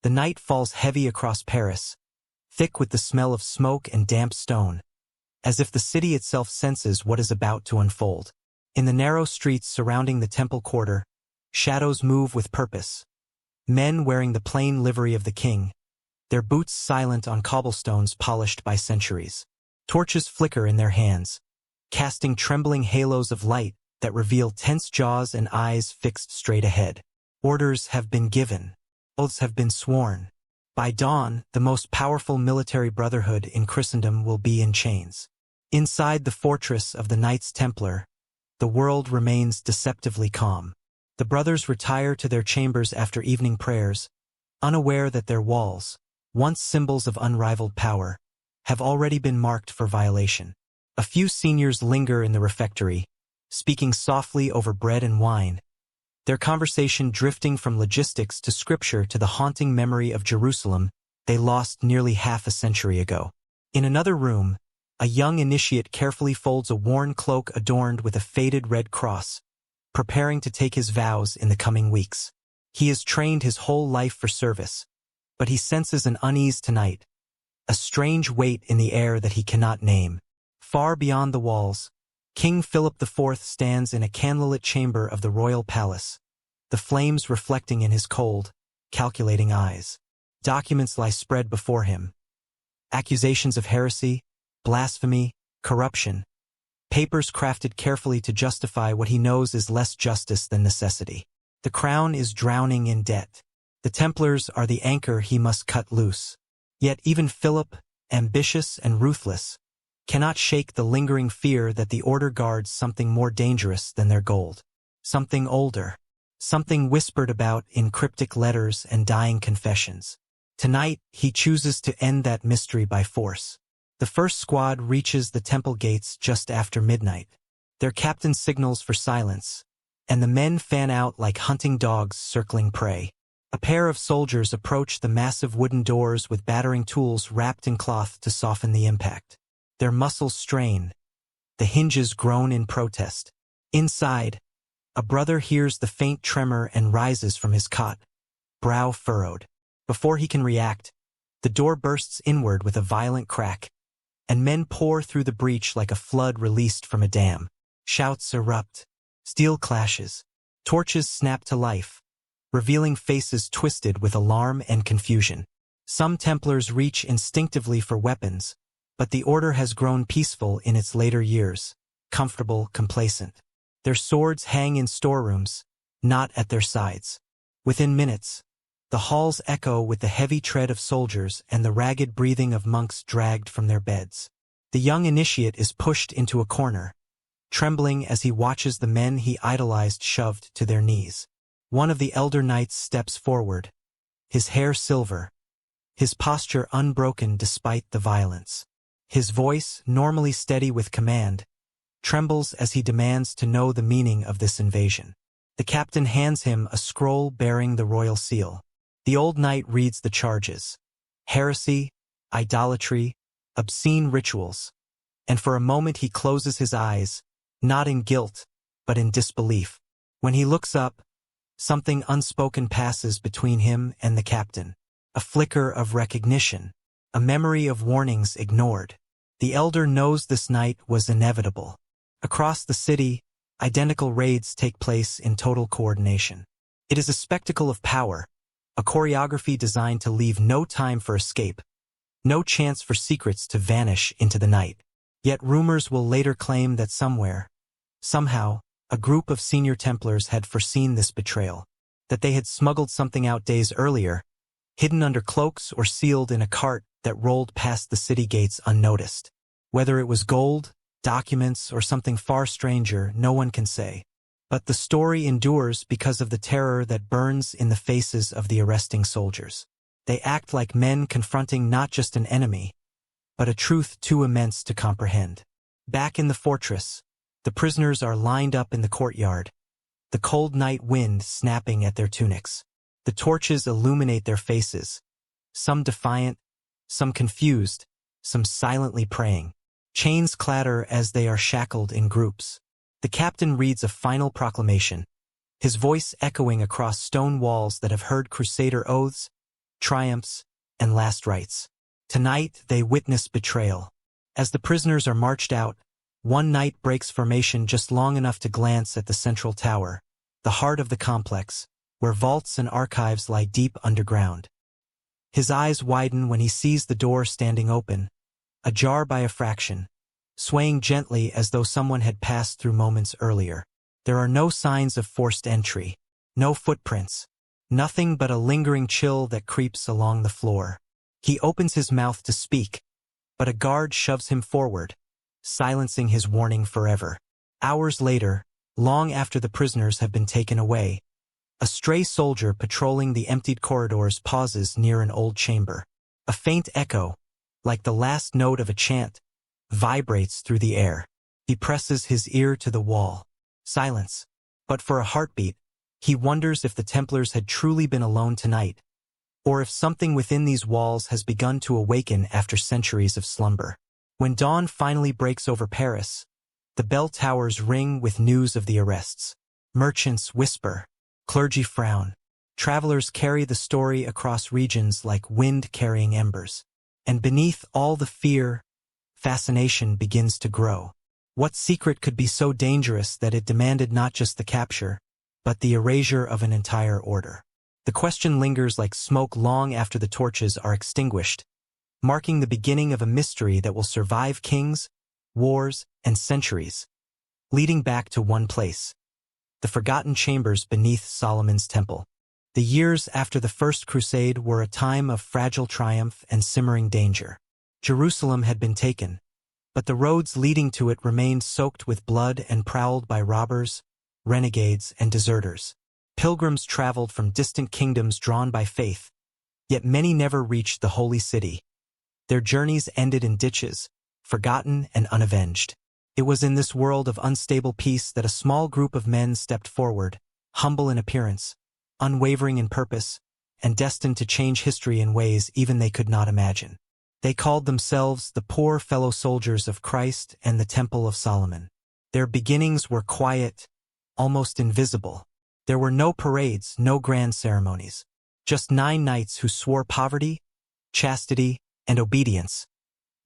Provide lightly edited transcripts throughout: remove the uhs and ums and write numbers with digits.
The night falls heavy across Paris, thick with the smell of smoke and damp stone, as if the city itself senses what is about to unfold. In the narrow streets surrounding the temple quarter, shadows move with purpose. Men wearing the plain livery of the king, their boots silent on cobblestones polished by centuries. Torches flicker in their hands, casting trembling halos of light that reveal tense jaws and eyes fixed straight ahead. Orders have been given. Oaths have been sworn. By dawn, the most powerful military brotherhood in Christendom will be in chains. Inside the fortress of the Knights Templar, the world remains deceptively calm. The brothers retire to their chambers after evening prayers, unaware that their walls, once symbols of unrivaled power, have already been marked for violation. A few seniors linger in the refectory, speaking softly over bread and wine, their conversation drifting from logistics to scripture to the haunting memory of Jerusalem they lost nearly half a century ago. In another room, a young initiate carefully folds a worn cloak adorned with a faded red cross, preparing to take his vows in the coming weeks. He has trained his whole life for service, but he senses an unease tonight, a strange weight in the air that he cannot name. Far beyond the walls, King Philip IV stands in a candlelit chamber of the royal palace, the flames reflecting in his cold, calculating eyes. Documents lie spread before him. Accusations of heresy, blasphemy, corruption. Papers crafted carefully to justify what he knows is less justice than necessity. The crown is drowning in debt. The Templars are the anchor he must cut loose. Yet even Philip, ambitious and ruthless, cannot shake the lingering fear that the order guards something more dangerous than their gold. Something older. Something whispered about in cryptic letters and dying confessions. Tonight, he chooses to end that mystery by force. The first squad reaches the temple gates just after midnight. Their captain signals for silence, and the men fan out like hunting dogs circling prey. A pair of soldiers approach the massive wooden doors with battering tools wrapped in cloth to soften the impact. Their muscles strain. The hinges groan in protest. Inside, a brother hears the faint tremor and rises from his cot, brow furrowed. Before he can react, the door bursts inward with a violent crack, and men pour through the breach like a flood released from a dam. Shouts erupt. Steel clashes. Torches snap to life, revealing faces twisted with alarm and confusion. Some Templars reach instinctively for weapons, but the order has grown peaceful in its later years, comfortable, complacent. Their swords hang in storerooms, not at their sides. Within minutes, the halls echo with the heavy tread of soldiers and the ragged breathing of monks dragged from their beds. The young initiate is pushed into a corner, trembling as he watches the men he idolized shoved to their knees. One of the elder knights steps forward, his hair silver, his posture unbroken despite the violence. His voice, normally steady with command, trembles as he demands to know the meaning of this invasion. The captain hands him a scroll bearing the royal seal. The old knight reads the charges: heresy, idolatry, obscene rituals, and for a moment he closes his eyes, not in guilt, but in disbelief. When he looks up, something unspoken passes between him and the captain. A flicker of recognition, a memory of warnings ignored. The elder knows this night was inevitable. Across the city, identical raids take place in total coordination. It is a spectacle of power, a choreography designed to leave no time for escape, no chance for secrets to vanish into the night. Yet rumors will later claim that somewhere, somehow, a group of senior Templars had foreseen this betrayal, that they had smuggled something out days earlier, hidden under cloaks or sealed in a cart that rolled past the city gates unnoticed. Whether it was gold, documents, or something far stranger, no one can say. But the story endures because of the terror that burns in the faces of the arresting soldiers. They act like men confronting not just an enemy, but a truth too immense to comprehend. Back in the fortress, the prisoners are lined up in the courtyard, the cold night wind snapping at their tunics. The torches illuminate their faces, some defiant, some confused, some silently praying. Chains clatter as they are shackled in groups. The captain reads a final proclamation, his voice echoing across stone walls that have heard crusader oaths, triumphs, and last rites. Tonight, they witness betrayal. As the prisoners are marched out, one knight breaks formation just long enough to glance at the central tower, the heart of the complex, where vaults and archives lie deep underground. His eyes widen when he sees the door standing open, ajar by a fraction, swaying gently as though someone had passed through moments earlier. There are no signs of forced entry, no footprints, nothing but a lingering chill that creeps along the floor. He opens his mouth to speak, but a guard shoves him forward, silencing his warning forever. Hours later, long after the prisoners have been taken away, a stray soldier patrolling the emptied corridors pauses near an old chamber. A faint echo, like the last note of a chant, vibrates through the air. He presses his ear to the wall. Silence. But for a heartbeat, he wonders if the Templars had truly been alone tonight, or if something within these walls has begun to awaken after centuries of slumber. When dawn finally breaks over Paris, the bell towers ring with news of the arrests. Merchants whisper, clergy frown. Travelers carry the story across regions like wind carrying embers. And beneath all the fear, fascination begins to grow. What secret could be so dangerous that it demanded not just the capture, but the erasure of an entire order? The question lingers like smoke long after the torches are extinguished, marking the beginning of a mystery that will survive kings, wars, and centuries, leading back to one place: the forgotten chambers beneath Solomon's temple. The years after the First Crusade were a time of fragile triumph and simmering danger. Jerusalem had been taken, but the roads leading to it remained soaked with blood and prowled by robbers, renegades, and deserters. Pilgrims traveled from distant kingdoms drawn by faith, yet many never reached the holy city. Their journeys ended in ditches, forgotten and unavenged. It was in this world of unstable peace that a small group of men stepped forward, humble in appearance, unwavering in purpose, and destined to change history in ways even they could not imagine. They called themselves the poor fellow soldiers of Christ and the Temple of Solomon. Their beginnings were quiet, almost invisible. There were no parades, no grand ceremonies. Just 9 knights who swore poverty, chastity, and obedience,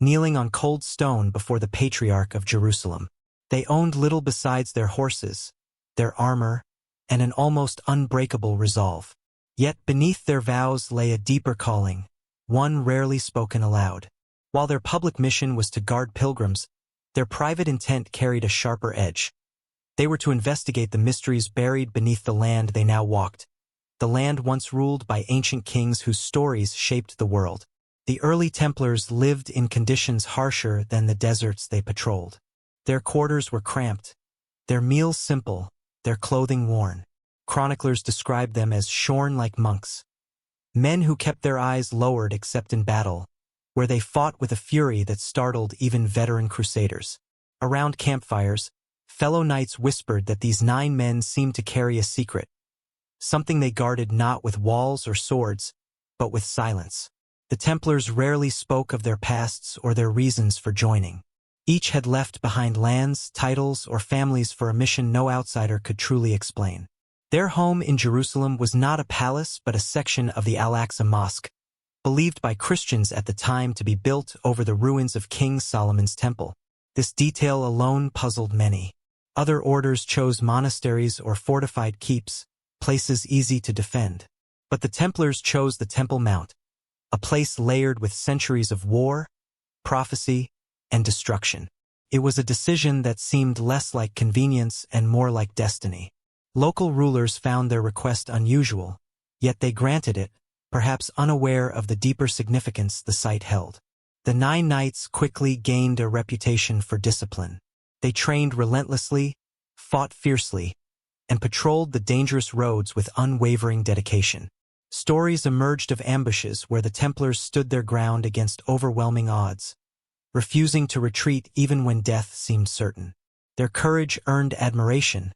kneeling on cold stone before the Patriarch of Jerusalem. They owned little besides their horses, their armor, and an almost unbreakable resolve. Yet beneath their vows lay a deeper calling, one rarely spoken aloud. While their public mission was to guard pilgrims, their private intent carried a sharper edge. They were to investigate the mysteries buried beneath the land they now walked, the land once ruled by ancient kings whose stories shaped the world. The early Templars lived in conditions harsher than the deserts they patrolled. Their quarters were cramped, their meals simple, their clothing worn. Chroniclers described them as shorn like monks, men who kept their eyes lowered except in battle, where they fought with a fury that startled even veteran crusaders. Around campfires, fellow knights whispered that these 9 men seemed to carry a secret, something they guarded not with walls or swords, but with silence. The Templars rarely spoke of their pasts or their reasons for joining. Each had left behind lands, titles, or families for a mission no outsider could truly explain. Their home in Jerusalem was not a palace but a section of the Al-Aqsa Mosque, believed by Christians at the time to be built over the ruins of King Solomon's temple. This detail alone puzzled many. Other orders chose monasteries or fortified keeps, places easy to defend. But the Templars chose the Temple Mount, a place layered with centuries of war, prophecy, and destruction. It was a decision that seemed less like convenience and more like destiny. Local rulers found their request unusual, yet they granted it, perhaps unaware of the deeper significance the site held. The 9 knights quickly gained a reputation for discipline. They trained relentlessly, fought fiercely, and patrolled the dangerous roads with unwavering dedication. Stories emerged of ambushes where the Templars stood their ground against overwhelming odds, refusing to retreat even when death seemed certain. Their courage earned admiration,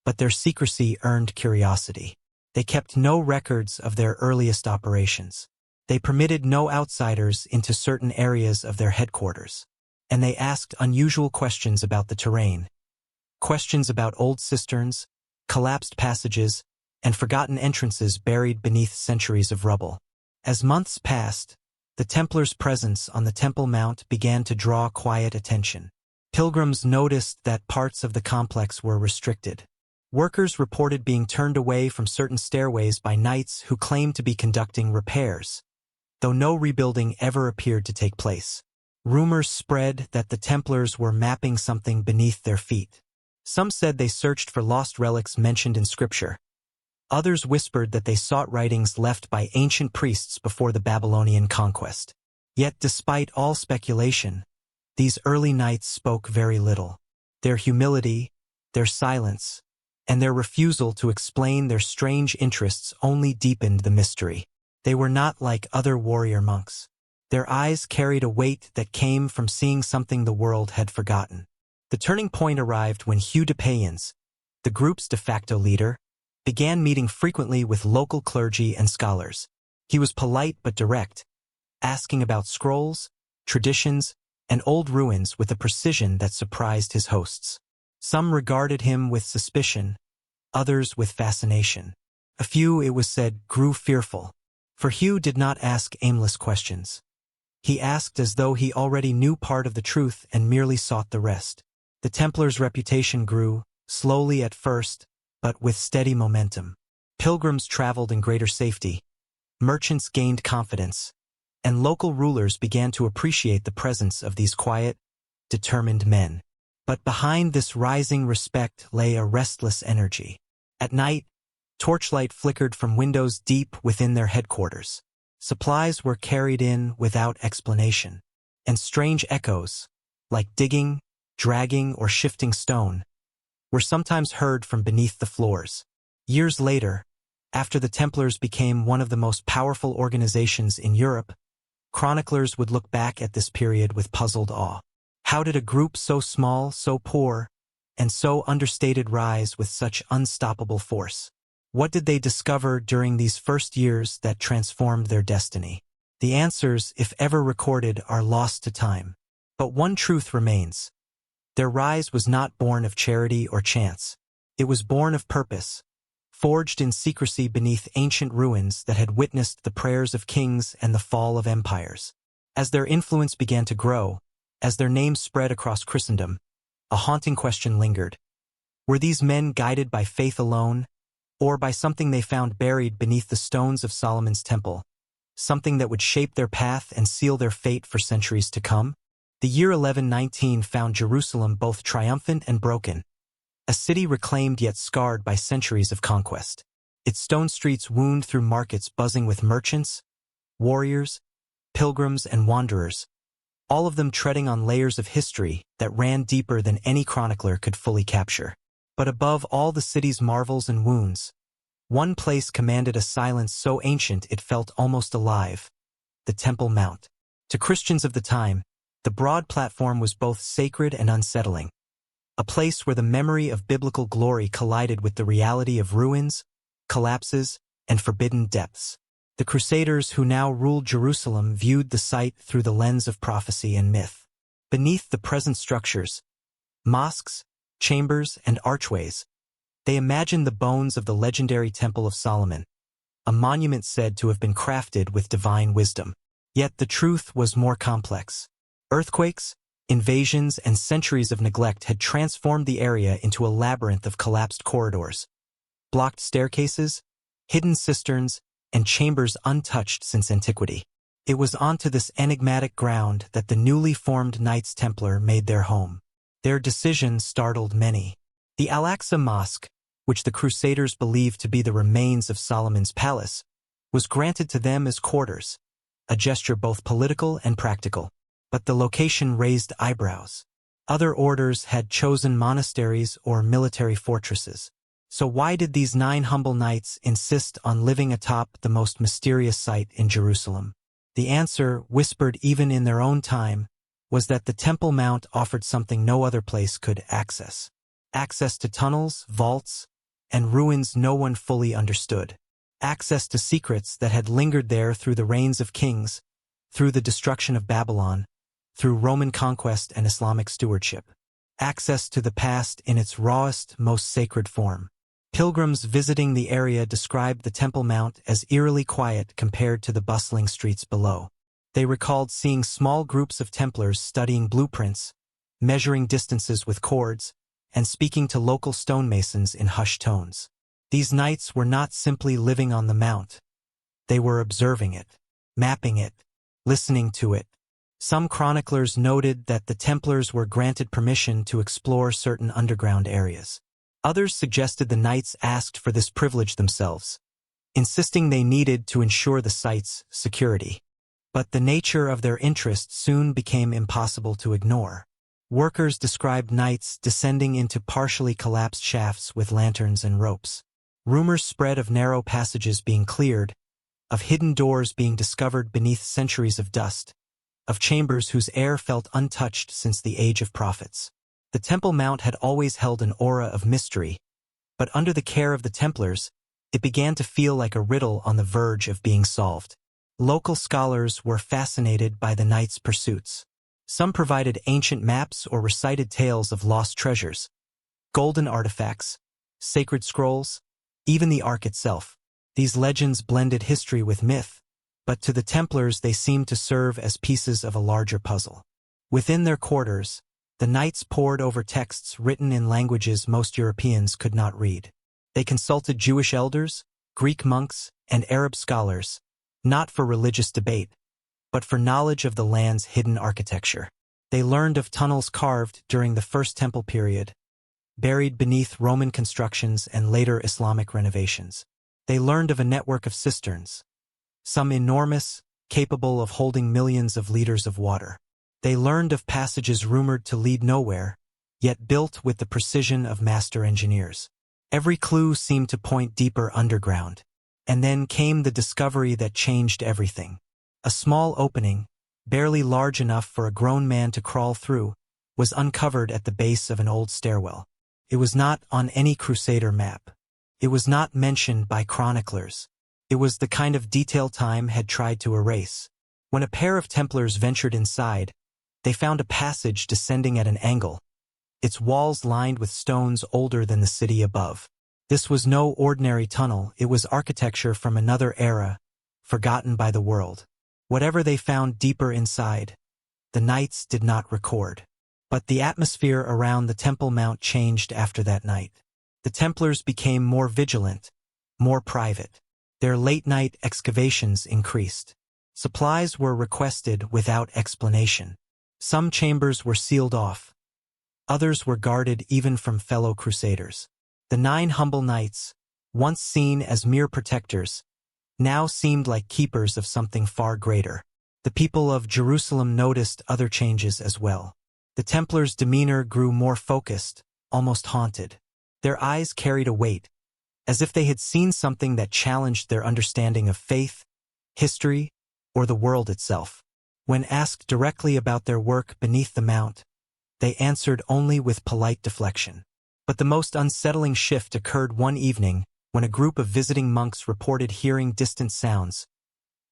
but their secrecy earned curiosity. They kept no records of their earliest operations. They permitted no outsiders into certain areas of their headquarters. And they asked unusual questions about the terrain. Questions about old cisterns, collapsed passages, and forgotten entrances buried beneath centuries of rubble. As months passed, the Templars' presence on the Temple Mount began to draw quiet attention. Pilgrims noticed that parts of the complex were restricted. Workers reported being turned away from certain stairways by knights who claimed to be conducting repairs, though no rebuilding ever appeared to take place. Rumors spread that the Templars were mapping something beneath their feet. Some said they searched for lost relics mentioned in scripture. Others whispered that they sought writings left by ancient priests before the Babylonian conquest. Yet despite all speculation, these early knights spoke very little. Their humility, their silence, and their refusal to explain their strange interests only deepened the mystery. They were not like other warrior monks. Their eyes carried a weight that came from seeing something the world had forgotten. The turning point arrived when Hugh de Payens, the group's de facto leader, began meeting frequently with local clergy and scholars. He was polite but direct, asking about scrolls, traditions, and old ruins with a precision that surprised his hosts. Some regarded him with suspicion, others with fascination. A few, it was said, grew fearful. For Hugh did not ask aimless questions. He asked as though he already knew part of the truth and merely sought the rest. The Templars' reputation grew, slowly at first, but with steady momentum. Pilgrims traveled in greater safety, merchants gained confidence, and local rulers began to appreciate the presence of these quiet, determined men. But behind this rising respect lay a restless energy. At night, torchlight flickered from windows deep within their headquarters. Supplies were carried in without explanation, and strange echoes, like digging, dragging, or shifting stone, were sometimes heard from beneath the floors. Years later, after the Templars became one of the most powerful organizations in Europe, chroniclers would look back at this period with puzzled awe. How did a group so small, so poor, and so understated rise with such unstoppable force? What did they discover during these first years that transformed their destiny? The answers, if ever recorded, are lost to time. But one truth remains. Their rise was not born of charity or chance. It was born of purpose, forged in secrecy beneath ancient ruins that had witnessed the prayers of kings and the fall of empires. As their influence began to grow, as their name spread across Christendom, a haunting question lingered. Were these men guided by faith alone, or by something they found buried beneath the stones of Solomon's temple, something that would shape their path and seal their fate for centuries to come? The year 1119 found Jerusalem both triumphant and broken, a city reclaimed yet scarred by centuries of conquest. Its stone streets wound through markets buzzing with merchants, warriors, pilgrims, and wanderers, all of them treading on layers of history that ran deeper than any chronicler could fully capture. But above all the city's marvels and wounds, one place commanded a silence so ancient it felt almost alive: the Temple Mount. To Christians of the time, the broad platform was both sacred and unsettling, a place where the memory of biblical glory collided with the reality of ruins, collapses, and forbidden depths. The Crusaders who now ruled Jerusalem viewed the site through the lens of prophecy and myth. Beneath the present structures, mosques, chambers, and archways, they imagined the bones of the legendary Temple of Solomon, a monument said to have been crafted with divine wisdom. Yet the truth was more complex. Earthquakes, invasions, and centuries of neglect had transformed the area into a labyrinth of collapsed corridors, blocked staircases, hidden cisterns, and chambers untouched since antiquity. It was onto this enigmatic ground that the newly formed Knights Templar made their home. Their decision startled many. The Al-Aqsa Mosque, which the Crusaders believed to be the remains of Solomon's palace, was granted to them as quarters, a gesture both political and practical. But the location raised eyebrows. Other orders had chosen monasteries or military fortresses. So why did these 9 humble knights insist on living atop the most mysterious site in Jerusalem? The answer, whispered even in their own time, was that the Temple Mount offered something no other place could access. Access to tunnels, vaults, and ruins no one fully understood. Access to secrets that had lingered there through the reigns of kings, through the destruction of Babylon, through Roman conquest and Islamic stewardship. Access to the past in its rawest, most sacred form. Pilgrims visiting the area described the Temple Mount as eerily quiet compared to the bustling streets below. They recalled seeing small groups of Templars studying blueprints, measuring distances with cords, and speaking to local stonemasons in hushed tones. These knights were not simply living on the mount. They were observing it, mapping it, listening to it. Some chroniclers noted that the Templars were granted permission to explore certain underground areas. Others suggested the knights asked for this privilege themselves, insisting they needed to ensure the site's security. But the nature of their interest soon became impossible to ignore. Workers described knights descending into partially collapsed shafts with lanterns and ropes. Rumors spread of narrow passages being cleared, of hidden doors being discovered beneath centuries of dust, of chambers whose air felt untouched since the age of prophets. The Temple Mount had always held an aura of mystery, but under the care of the Templars, it began to feel like a riddle on the verge of being solved. Local scholars were fascinated by the knights' pursuits. Some provided ancient maps or recited tales of lost treasures, golden artifacts, sacred scrolls, even the Ark itself. These legends blended history with myth, but to the Templars they seemed to serve as pieces of a larger puzzle. Within their quarters, the knights pored over texts written in languages most Europeans could not read. They consulted Jewish elders, Greek monks, and Arab scholars, not for religious debate, but for knowledge of the land's hidden architecture. They learned of tunnels carved during the First Temple period, buried beneath Roman constructions and later Islamic renovations. They learned of a network of cisterns, some enormous, capable of holding millions of liters of water. They learned of passages rumored to lead nowhere, yet built with the precision of master engineers. Every clue seemed to point deeper underground. And then came the discovery that changed everything. A small opening, barely large enough for a grown man to crawl through, was uncovered at the base of an old stairwell. It was not on any Crusader map. It was not mentioned by chroniclers. It was the kind of detail time had tried to erase. When a pair of Templars ventured inside, they found a passage descending at an angle, its walls lined with stones older than the city above. This was no ordinary tunnel, it was architecture from another era, forgotten by the world. Whatever they found deeper inside, the knights did not record. But the atmosphere around the Temple Mount changed after that night. The Templars became more vigilant, more private. Their late-night excavations increased. Supplies were requested without explanation. Some chambers were sealed off. Others were guarded even from fellow crusaders. The 9 humble knights, once seen as mere protectors, now seemed like keepers of something far greater. The people of Jerusalem noticed other changes as well. The Templars' demeanor grew more focused, almost haunted. Their eyes carried a weight, as if they had seen something that challenged their understanding of faith, history, or the world itself. When asked directly about their work beneath the mount, they answered only with polite deflection. But the most unsettling shift occurred one evening when a group of visiting monks reported hearing distant sounds,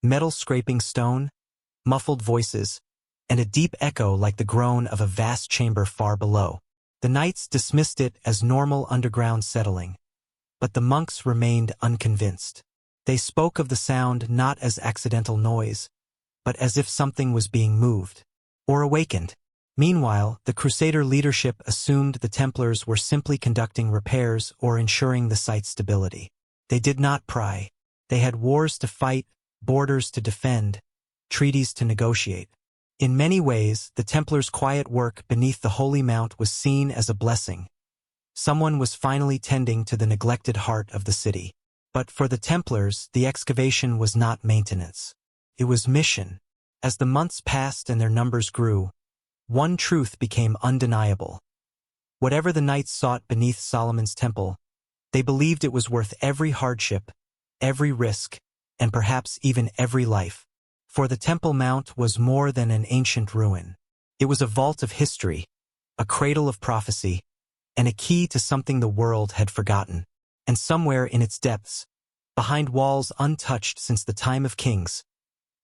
metal scraping stone, muffled voices, and a deep echo like the groan of a vast chamber far below. The knights dismissed it as normal underground settling, but the monks remained unconvinced. They spoke of the sound not as accidental noise, but as if something was being moved or awakened. Meanwhile, the Crusader leadership assumed the Templars were simply conducting repairs or ensuring the site's stability. They did not pry. They had wars to fight, borders to defend, treaties to negotiate. In many ways, the Templars' quiet work beneath the Holy Mount was seen as a blessing. Someone was finally tending to the neglected heart of the city. But for the Templars, the excavation was not maintenance. It was mission. As the months passed and their numbers grew, one truth became undeniable. Whatever the knights sought beneath Solomon's temple, they believed it was worth every hardship, every risk, and perhaps even every life. For the Temple Mount was more than an ancient ruin. It was a vault of history, a cradle of prophecy, and a key to something the world had forgotten. And somewhere in its depths, behind walls untouched since the time of kings,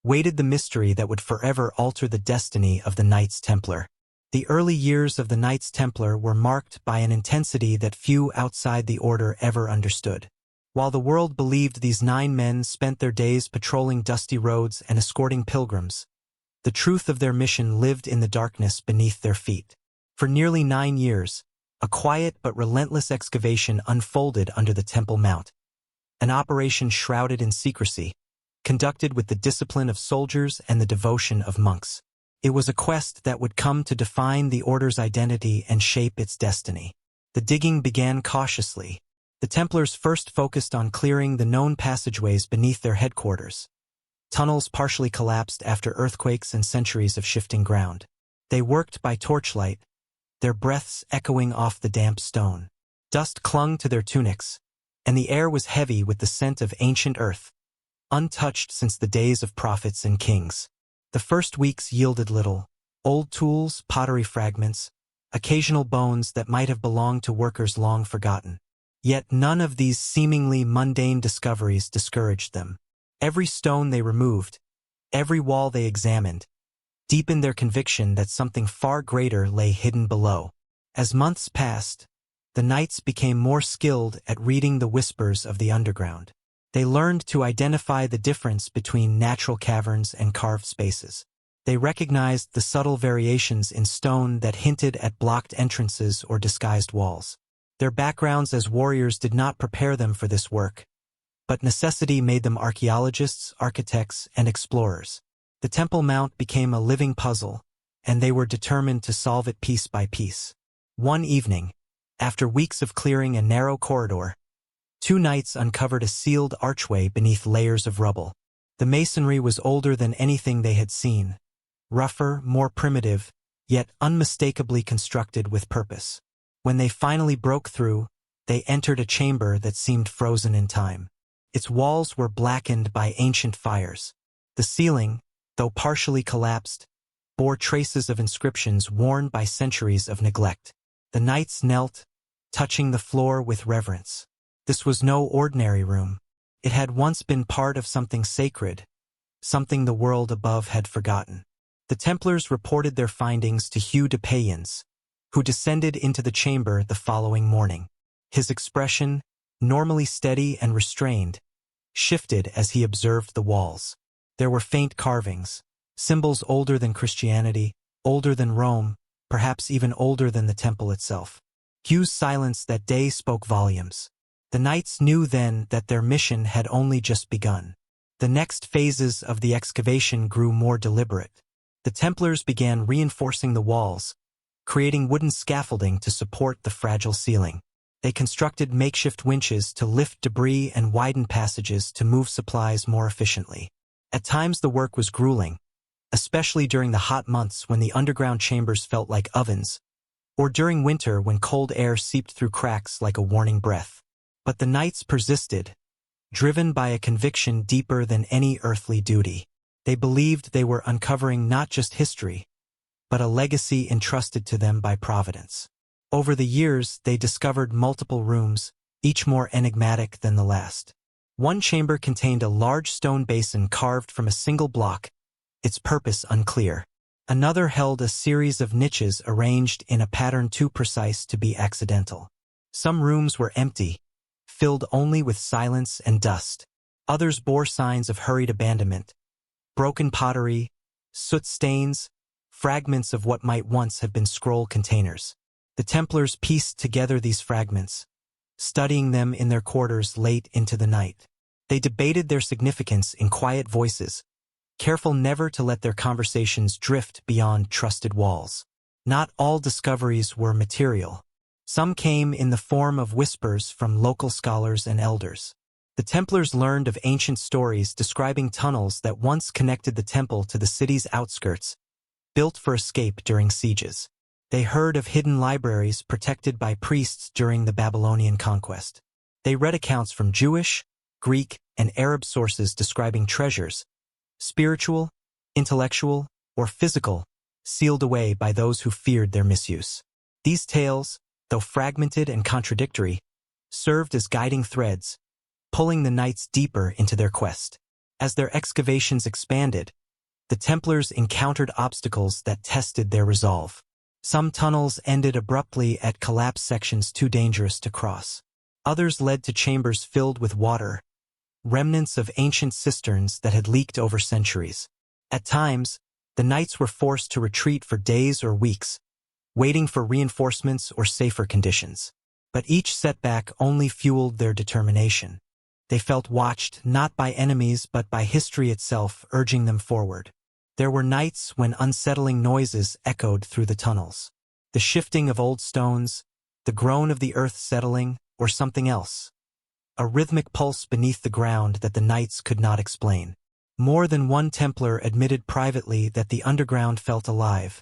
waited the mystery that would forever alter the destiny of the Knights Templar. The early years of the Knights Templar were marked by an intensity that few outside the order ever understood. While the world believed these 9 men spent their days patrolling dusty roads and escorting pilgrims, the truth of their mission lived in the darkness beneath their feet. For nearly 9 years, a quiet but relentless excavation unfolded under the Temple Mount, an operation shrouded in secrecy, conducted with the discipline of soldiers and the devotion of monks. It was a quest that would come to define the order's identity and shape its destiny. The digging began cautiously. The Templars first focused on clearing the known passageways beneath their headquarters. Tunnels partially collapsed after earthquakes and centuries of shifting ground. They worked by torchlight, their breaths echoing off the damp stone. Dust clung to their tunics, and the air was heavy with the scent of ancient earth, untouched since the days of prophets and kings. The first weeks yielded little: old tools, pottery fragments, occasional bones that might have belonged to workers long forgotten. Yet none of these seemingly mundane discoveries discouraged them. Every stone they removed, every wall they examined, deepened their conviction that something far greater lay hidden below. As months passed, the knights became more skilled at reading the whispers of the underground. They learned to identify the difference between natural caverns and carved spaces. They recognized the subtle variations in stone that hinted at blocked entrances or disguised walls. Their backgrounds as warriors did not prepare them for this work, but necessity made them archaeologists, architects, and explorers. The Temple Mount became a living puzzle, and they were determined to solve it piece by piece. One evening, after weeks of clearing a narrow corridor, 2 knights uncovered a sealed archway beneath layers of rubble. The masonry was older than anything they had seen, rougher, more primitive, yet unmistakably constructed with purpose. When they finally broke through, they entered a chamber that seemed frozen in time. Its walls were blackened by ancient fires. The ceiling, though partially collapsed, bore traces of inscriptions worn by centuries of neglect. The knights knelt, touching the floor with reverence. This was no ordinary room. It had once been part of something sacred, something the world above had forgotten. The Templars reported their findings to Hugh de Payens, who descended into the chamber the following morning. His expression, normally steady and restrained, shifted as he observed the walls. There were faint carvings, symbols older than Christianity, older than Rome, perhaps even older than the temple itself. Hugh's silence that day spoke volumes. The knights knew then that their mission had only just begun. The next phases of the excavation grew more deliberate. The Templars began reinforcing the walls, creating wooden scaffolding to support the fragile ceiling. They constructed makeshift winches to lift debris and widen passages to move supplies more efficiently. At times the work was grueling, especially during the hot months when the underground chambers felt like ovens, or during winter when cold air seeped through cracks like a warning breath. But the knights persisted, driven by a conviction deeper than any earthly duty. They believed they were uncovering not just history, but a legacy entrusted to them by Providence. Over the years, they discovered multiple rooms, each more enigmatic than the last. One chamber contained a large stone basin carved from a single block, its purpose unclear. Another held a series of niches arranged in a pattern too precise to be accidental. Some rooms were empty, filled only with silence and dust. Others bore signs of hurried abandonment: broken pottery, soot stains, fragments of what might once have been scroll containers. The Templars pieced together these fragments, studying them in their quarters late into the night. They debated their significance in quiet voices, careful never to let their conversations drift beyond trusted walls. Not all discoveries were material. Some came in the form of whispers from local scholars and elders. The Templars learned of ancient stories describing tunnels that once connected the temple to the city's outskirts, built for escape during sieges. They heard of hidden libraries protected by priests during the Babylonian conquest. They read accounts from Jewish, Greek, and Arab sources describing treasures, spiritual, intellectual, or physical, sealed away by those who feared their misuse. These tales, though fragmented and contradictory, served as guiding threads, pulling the knights deeper into their quest. As their excavations expanded, the Templars encountered obstacles that tested their resolve. Some tunnels ended abruptly at collapsed sections too dangerous to cross. Others led to chambers filled with water, remnants of ancient cisterns that had leaked over centuries. At times, the knights were forced to retreat for days or weeks, waiting for reinforcements or safer conditions. But each setback only fueled their determination. They felt watched not by enemies but by history itself urging them forward. There were nights when unsettling noises echoed through the tunnels. The shifting of old stones, the groan of the earth settling, or something else. A rhythmic pulse beneath the ground that the knights could not explain. More than one Templar admitted privately that the underground felt alive,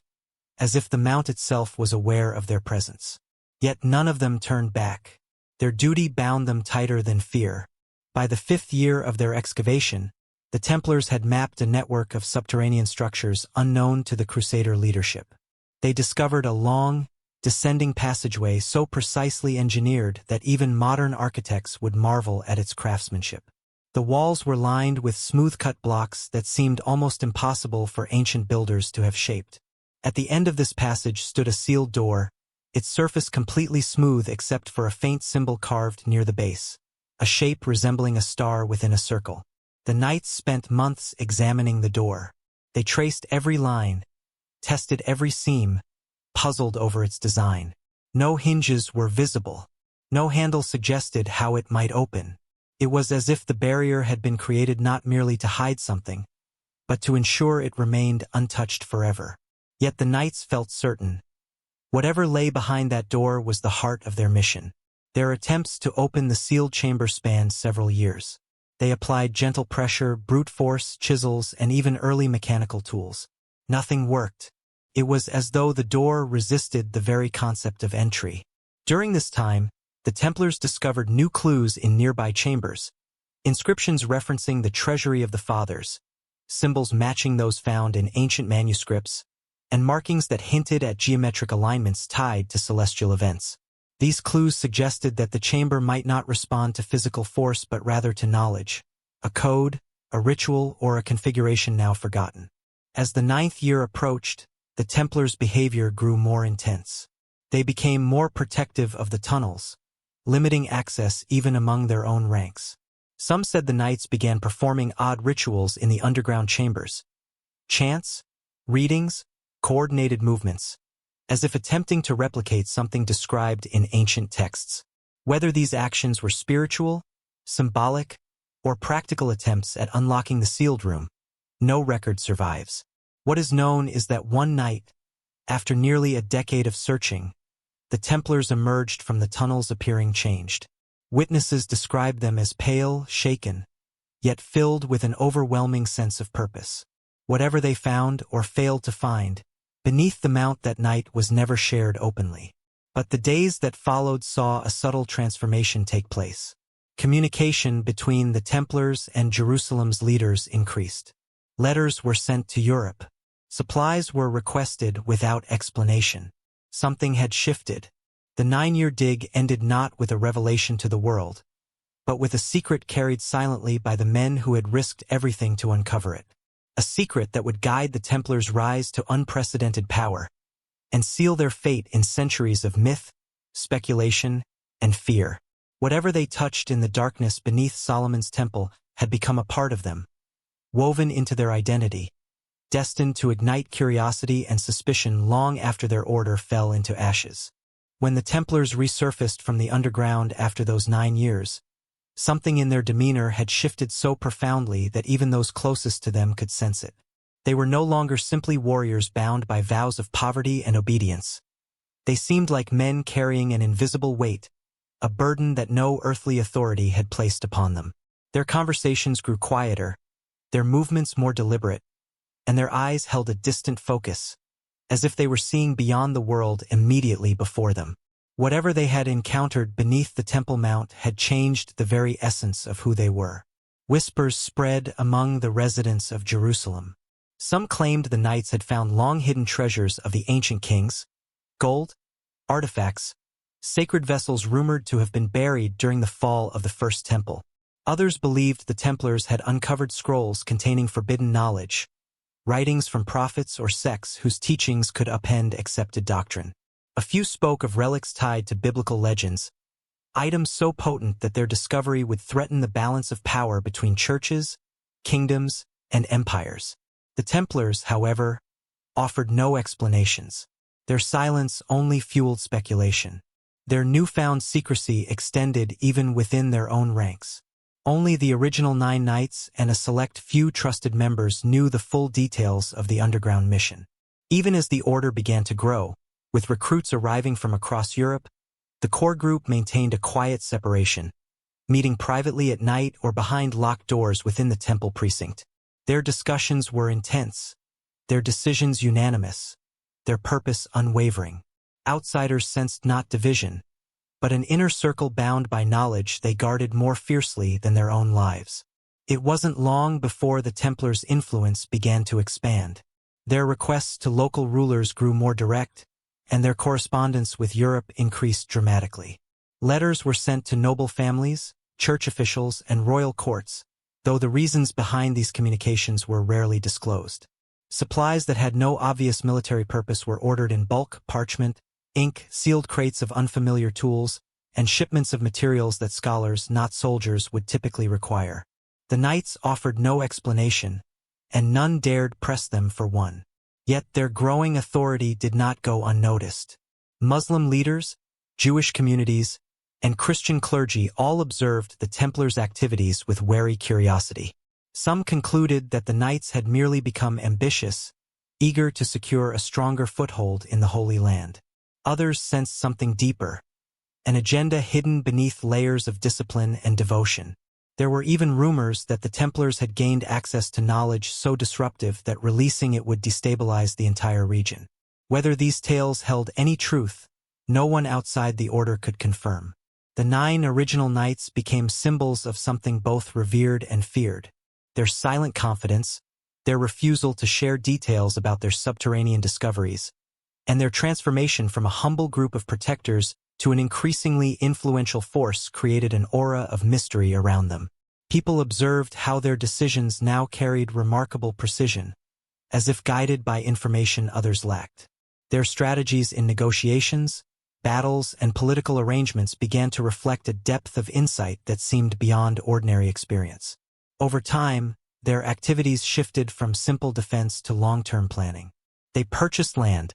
as if the mount itself was aware of their presence. Yet none of them turned back. Their duty bound them tighter than fear. By the 5th year of their excavation, the Templars had mapped a network of subterranean structures unknown to the Crusader leadership. They discovered a long, descending passageway so precisely engineered that even modern architects would marvel at its craftsmanship. The walls were lined with smooth-cut blocks that seemed almost impossible for ancient builders to have shaped. At the end of this passage stood a sealed door, its surface completely smooth except for a faint symbol carved near the base, a shape resembling a star within a circle. The knights spent months examining the door. They traced every line, tested every seam, puzzled over its design. No hinges were visible. No handle suggested how it might open. It was as if the barrier had been created not merely to hide something, but to ensure it remained untouched forever. Yet the knights felt certain. Whatever lay behind that door was the heart of their mission. Their attempts to open the sealed chamber spanned several years. They applied gentle pressure, brute force, chisels, and even early mechanical tools. Nothing worked. It was as though the door resisted the very concept of entry. During this time, the Templars discovered new clues in nearby chambers, inscriptions referencing the treasury of the Fathers, symbols matching those found in ancient manuscripts, and markings that hinted at geometric alignments tied to celestial events. These clues suggested that the chamber might not respond to physical force but rather to knowledge, a code, a ritual, or a configuration now forgotten. As the 9th year approached, the Templars' behavior grew more intense. They became more protective of the tunnels, limiting access even among their own ranks. Some said the knights began performing odd rituals in the underground chambers. Chants, readings, coordinated movements, as if attempting to replicate something described in ancient texts. Whether these actions were spiritual, symbolic, or practical attempts at unlocking the sealed room, no record survives. What is known is that one night, after nearly a decade of searching, the Templars emerged from the tunnels appearing changed. Witnesses described them as pale, shaken, yet filled with an overwhelming sense of purpose. Whatever they found or failed to find, beneath the mount that night was never shared openly. But the days that followed saw a subtle transformation take place. Communication between the Templars and Jerusalem's leaders increased. Letters were sent to Europe. Supplies were requested without explanation. Something had shifted. The 9-year dig ended not with a revelation to the world, but with a secret carried silently by the men who had risked everything to uncover it. A secret that would guide the Templars' rise to unprecedented power and seal their fate in centuries of myth, speculation, and fear. Whatever they touched in the darkness beneath Solomon's temple had become a part of them, woven into their identity, destined to ignite curiosity and suspicion long after their order fell into ashes. When the Templars resurfaced from the underground after those 9 years, something in their demeanor had shifted so profoundly that even those closest to them could sense it. They were no longer simply warriors bound by vows of poverty and obedience. They seemed like men carrying an invisible weight, a burden that no earthly authority had placed upon them. Their conversations grew quieter, their movements more deliberate, and their eyes held a distant focus, as if they were seeing beyond the world immediately before them. Whatever they had encountered beneath the Temple Mount had changed the very essence of who they were. Whispers spread among the residents of Jerusalem. Some claimed the knights had found long-hidden treasures of the ancient kings, gold, artifacts, sacred vessels rumored to have been buried during the fall of the First Temple. Others believed the Templars had uncovered scrolls containing forbidden knowledge, writings from prophets or sects whose teachings could upend accepted doctrine. A few spoke of relics tied to biblical legends, items so potent that their discovery would threaten the balance of power between churches, kingdoms, and empires. The Templars, however, offered no explanations. Their silence only fueled speculation. Their newfound secrecy extended even within their own ranks. Only the original 9 knights and a select few trusted members knew the full details of the underground mission. Even as the order began to grow, with recruits arriving from across Europe, the core group maintained a quiet separation, meeting privately at night or behind locked doors within the temple precinct. Their discussions were intense, their decisions unanimous, their purpose unwavering. Outsiders sensed not division, but an inner circle bound by knowledge they guarded more fiercely than their own lives. It wasn't long before the Templars' influence began to expand. Their requests to local rulers grew more direct, and their correspondence with Europe increased dramatically. Letters were sent to noble families, church officials, and royal courts, though the reasons behind these communications were rarely disclosed. Supplies that had no obvious military purpose were ordered in bulk: parchment, ink, sealed crates of unfamiliar tools, and shipments of materials that scholars, not soldiers, would typically require. The knights offered no explanation, and none dared press them for one. Yet their growing authority did not go unnoticed. Muslim leaders, Jewish communities, and Christian clergy all observed the Templars' activities with wary curiosity. Some concluded that the knights had merely become ambitious, eager to secure a stronger foothold in the Holy Land. Others sensed something deeper, an agenda hidden beneath layers of discipline and devotion. There were even rumors that the Templars had gained access to knowledge so disruptive that releasing it would destabilize the entire region. Whether these tales held any truth, no one outside the order could confirm. The 9 original knights became symbols of something both revered and feared: their silent confidence, their refusal to share details about their subterranean discoveries, and their transformation from a humble group of protectors to an increasingly influential force created an aura of mystery around them. People observed how their decisions now carried remarkable precision, as if guided by information others lacked. Their strategies in negotiations, battles, and political arrangements began to reflect a depth of insight that seemed beyond ordinary experience. Over time, their activities shifted from simple defense to long-term planning. They purchased land,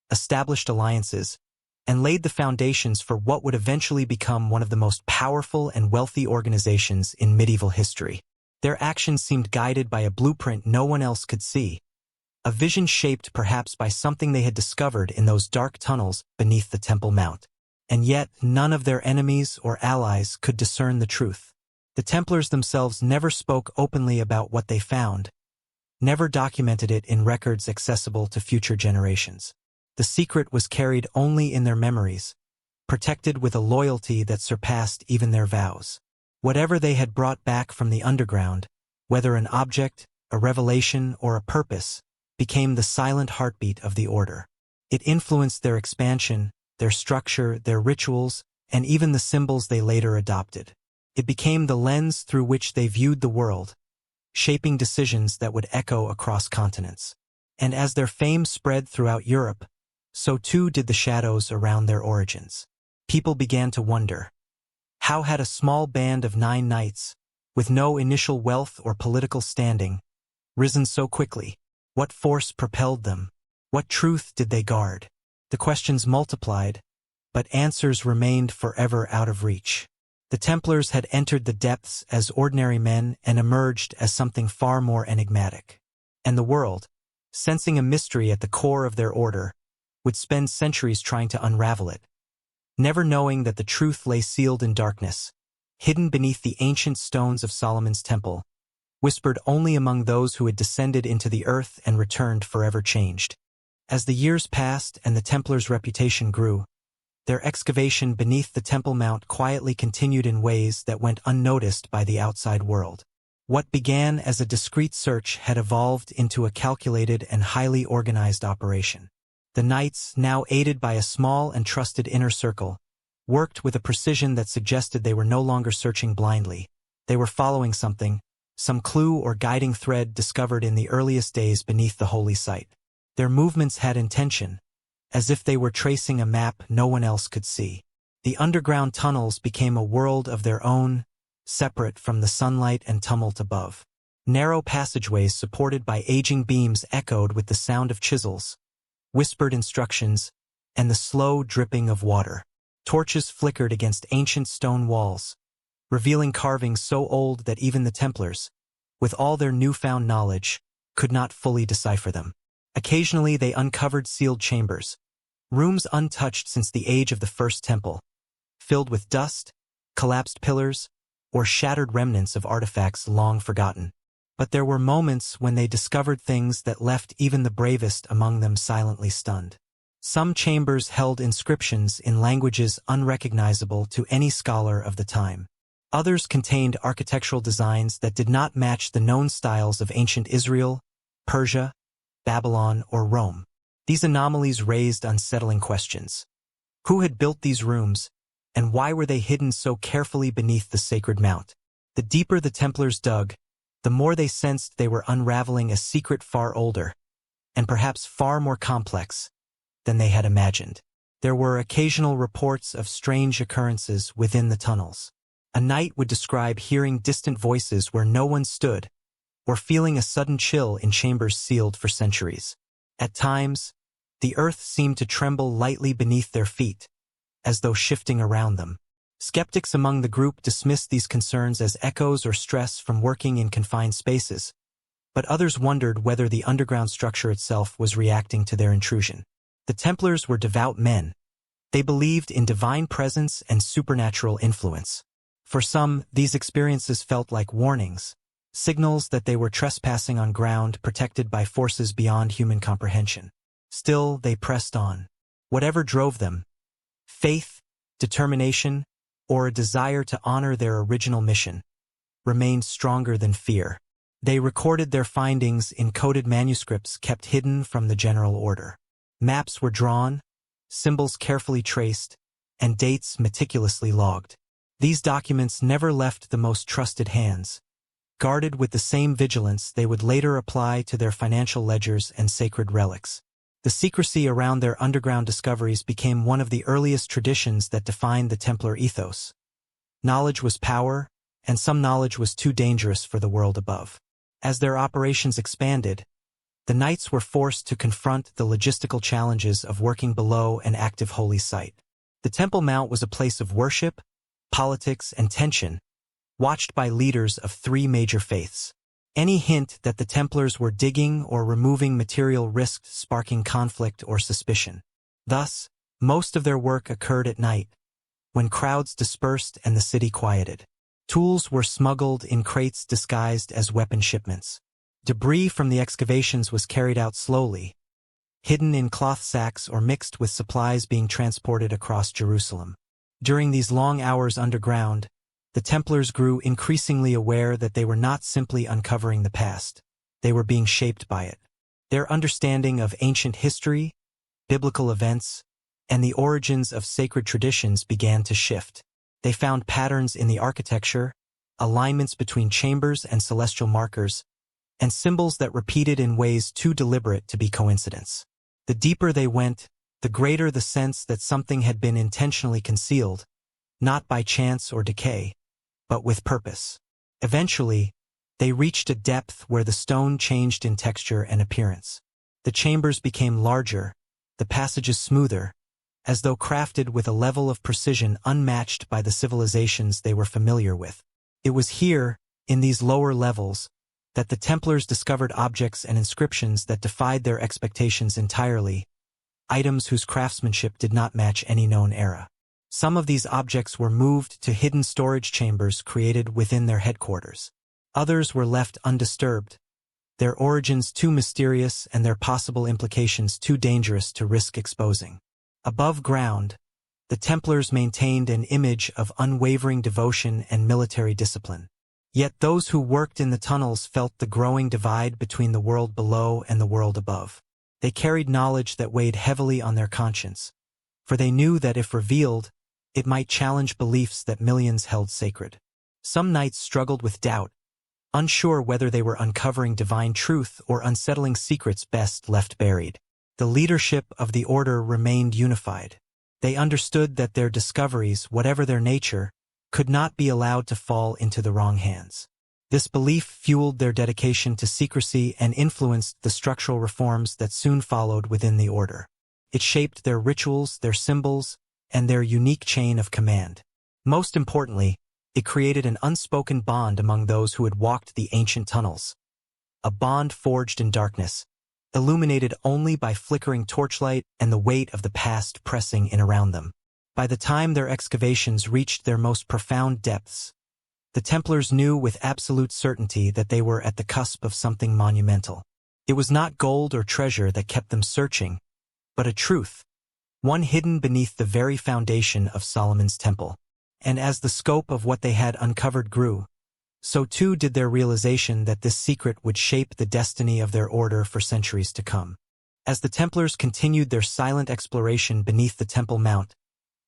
established alliances, and laid the foundations for what would eventually become one of the most powerful and wealthy organizations in medieval history. Their actions seemed guided by a blueprint no one else could see, a vision shaped perhaps by something they had discovered in those dark tunnels beneath the Temple Mount. And yet, none of their enemies or allies could discern the truth. The Templars themselves never spoke openly about what they found, never documented it in records accessible to future generations. The secret was carried only in their memories, protected with a loyalty that surpassed even their vows. Whatever they had brought back from the underground, whether an object, a revelation, or a purpose, became the silent heartbeat of the order. It influenced their expansion, their structure, their rituals, and even the symbols they later adopted. It became the lens through which they viewed the world, shaping decisions that would echo across continents. And as their fame spread throughout Europe, so too did the shadows around their origins. People began to wonder, how had a small band of 9 knights, with no initial wealth or political standing, risen so quickly? What force propelled them? What truth did they guard? The questions multiplied, but answers remained forever out of reach. The Templars had entered the depths as ordinary men and emerged as something far more enigmatic. And the world, sensing a mystery at the core of their order, would spend centuries trying to unravel it, never knowing that the truth lay sealed in darkness, hidden beneath the ancient stones of Solomon's temple, whispered only among those who had descended into the earth and returned forever changed. As the years passed and the Templars' reputation grew, their excavation beneath the Temple Mount quietly continued in ways that went unnoticed by the outside world. What began as a discreet search had evolved into a calculated and highly organized operation. The knights, now aided by a small and trusted inner circle, worked with a precision that suggested they were no longer searching blindly. They were following something, some clue or guiding thread discovered in the earliest days beneath the holy site. Their movements had intention, as if they were tracing a map no one else could see. The underground tunnels became a world of their own, separate from the sunlight and tumult above. Narrow passageways supported by aging beams echoed with the sound of chisels, whispered instructions, and the slow dripping of water. Torches flickered against ancient stone walls, revealing carvings so old that even the Templars, with all their newfound knowledge, could not fully decipher them. Occasionally they uncovered sealed chambers, rooms untouched since the age of the First Temple, filled with dust, collapsed pillars, or shattered remnants of artifacts long forgotten. But there were moments when they discovered things that left even the bravest among them silently stunned. Some chambers held inscriptions in languages unrecognizable to any scholar of the time. Others contained architectural designs that did not match the known styles of ancient Israel, Persia, Babylon, or Rome. These anomalies raised unsettling questions. Who had built these rooms, and why were they hidden so carefully beneath the sacred mount? The deeper the Templars dug, the more they sensed they were unraveling a secret far older, and perhaps far more complex, than they had imagined. There were occasional reports of strange occurrences within the tunnels. A knight would describe hearing distant voices where no one stood, or feeling a sudden chill in chambers sealed for centuries. At times, the earth seemed to tremble lightly beneath their feet, as though shifting around them. Skeptics among the group dismissed these concerns as echoes or stress from working in confined spaces, but others wondered whether the underground structure itself was reacting to their intrusion. The Templars were devout men. They believed in divine presence and supernatural influence. For some, these experiences felt like warnings, signals that they were trespassing on ground protected by forces beyond human comprehension. Still, they pressed on. Whatever drove them, faith, determination, or a desire to honor their original mission, remained stronger than fear. They recorded their findings in coded manuscripts kept hidden from the general order. Maps were drawn, symbols carefully traced, and dates meticulously logged. These documents never left the most trusted hands. Guarded with the same vigilance they would later apply to their financial ledgers and sacred relics. The secrecy around their underground discoveries became one of the earliest traditions that defined the Templar ethos. Knowledge was power, and some knowledge was too dangerous for the world above. As their operations expanded, the Knights were forced to confront the logistical challenges of working below an active holy site. The Temple Mount was a place of worship, politics, and tension, watched by leaders of three major faiths. Any hint that the Templars were digging or removing material risked sparking conflict or suspicion. Thus, most of their work occurred at night, when crowds dispersed and the city quieted. Tools were smuggled in crates disguised as weapon shipments. Debris from the excavations was carried out slowly, hidden in cloth sacks or mixed with supplies being transported across Jerusalem. During these long hours underground, the Templars grew increasingly aware that they were not simply uncovering the past, they were being shaped by it. Their understanding of ancient history, biblical events, and the origins of sacred traditions began to shift. They found patterns in the architecture, alignments between chambers and celestial markers, and symbols that repeated in ways too deliberate to be coincidence. The deeper they went, the greater the sense that something had been intentionally concealed, not by chance or decay, but with purpose. Eventually, they reached a depth where the stone changed in texture and appearance. The chambers became larger, the passages smoother, as though crafted with a level of precision unmatched by the civilizations they were familiar with. It was here, in these lower levels, that the Templars discovered objects and inscriptions that defied their expectations entirely, items whose craftsmanship did not match any known era. Some of these objects were moved to hidden storage chambers created within their headquarters. Others were left undisturbed, their origins too mysterious and their possible implications too dangerous to risk exposing. Above ground, the Templars maintained an image of unwavering devotion and military discipline. Yet those who worked in the tunnels felt the growing divide between the world below and the world above. They carried knowledge that weighed heavily on their conscience, for they knew that if revealed, it might challenge beliefs that millions held sacred. Some knights struggled with doubt, unsure whether they were uncovering divine truth or unsettling secrets best left buried. The leadership of the order remained unified. They understood that their discoveries, whatever their nature, could not be allowed to fall into the wrong hands. This belief fueled their dedication to secrecy and influenced the structural reforms that soon followed within the order. It shaped their rituals, their symbols, and their unique chain of command. Most importantly, it created an unspoken bond among those who had walked the ancient tunnels. A bond forged in darkness, illuminated only by flickering torchlight and the weight of the past pressing in around them. By the time their excavations reached their most profound depths, the Templars knew with absolute certainty that they were at the cusp of something monumental. It was not gold or treasure that kept them searching, but a truth, one hidden beneath the very foundation of Solomon's temple. And as the scope of what they had uncovered grew, so too did their realization that this secret would shape the destiny of their order for centuries to come. As the Templars continued their silent exploration beneath the Temple Mount,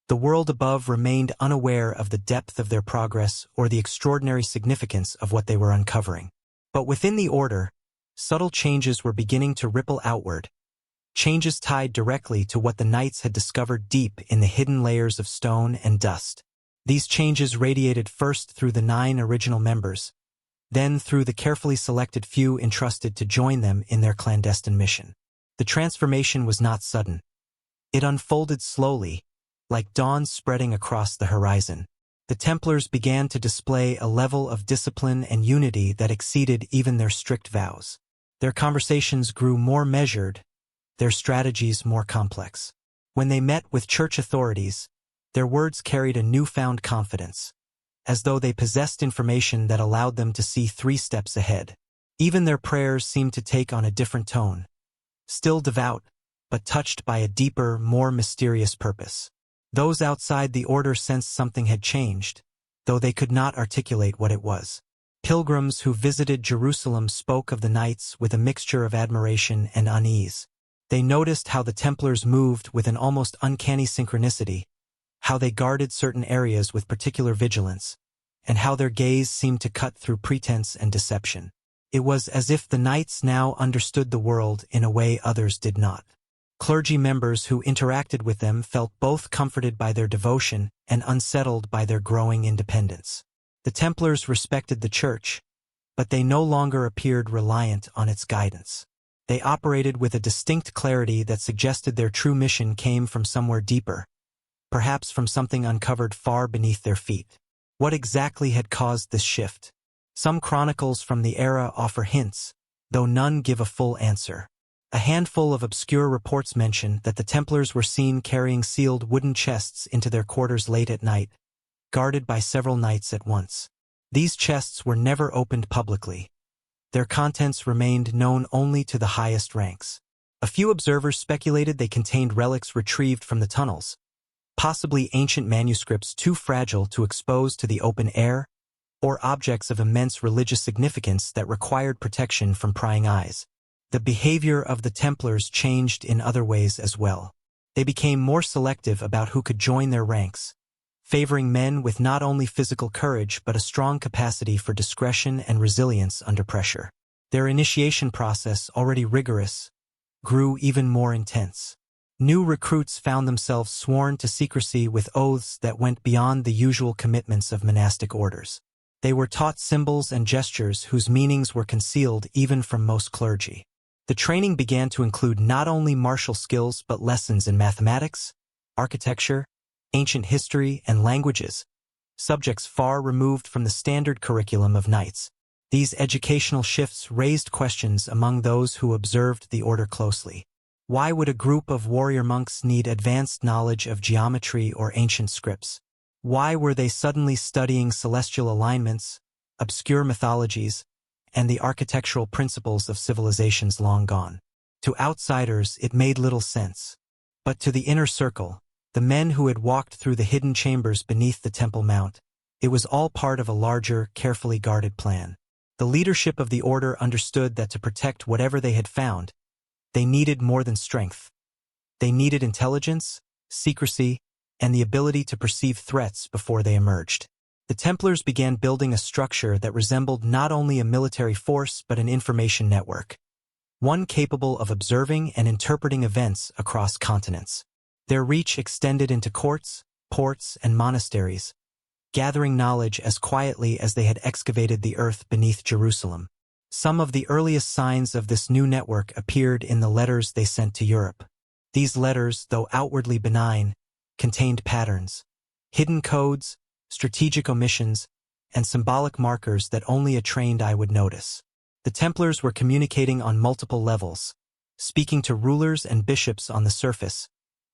the world above remained unaware of the depth of their progress or the extraordinary significance of what they were uncovering. But within the order, subtle changes were beginning to ripple outward, changes tied directly to what the Knights had discovered deep in the hidden layers of stone and dust. These changes radiated first through the 9 original members, then through the carefully selected few entrusted to join them in their clandestine mission. The transformation was not sudden. It unfolded slowly, like dawn spreading across the horizon. The Templars began to display a level of discipline and unity that exceeded even their strict vows. Their conversations grew more measured, their strategies more complex. When they met with church authorities, their words carried a newfound confidence, as though they possessed information that allowed them to see 3 steps ahead. Even their prayers seemed to take on a different tone, still devout, but touched by a deeper, more mysterious purpose. Those outside the order sensed something had changed, though they could not articulate what it was. Pilgrims who visited Jerusalem spoke of the Knights with a mixture of admiration and unease. They noticed how the Templars moved with an almost uncanny synchronicity, how they guarded certain areas with particular vigilance, and how their gaze seemed to cut through pretense and deception. It was as if the Knights now understood the world in a way others did not. Clergy members who interacted with them felt both comforted by their devotion and unsettled by their growing independence. The Templars respected the Church, but they no longer appeared reliant on its guidance. They operated with a distinct clarity that suggested their true mission came from somewhere deeper, perhaps from something uncovered far beneath their feet. What exactly had caused this shift? Some chronicles from the era offer hints, though none give a full answer. A handful of obscure reports mention that the Templars were seen carrying sealed wooden chests into their quarters late at night, guarded by several knights at once. These chests were never opened publicly. Their contents remained known only to the highest ranks. A few observers speculated they contained relics retrieved from the tunnels, possibly ancient manuscripts too fragile to expose to the open air, or objects of immense religious significance that required protection from prying eyes. The behavior of the Templars changed in other ways as well. They became more selective about who could join their ranks, favoring men with not only physical courage but a strong capacity for discretion and resilience under pressure. Their initiation process, already rigorous, grew even more intense. New recruits found themselves sworn to secrecy with oaths that went beyond the usual commitments of monastic orders. They were taught symbols and gestures whose meanings were concealed even from most clergy. The training began to include not only martial skills but lessons in mathematics, architecture, ancient history, and languages, subjects far removed from the standard curriculum of knights. These educational shifts raised questions among those who observed the order closely. Why would a group of warrior monks need advanced knowledge of geometry or ancient scripts? Why were they suddenly studying celestial alignments, obscure mythologies, and the architectural principles of civilizations long gone? To outsiders, it made little sense. But to the inner circle, the men who had walked through the hidden chambers beneath the Temple Mount, it was all part of a larger, carefully guarded plan. The leadership of the order understood that to protect whatever they had found, they needed more than strength. They needed intelligence, secrecy, and the ability to perceive threats before they emerged. The Templars began building a structure that resembled not only a military force but an information network, one capable of observing and interpreting events across continents. Their reach extended into courts, ports, and monasteries, gathering knowledge as quietly as they had excavated the earth beneath Jerusalem. Some of the earliest signs of this new network appeared in the letters they sent to Europe. These letters, though outwardly benign, contained patterns, hidden codes, strategic omissions, and symbolic markers that only a trained eye would notice. The Templars were communicating on multiple levels, speaking to rulers and bishops on the surface,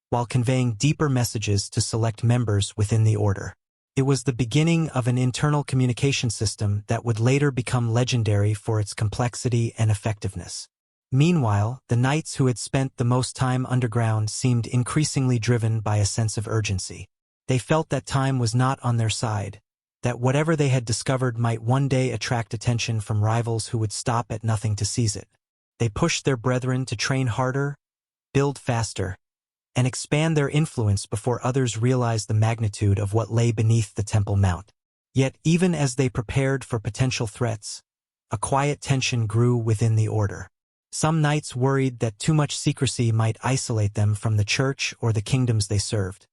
while conveying deeper messages to select members within the order. It was the beginning of an internal communication system that would later become legendary for its complexity and effectiveness. Meanwhile, the knights who had spent the most time underground seemed increasingly driven by a sense of urgency. They felt that time was not on their side, that whatever they had discovered might one day attract attention from rivals who would stop at nothing to seize it. They pushed their brethren to train harder, build faster, and expand their influence before others realized the magnitude of what lay beneath the Temple Mount. Yet, even as they prepared for potential threats, a quiet tension grew within the order. Some knights worried that too much secrecy might isolate them from the church or the kingdoms they served.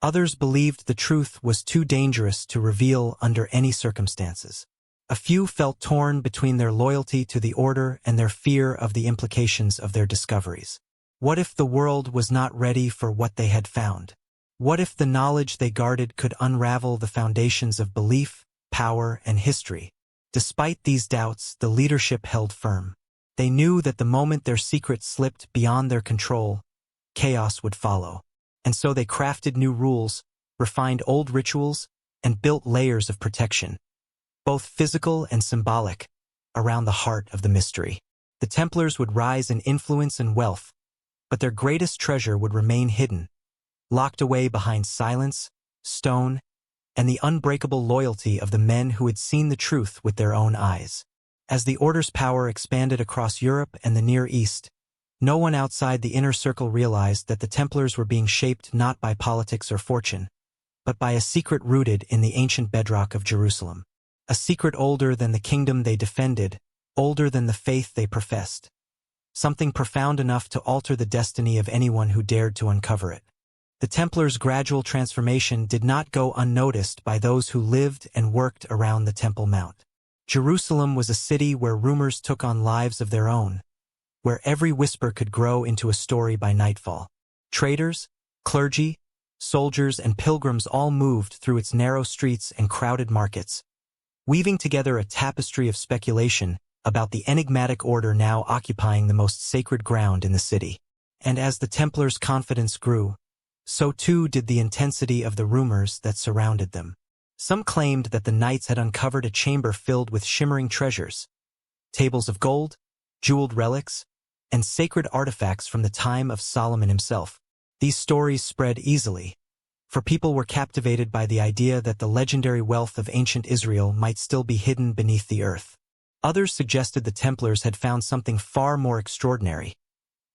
Others believed the truth was too dangerous to reveal under any circumstances. A few felt torn between their loyalty to the order and their fear of the implications of their discoveries. What if the world was not ready for what they had found? What if the knowledge they guarded could unravel the foundations of belief, power, and history? Despite these doubts, the leadership held firm. They knew that the moment their secret slipped beyond their control, chaos would follow. And so they crafted new rules, refined old rituals, and built layers of protection, both physical and symbolic, around the heart of the mystery. The Templars would rise in influence and wealth, but their greatest treasure would remain hidden, locked away behind silence, stone, and the unbreakable loyalty of the men who had seen the truth with their own eyes. As the Order's power expanded across Europe and the Near East, no one outside the inner circle realized that the Templars were being shaped not by politics or fortune, but by a secret rooted in the ancient bedrock of Jerusalem. A secret older than the kingdom they defended, older than the faith they professed. Something profound enough to alter the destiny of anyone who dared to uncover it. The Templars' gradual transformation did not go unnoticed by those who lived and worked around the Temple Mount. Jerusalem was a city where rumors took on lives of their own, where every whisper could grow into a story by nightfall. Traders, clergy, soldiers, and pilgrims all moved through its narrow streets and crowded markets, weaving together a tapestry of speculation about the enigmatic order now occupying the most sacred ground in the city. And as the Templars' confidence grew, so too did the intensity of the rumors that surrounded them. Some claimed that the knights had uncovered a chamber filled with shimmering treasures, tables of gold, jeweled relics, and sacred artifacts from the time of Solomon himself. These stories spread easily, for people were captivated by the idea that the legendary wealth of ancient Israel might still be hidden beneath the earth. Others suggested the Templars had found something far more extraordinary.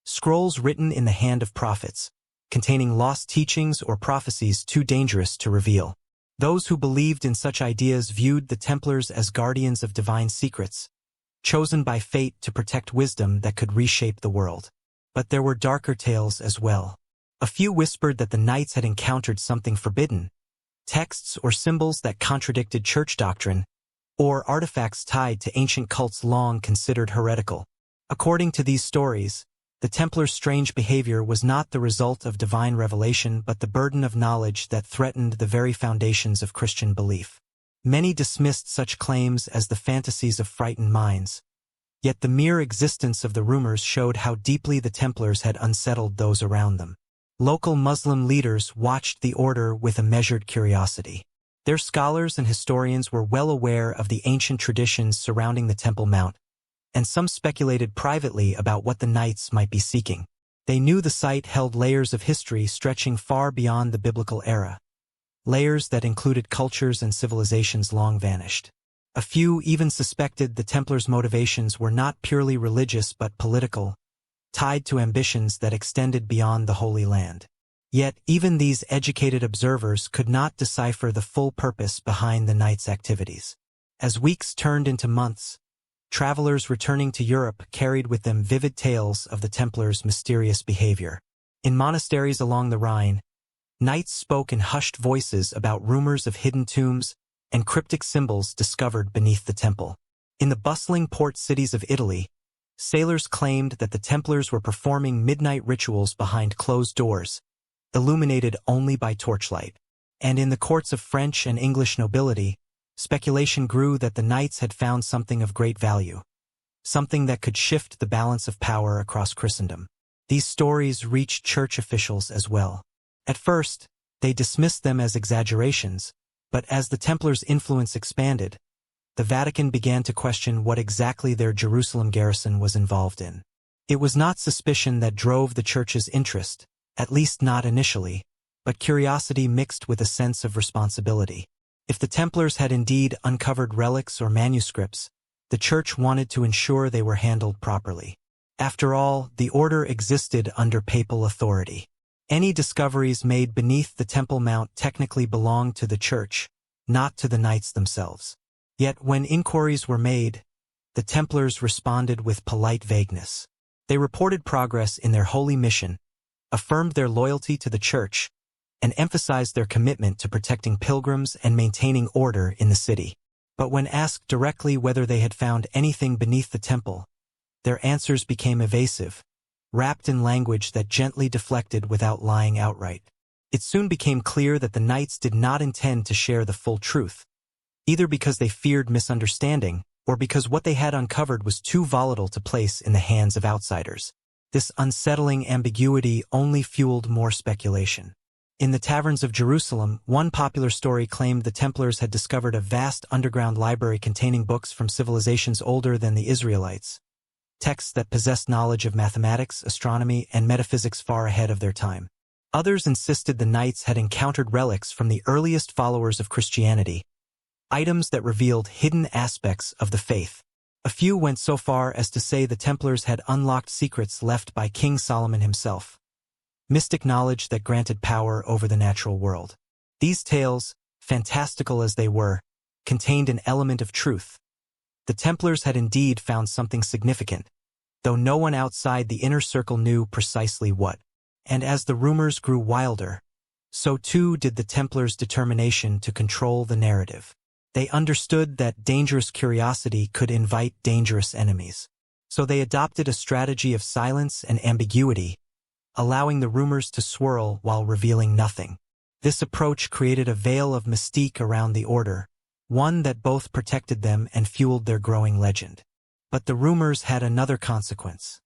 Scrolls written in the hand of prophets, containing lost teachings or prophecies too dangerous to reveal. Those who believed in such ideas viewed the Templars as guardians of divine secrets, chosen by fate to protect wisdom that could reshape the world. But there were darker tales as well. A few whispered that the knights had encountered something forbidden, texts or symbols that contradicted church doctrine, or artifacts tied to ancient cults long considered heretical. According to these stories, the Templars' strange behavior was not the result of divine revelation but the burden of knowledge that threatened the very foundations of Christian belief. Many dismissed such claims as the fantasies of frightened minds, yet the mere existence of the rumors showed how deeply the Templars had unsettled those around them. Local Muslim leaders watched the order with a measured curiosity. Their scholars and historians were well aware of the ancient traditions surrounding the Temple Mount, and some speculated privately about what the knights might be seeking. They knew the site held layers of history stretching far beyond the biblical era, layers that included cultures and civilizations long vanished. A few even suspected the Templars' motivations were not purely religious but political, tied to ambitions that extended beyond the Holy Land. Yet even these educated observers could not decipher the full purpose behind the Knights' activities. As weeks turned into months, travelers returning to Europe carried with them vivid tales of the Templars' mysterious behavior. In monasteries along the Rhine, knights spoke in hushed voices about rumors of hidden tombs and cryptic symbols discovered beneath the temple. In the bustling port cities of Italy, sailors claimed that the Templars were performing midnight rituals behind closed doors, illuminated only by torchlight. And in the courts of French and English nobility, speculation grew that the knights had found something of great value, something that could shift the balance of power across Christendom. These stories reached church officials as well. At first, they dismissed them as exaggerations, but as the Templars' influence expanded, the Vatican began to question what exactly their Jerusalem garrison was involved in. It was not suspicion that drove the church's interest, at least not initially, but curiosity mixed with a sense of responsibility. If the Templars had indeed uncovered relics or manuscripts, the church wanted to ensure they were handled properly. After all, the order existed under papal authority. Any discoveries made beneath the Temple Mount technically belonged to the church, not to the knights themselves. Yet when inquiries were made, the Templars responded with polite vagueness. They reported progress in their holy mission, affirmed their loyalty to the church, and emphasized their commitment to protecting pilgrims and maintaining order in the city. But when asked directly whether they had found anything beneath the temple, their answers became evasive, wrapped in language that gently deflected without lying outright. It soon became clear that the knights did not intend to share the full truth, either because they feared misunderstanding or because what they had uncovered was too volatile to place in the hands of outsiders. This unsettling ambiguity only fueled more speculation. In the taverns of Jerusalem, one popular story claimed the Templars had discovered a vast underground library containing books from civilizations older than the Israelites, texts that possessed knowledge of mathematics, astronomy, and metaphysics far ahead of their time. Others insisted the knights had encountered relics from the earliest followers of Christianity, items that revealed hidden aspects of the faith. A few went so far as to say the Templars had unlocked secrets left by King Solomon himself, mystic knowledge that granted power over the natural world. These tales, fantastical as they were, contained an element of truth. The Templars had indeed found something significant, though no one outside the inner circle knew precisely what. And as the rumors grew wilder, so too did the Templars' determination to control the narrative. They understood that dangerous curiosity could invite dangerous enemies. So they adopted a strategy of silence and ambiguity, allowing the rumors to swirl while revealing nothing. This approach created a veil of mystique around the order, one that both protected them and fueled their growing legend. But the rumors had another consequence.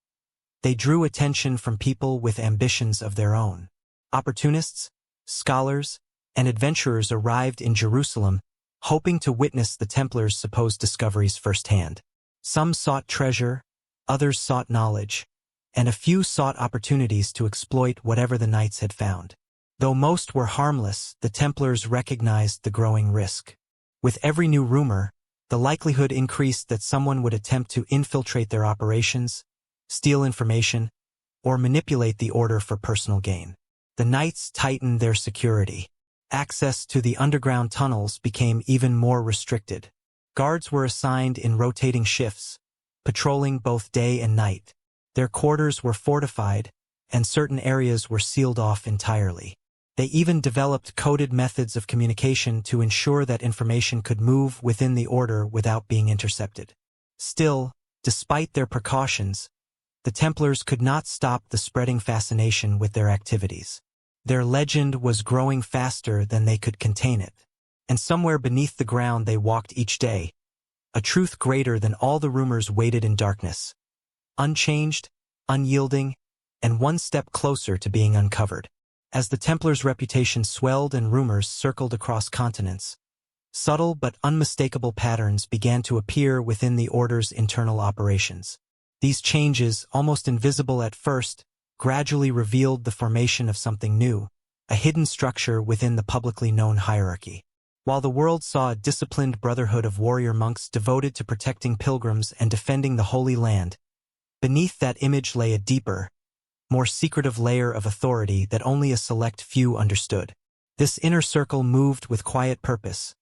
They drew attention from people with ambitions of their own. Opportunists, scholars, and adventurers arrived in Jerusalem, hoping to witness the Templars' supposed discoveries firsthand. Some sought treasure, others sought knowledge, and a few sought opportunities to exploit whatever the knights had found. Though most were harmless, the Templars recognized the growing risk. With every new rumor, the likelihood increased that someone would attempt to infiltrate their operations, steal information, or manipulate the order for personal gain. The knights tightened their security. Access to the underground tunnels became even more restricted. Guards were assigned in rotating shifts, patrolling both day and night. Their quarters were fortified, and certain areas were sealed off entirely. They even developed coded methods of communication to ensure that information could move within the order without being intercepted. Still, despite their precautions, the Templars could not stop the spreading fascination with their activities. Their legend was growing faster than they could contain it, and somewhere beneath the ground they walked each day, a truth greater than all the rumors waited in darkness, unchanged, unyielding, and one step closer to being uncovered. As the Templars' reputation swelled and rumors circled across continents, subtle but unmistakable patterns began to appear within the order's internal operations. These changes, almost invisible at first, gradually revealed the formation of something new, a hidden structure within the publicly known hierarchy. While the world saw a disciplined brotherhood of warrior monks devoted to protecting pilgrims and defending the Holy Land, beneath that image lay a deeper, more secretive layer of authority that only a select few understood. This inner circle moved with quiet purpose,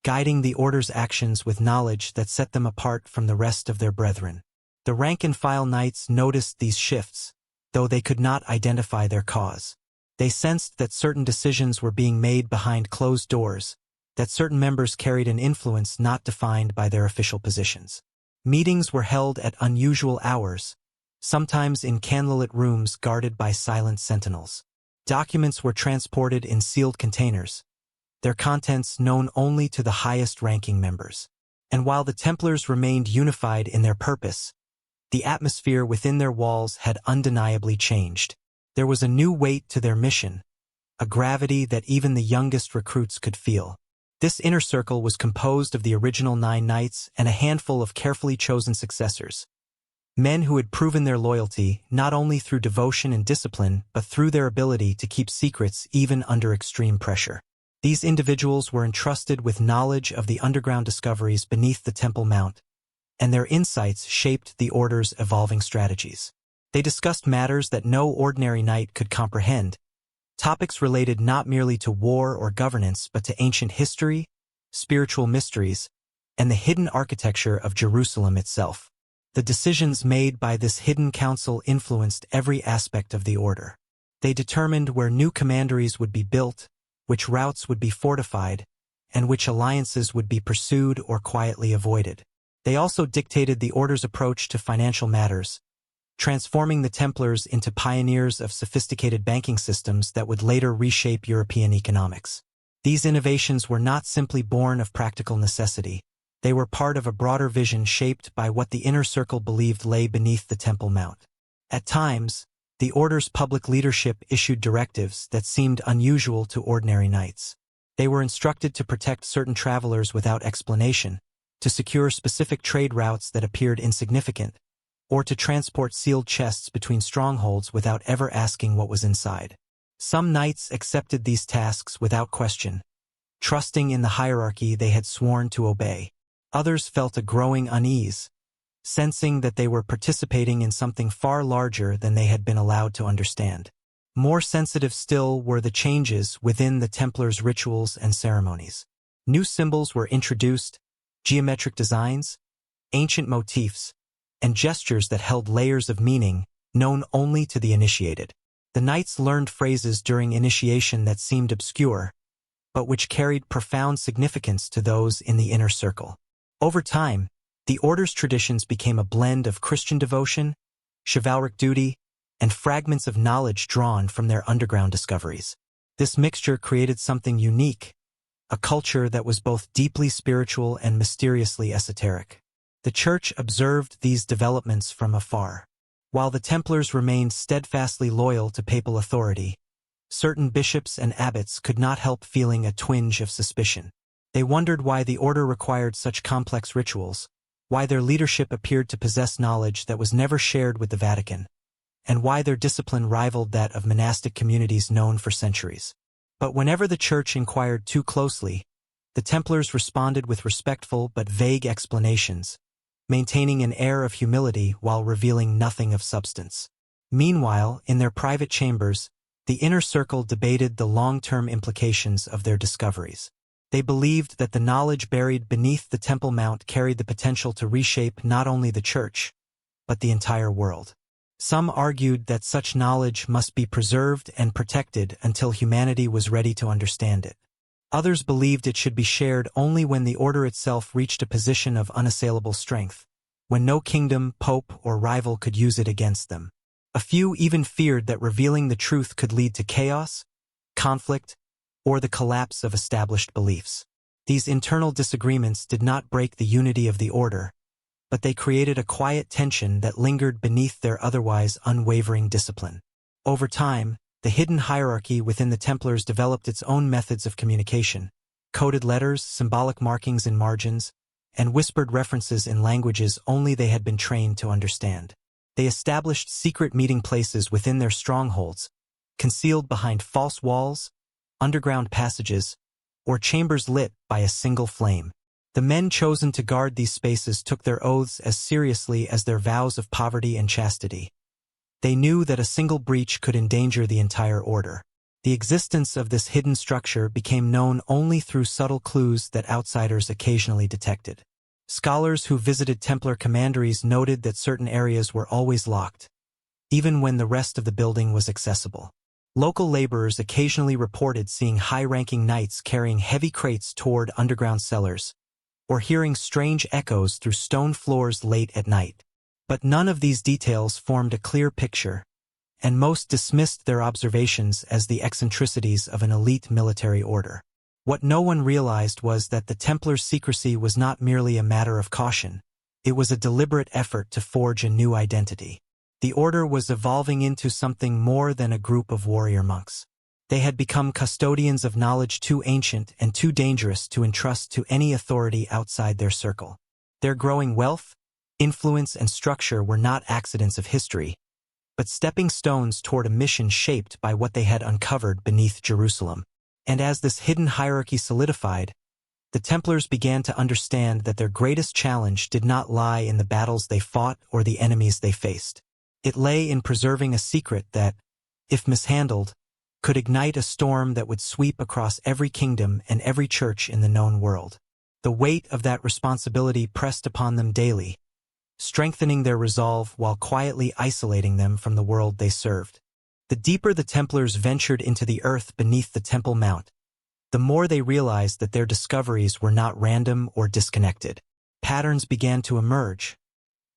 guiding the order's actions with knowledge that set them apart from the rest of their brethren. The rank-and-file knights noticed these shifts, though they could not identify their cause. They sensed that certain decisions were being made behind closed doors, that certain members carried an influence not defined by their official positions. Meetings were held at unusual hours, sometimes in candlelit rooms guarded by silent sentinels. Documents were transported in sealed containers, their contents known only to the highest-ranking members. And while the Templars remained unified in their purpose, the atmosphere within their walls had undeniably changed. There was a new weight to their mission, a gravity that even the youngest recruits could feel. This inner circle was composed of the original 9 knights and a handful of carefully chosen successors. Men who had proven their loyalty not only through devotion and discipline, but through their ability to keep secrets even under extreme pressure. These individuals were entrusted with knowledge of the underground discoveries beneath the Temple Mount, and their insights shaped the Order's evolving strategies. They discussed matters that no ordinary knight could comprehend, topics related not merely to war or governance but to ancient history, spiritual mysteries, and the hidden architecture of Jerusalem itself. The decisions made by this hidden council influenced every aspect of the Order. They determined where new commanderies would be built, which routes would be fortified, and which alliances would be pursued or quietly avoided. They also dictated the Order's approach to financial matters, transforming the Templars into pioneers of sophisticated banking systems that would later reshape European economics. These innovations were not simply born of practical necessity. They were part of a broader vision shaped by what the inner circle believed lay beneath the Temple Mount. At times, the Order's public leadership issued directives that seemed unusual to ordinary knights. They were instructed to protect certain travelers without explanation, to secure specific trade routes that appeared insignificant, or to transport sealed chests between strongholds without ever asking what was inside. Some knights accepted these tasks without question, trusting in the hierarchy they had sworn to obey. Others felt a growing unease, sensing that they were participating in something far larger than they had been allowed to understand. More sensitive still were the changes within the Templars' rituals and ceremonies. New symbols were introduced, geometric designs, ancient motifs, and gestures that held layers of meaning known only to the initiated. The knights learned phrases during initiation that seemed obscure, but which carried profound significance to those in the inner circle. Over time, the Order's traditions became a blend of Christian devotion, chivalric duty, and fragments of knowledge drawn from their underground discoveries. This mixture created something unique, a culture that was both deeply spiritual and mysteriously esoteric. The Church observed these developments from afar. While the Templars remained steadfastly loyal to papal authority, certain bishops and abbots could not help feeling a twinge of suspicion. They wondered why the Order required such complex rituals, why their leadership appeared to possess knowledge that was never shared with the Vatican, and why their discipline rivaled that of monastic communities known for centuries. But whenever the Church inquired too closely, the Templars responded with respectful but vague explanations, maintaining an air of humility while revealing nothing of substance. Meanwhile, in their private chambers, the inner circle debated the long-term implications of their discoveries. They believed that the knowledge buried beneath the Temple Mount carried the potential to reshape not only the Church, but the entire world. Some argued that such knowledge must be preserved and protected until humanity was ready to understand it. Others believed it should be shared only when the Order itself reached a position of unassailable strength, when no kingdom, pope, or rival could use it against them. A few even feared that revealing the truth could lead to chaos, conflict, or the collapse of established beliefs. These internal disagreements did not break the unity of the Order, but they created a quiet tension that lingered beneath their otherwise unwavering discipline. Over time, the hidden hierarchy within the Templars developed its own methods of communication: coded letters, symbolic markings in margins, and whispered references in languages only they had been trained to understand. They established secret meeting places within their strongholds, concealed behind false walls, underground passages, or chambers lit by a single flame. The men chosen to guard these spaces took their oaths as seriously as their vows of poverty and chastity, They knew that a single breach could endanger the entire order. The existence of this hidden structure became known only through subtle clues that outsiders occasionally detected. Scholars who visited Templar commanderies noted that certain areas were always locked, even when the rest of the building was accessible. Local laborers occasionally reported seeing high-ranking knights carrying heavy crates toward underground cellars, or hearing strange echoes through stone floors late at night. But none of these details formed a clear picture, and most dismissed their observations as the eccentricities of an elite military order. What no one realized was that the Templars' secrecy was not merely a matter of caution. It was a deliberate effort to forge a new identity. The order was evolving into something more than a group of warrior monks. They had become custodians of knowledge too ancient and too dangerous to entrust to any authority outside their circle. Their growing wealth, influence, and structure were not accidents of history, but stepping stones toward a mission shaped by what they had uncovered beneath Jerusalem. And as this hidden hierarchy solidified, the Templars began to understand that their greatest challenge did not lie in the battles they fought or the enemies they faced. It lay in preserving a secret that, if mishandled, could ignite a storm that would sweep across every kingdom and every church in the known world. The weight of that responsibility pressed upon them daily, strengthening their resolve while quietly isolating them from the world they served. The deeper the Templars ventured into the earth beneath the Temple Mount, the more they realized that their discoveries were not random or disconnected. Patterns began to emerge,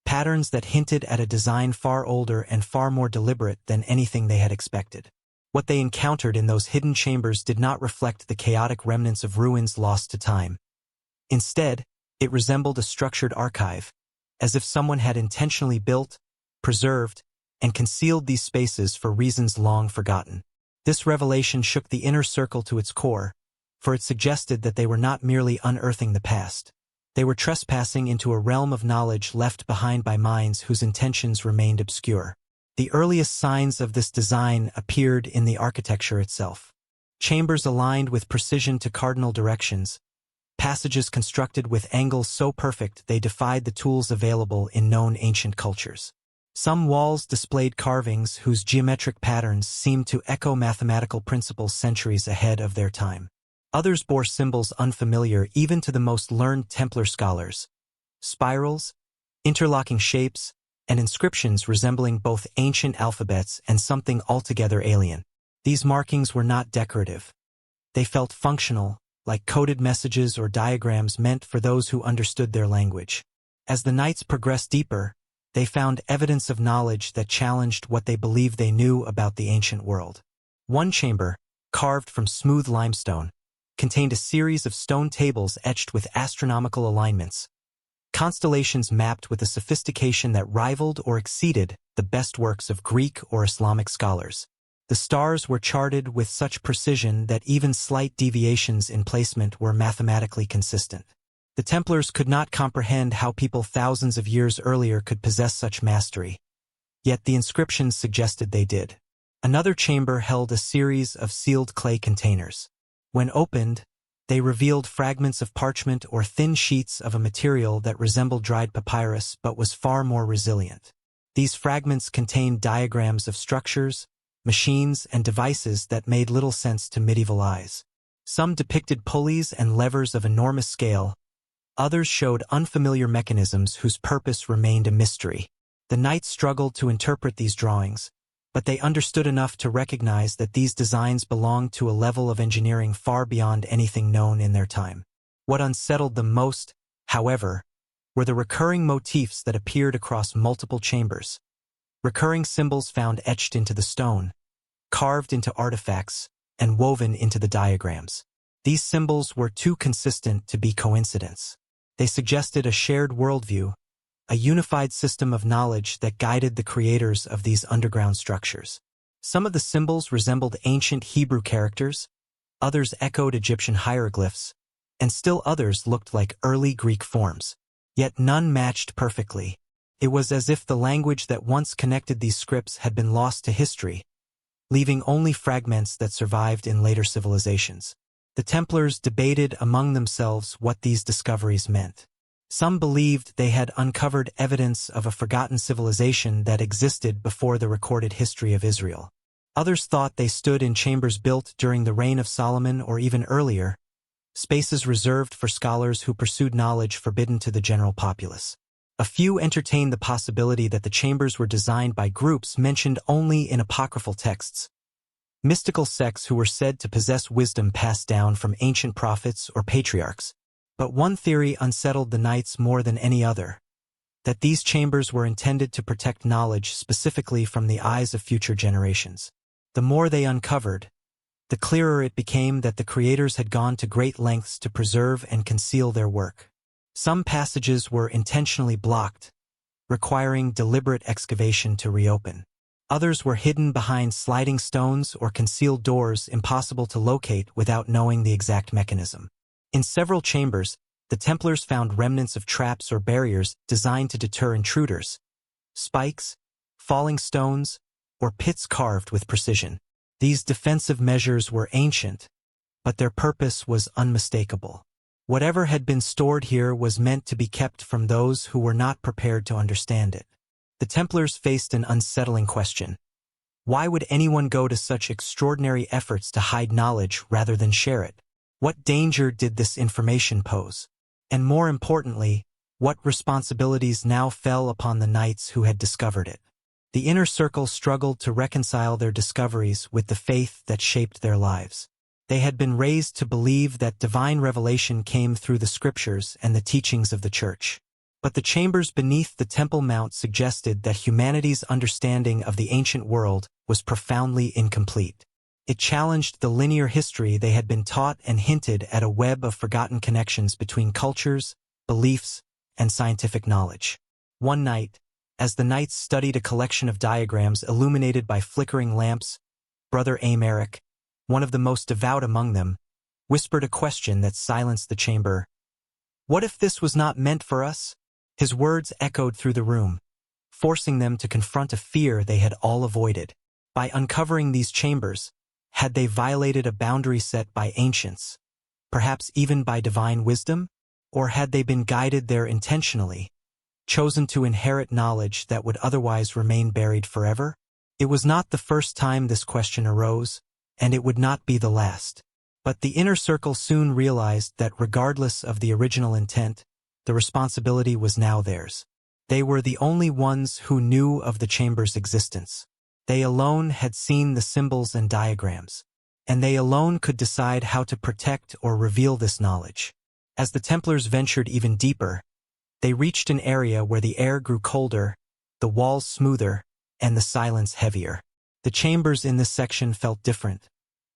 patterns that hinted at a design far older and far more deliberate than anything they had expected. What they encountered in those hidden chambers did not reflect the chaotic remnants of ruins lost to time. Instead, it resembled a structured archive, as if someone had intentionally built, preserved, and concealed these spaces for reasons long forgotten. This revelation shook the inner circle to its core, for it suggested that they were not merely unearthing the past. They were trespassing into a realm of knowledge left behind by minds whose intentions remained obscure. The earliest signs of this design appeared in the architecture itself. Chambers aligned with precision to cardinal directions, passages constructed with angles so perfect they defied the tools available in known ancient cultures. Some walls displayed carvings whose geometric patterns seemed to echo mathematical principles centuries ahead of their time. Others bore symbols unfamiliar even to the most learned Templar scholars: spirals, interlocking shapes, and inscriptions resembling both ancient alphabets and something altogether alien. These markings were not decorative. They felt functional, like coded messages or diagrams meant for those who understood their language. As the knights progressed deeper, they found evidence of knowledge that challenged what they believed they knew about the ancient world. One chamber, carved from smooth limestone, contained a series of stone tables etched with astronomical alignments, constellations mapped with a sophistication that rivaled or exceeded the best works of Greek or Islamic scholars. The stars were charted with such precision that even slight deviations in placement were mathematically consistent. The Templars could not comprehend how people thousands of years earlier could possess such mastery, yet the inscriptions suggested they did. Another chamber held a series of sealed clay containers. When opened, they revealed fragments of parchment or thin sheets of a material that resembled dried papyrus but was far more resilient. These fragments contained diagrams of structures, machines, and devices that made little sense to medieval eyes. Some depicted pulleys and levers of enormous scale. Others showed unfamiliar mechanisms whose purpose remained a mystery. The knights struggled to interpret these drawings, but they understood enough to recognize that these designs belonged to a level of engineering far beyond anything known in their time. What unsettled them most, however, were the recurring motifs that appeared across multiple chambers. Recurring symbols found etched into the stone, carved into artifacts, and woven into the diagrams. These symbols were too consistent to be coincidence. They suggested a shared worldview, a unified system of knowledge that guided the creators of these underground structures. Some of the symbols resembled ancient Hebrew characters, others echoed Egyptian hieroglyphs, and still others looked like early Greek forms. Yet none matched perfectly. It was as if the language that once connected these scripts had been lost to history, leaving only fragments that survived in later civilizations. The Templars debated among themselves what these discoveries meant. Some believed they had uncovered evidence of a forgotten civilization that existed before the recorded history of Israel. Others thought they stood in chambers built during the reign of Solomon or even earlier, spaces reserved for scholars who pursued knowledge forbidden to the general populace. A few entertained the possibility that the chambers were designed by groups mentioned only in apocryphal texts, mystical sects who were said to possess wisdom passed down from ancient prophets or patriarchs. But one theory unsettled the Knights more than any other, that these chambers were intended to protect knowledge specifically from the eyes of future generations. The more they uncovered, the clearer it became that the creators had gone to great lengths to preserve and conceal their work. Some passages were intentionally blocked, requiring deliberate excavation to reopen. Others were hidden behind sliding stones or concealed doors impossible to locate without knowing the exact mechanism. In several chambers, the Templars found remnants of traps or barriers designed to deter intruders, spikes, falling stones, or pits carved with precision. These defensive measures were ancient, but their purpose was unmistakable. Whatever had been stored here was meant to be kept from those who were not prepared to understand it. The Templars faced an unsettling question. Why would anyone go to such extraordinary efforts to hide knowledge rather than share it? What danger did this information pose? And more importantly, what responsibilities now fell upon the knights who had discovered it? The inner circle struggled to reconcile their discoveries with the faith that shaped their lives. They had been raised to believe that divine revelation came through the scriptures and the teachings of the church. But the chambers beneath the Temple Mount suggested that humanity's understanding of the ancient world was profoundly incomplete. It challenged the linear history they had been taught and hinted at a web of forgotten connections between cultures, beliefs, and scientific knowledge. One night, as the knights studied a collection of diagrams illuminated by flickering lamps, Brother Amaric, one of the most devout among them, whispered a question that silenced the chamber. "What if this was not meant for us?" His words echoed through the room, forcing them to confront a fear they had all avoided. By uncovering these chambers, had they violated a boundary set by ancients, perhaps even by divine wisdom? Or had they been guided there intentionally, chosen to inherit knowledge that would otherwise remain buried forever? It was not the first time this question arose, and it would not be the last. But the inner circle soon realized that regardless of the original intent, the responsibility was now theirs. They were the only ones who knew of the chamber's existence. They alone had seen the symbols and diagrams, and they alone could decide how to protect or reveal this knowledge. As the Templars ventured even deeper, they reached an area where the air grew colder, the walls smoother, and the silence heavier. The chambers in this section felt different,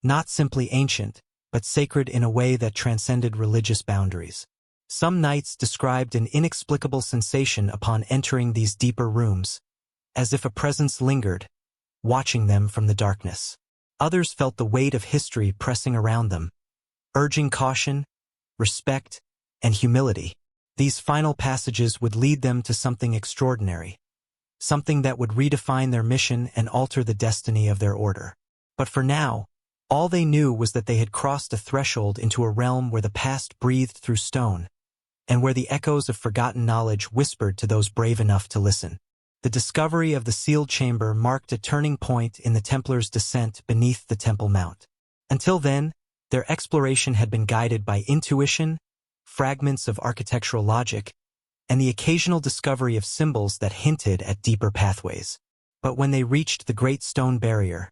not simply ancient, but sacred in a way that transcended religious boundaries. Some knights described an inexplicable sensation upon entering these deeper rooms, as if a presence lingered, watching them from the darkness. Others felt the weight of history pressing around them, urging caution, respect, and humility. These final passages would lead them to something extraordinary, something that would redefine their mission and alter the destiny of their order. But for now, all they knew was that they had crossed a threshold into a realm where the past breathed through stone, and where the echoes of forgotten knowledge whispered to those brave enough to listen. The discovery of the sealed chamber marked a turning point in the Templars' descent beneath the Temple Mount. Until then, their exploration had been guided by intuition, fragments of architectural logic, and the occasional discovery of symbols that hinted at deeper pathways. But when they reached the Great Stone Barrier,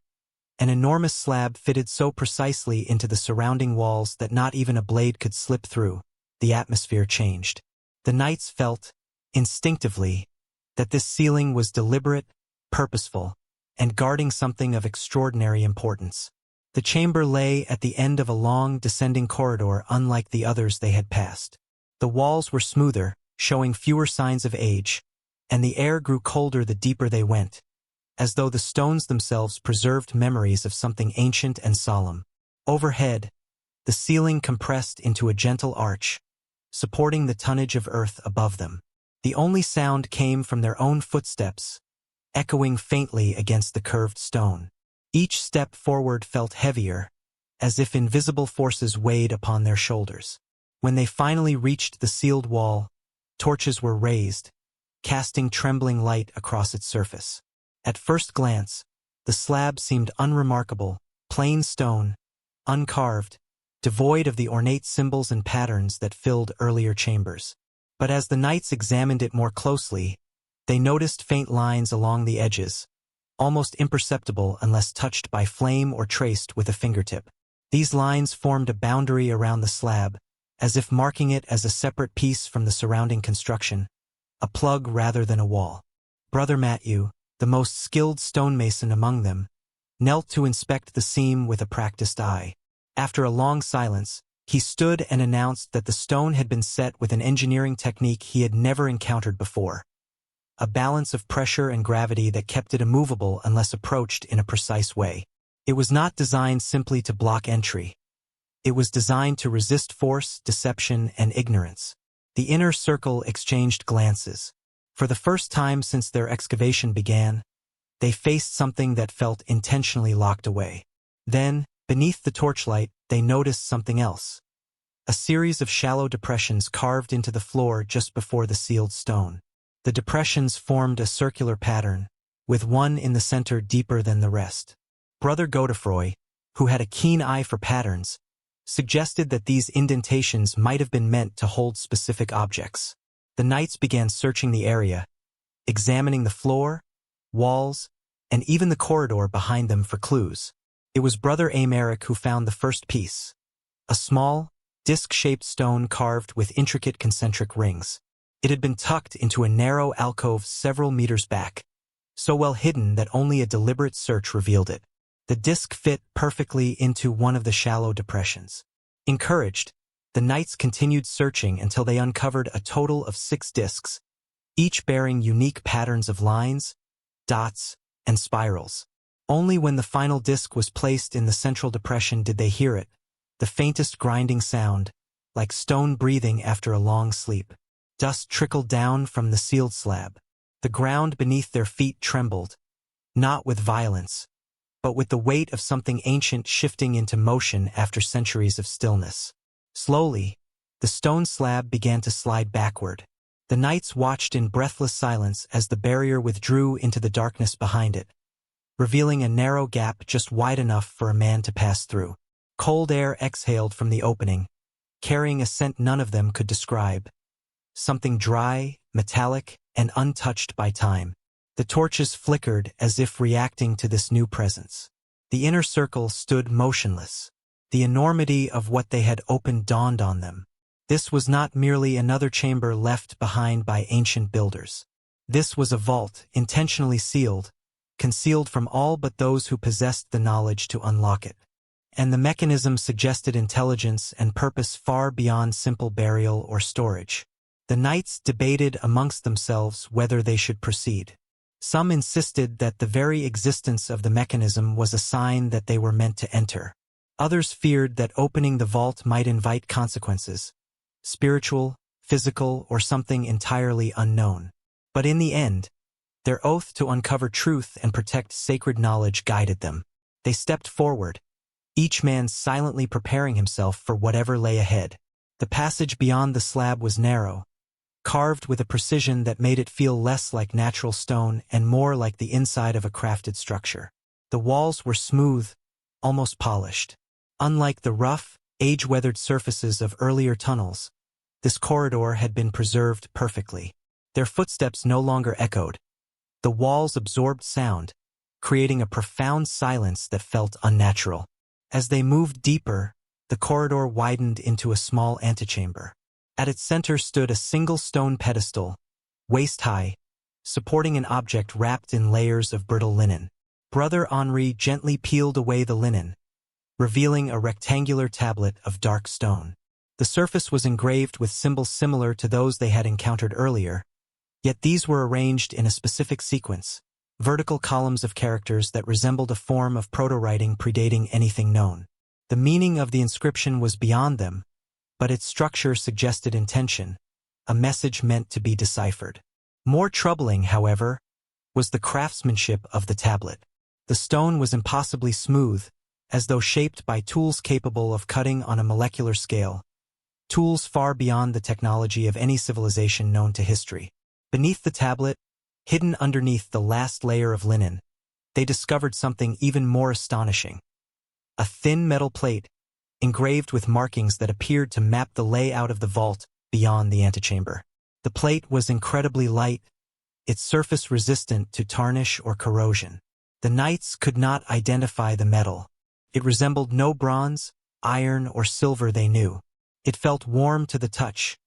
an enormous slab fitted so precisely into the surrounding walls that not even a blade could slip through, the atmosphere changed. The knights felt, instinctively, that this sealing was deliberate, purposeful, and guarding something of extraordinary importance. The chamber lay at the end of a long, descending corridor unlike the others they had passed. The walls were smoother, showing fewer signs of age, and the air grew colder the deeper they went, as though the stones themselves preserved memories of something ancient and solemn. Overhead, the ceiling compressed into a gentle arch, supporting the tonnage of earth above them. The only sound came from their own footsteps, echoing faintly against the curved stone. Each step forward felt heavier, as if invisible forces weighed upon their shoulders. When they finally reached the sealed wall, torches were raised, casting trembling light across its surface. At first glance, the slab seemed unremarkable, plain stone, uncarved, devoid of the ornate symbols and patterns that filled earlier chambers. But as the knights examined it more closely, they noticed faint lines along the edges, almost imperceptible unless touched by flame or traced with a fingertip. These lines formed a boundary around the slab, as if marking it as a separate piece from the surrounding construction, a plug rather than a wall. Brother Matthew, the most skilled stonemason among them, knelt to inspect the seam with a practiced eye. After a long silence, he stood and announced that the stone had been set with an engineering technique he had never encountered before, a balance of pressure and gravity that kept it immovable unless approached in a precise way. It was not designed simply to block entry. It was designed to resist force, deception, and ignorance. The inner circle exchanged glances. For the first time since their excavation began, they faced something that felt intentionally locked away. Then, beneath the torchlight, they noticed something else. A series of shallow depressions carved into the floor just before the sealed stone. The depressions formed a circular pattern, with one in the center deeper than the rest. Brother Godefroy, who had a keen eye for patterns, suggested that these indentations might have been meant to hold specific objects. The knights began searching the area, examining the floor, walls, and even the corridor behind them for clues. It was Brother Aymeric who found the first piece, a small, disc-shaped stone carved with intricate concentric rings. It had been tucked into a narrow alcove several meters back, so well hidden that only a deliberate search revealed it. The disc fit perfectly into one of the shallow depressions. Encouraged, the knights continued searching until they uncovered a total of 6 discs, each bearing unique patterns of lines, dots, and spirals. Only when the final disc was placed in the central depression did they hear it, the faintest grinding sound, like stone breathing after a long sleep. Dust trickled down from the sealed slab. The ground beneath their feet trembled, not with violence, but with the weight of something ancient shifting into motion after centuries of stillness. Slowly, the stone slab began to slide backward. The knights watched in breathless silence as the barrier withdrew into the darkness behind it, revealing a narrow gap just wide enough for a man to pass through. Cold air exhaled from the opening, carrying a scent none of them could describe. Something dry, metallic, and untouched by time. The torches flickered as if reacting to this new presence. The inner circle stood motionless. The enormity of what they had opened dawned on them. This was not merely another chamber left behind by ancient builders. This was a vault, intentionally sealed, concealed from all but those who possessed the knowledge to unlock it. And the mechanism suggested intelligence and purpose far beyond simple burial or storage. The knights debated amongst themselves whether they should proceed. Some insisted that the very existence of the mechanism was a sign that they were meant to enter. Others feared that opening the vault might invite consequences, spiritual, physical, or something entirely unknown. But in the end, their oath to uncover truth and protect sacred knowledge guided them. They stepped forward, each man silently preparing himself for whatever lay ahead. The passage beyond the slab was narrow, carved with a precision that made it feel less like natural stone and more like the inside of a crafted structure. The walls were smooth, almost polished. Unlike the rough, age-weathered surfaces of earlier tunnels, this corridor had been preserved perfectly. Their footsteps no longer echoed. The walls absorbed sound, creating a profound silence that felt unnatural. As they moved deeper, the corridor widened into a small antechamber. At its center stood a single stone pedestal, waist-high, supporting an object wrapped in layers of brittle linen. Brother Henri gently peeled away the linen, revealing a rectangular tablet of dark stone. The surface was engraved with symbols similar to those they had encountered earlier, yet these were arranged in a specific sequence, vertical columns of characters that resembled a form of proto-writing predating anything known. The meaning of the inscription was beyond them, but its structure suggested intention, a message meant to be deciphered. More troubling, however, was the craftsmanship of the tablet. The stone was impossibly smooth, as though shaped by tools capable of cutting on a molecular scale, tools far beyond the technology of any civilization known to history. Beneath the tablet, hidden underneath the last layer of linen, they discovered something even more astonishing. A thin metal plate, engraved with markings that appeared to map the layout of the vault beyond the antechamber. The plate was incredibly light, its surface resistant to tarnish or corrosion. The knights could not identify the metal. It resembled no bronze, iron, or silver they knew. It felt warm to the touch,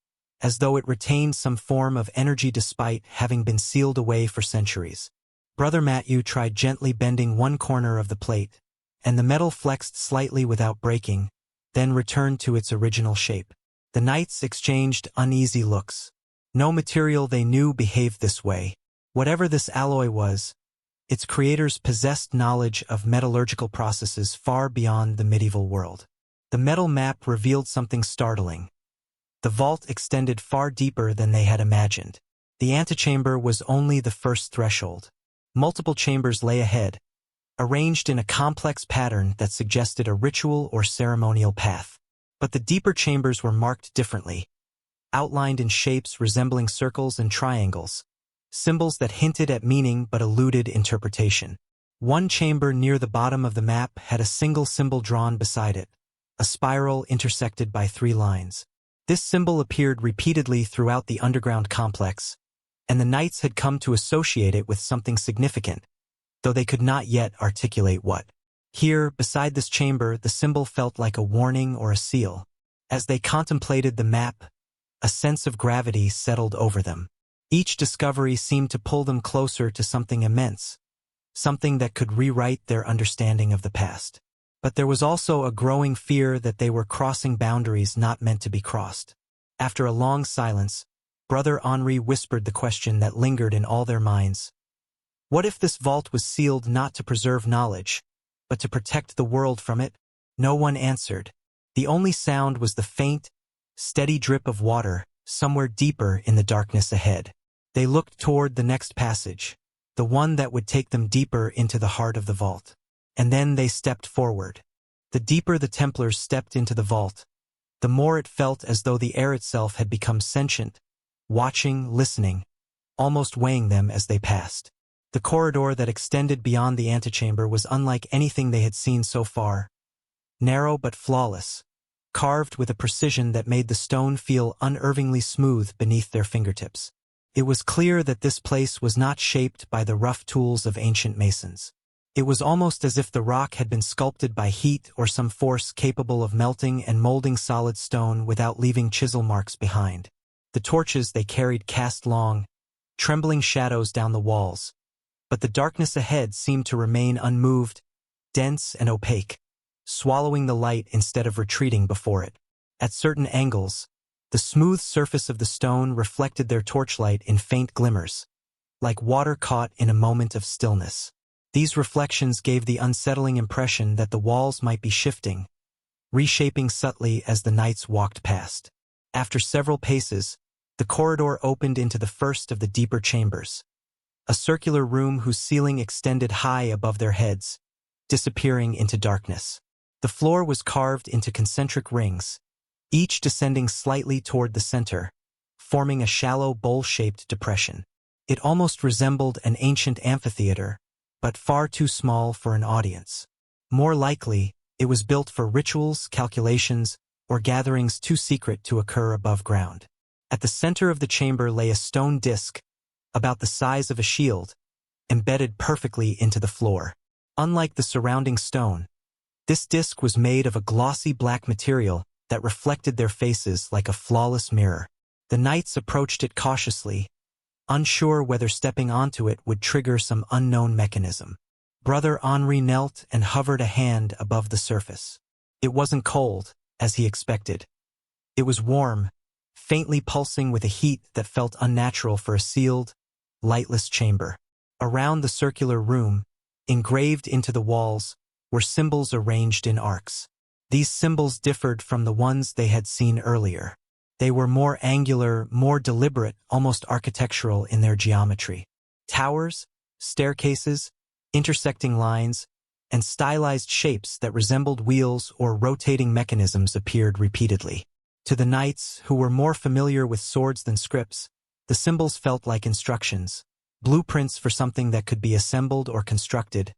as though it retained some form of energy despite having been sealed away for centuries. Brother Matthew tried gently bending one corner of the plate, and the metal flexed slightly without breaking, then returned to its original shape. The knights exchanged uneasy looks. No material they knew behaved this way. Whatever this alloy was, its creators possessed knowledge of metallurgical processes far beyond the medieval world. The metal map revealed something startling. The vault extended far deeper than they had imagined. The antechamber was only the first threshold. Multiple chambers lay ahead, arranged in a complex pattern that suggested a ritual or ceremonial path. But the deeper chambers were marked differently, outlined in shapes resembling circles and triangles, symbols that hinted at meaning but eluded interpretation. One chamber near the bottom of the map had a single symbol drawn beside it, a spiral intersected by 3 lines. This symbol appeared repeatedly throughout the underground complex, and the knights had come to associate it with something significant, though they could not yet articulate what. Here, beside this chamber, the symbol felt like a warning or a seal. As they contemplated the map, a sense of gravity settled over them. Each discovery seemed to pull them closer to something immense, something that could rewrite their understanding of the past. But there was also a growing fear that they were crossing boundaries not meant to be crossed. After a long silence, Brother Henri whispered the question that lingered in all their minds. What if this vault was sealed not to preserve knowledge, but to protect the world from it? No one answered. The only sound was the faint, steady drip of water somewhere deeper in the darkness ahead. They looked toward the next passage, the one that would take them deeper into the heart of the vault. And then they stepped forward. The deeper the Templars stepped into the vault, the more it felt as though the air itself had become sentient, watching, listening, almost weighing them as they passed. The corridor that extended beyond the antechamber was unlike anything they had seen so far. Narrow but flawless, carved with a precision that made the stone feel unervingly smooth beneath their fingertips. It was clear that this place was not shaped by the rough tools of ancient masons. It was almost as if the rock had been sculpted by heat or some force capable of melting and molding solid stone without leaving chisel marks behind. The torches they carried cast long, trembling shadows down the walls, but the darkness ahead seemed to remain unmoved, dense and opaque, swallowing the light instead of retreating before it. At certain angles, the smooth surface of the stone reflected their torchlight in faint glimmers, like water caught in a moment of stillness. These reflections gave the unsettling impression that the walls might be shifting, reshaping subtly as the knights walked past. After several paces, the corridor opened into the first of the deeper chambers, a circular room whose ceiling extended high above their heads, disappearing into darkness. The floor was carved into concentric rings, each descending slightly toward the center, forming a shallow bowl-shaped depression. It almost resembled an ancient amphitheater, but far too small for an audience. More likely, it was built for rituals, calculations, or gatherings too secret to occur above ground. At the center of the chamber lay a stone disc, about the size of a shield, embedded perfectly into the floor. Unlike the surrounding stone, this disc was made of a glossy black material that reflected their faces like a flawless mirror. The knights approached it cautiously, unsure whether stepping onto it would trigger some unknown mechanism. Brother Henri knelt and hovered a hand above the surface. It wasn't cold, as he expected. It was warm, faintly pulsing with a heat that felt unnatural for a sealed, lightless chamber. Around the circular room, engraved into the walls, were symbols arranged in arcs. These symbols differed from the ones they had seen earlier. They were more angular, more deliberate, almost architectural in their geometry. Towers, staircases, intersecting lines, and stylized shapes that resembled wheels or rotating mechanisms appeared repeatedly. To the knights, who were more familiar with swords than scripts, the symbols felt like instructions, blueprints for something that could be assembled or constructed,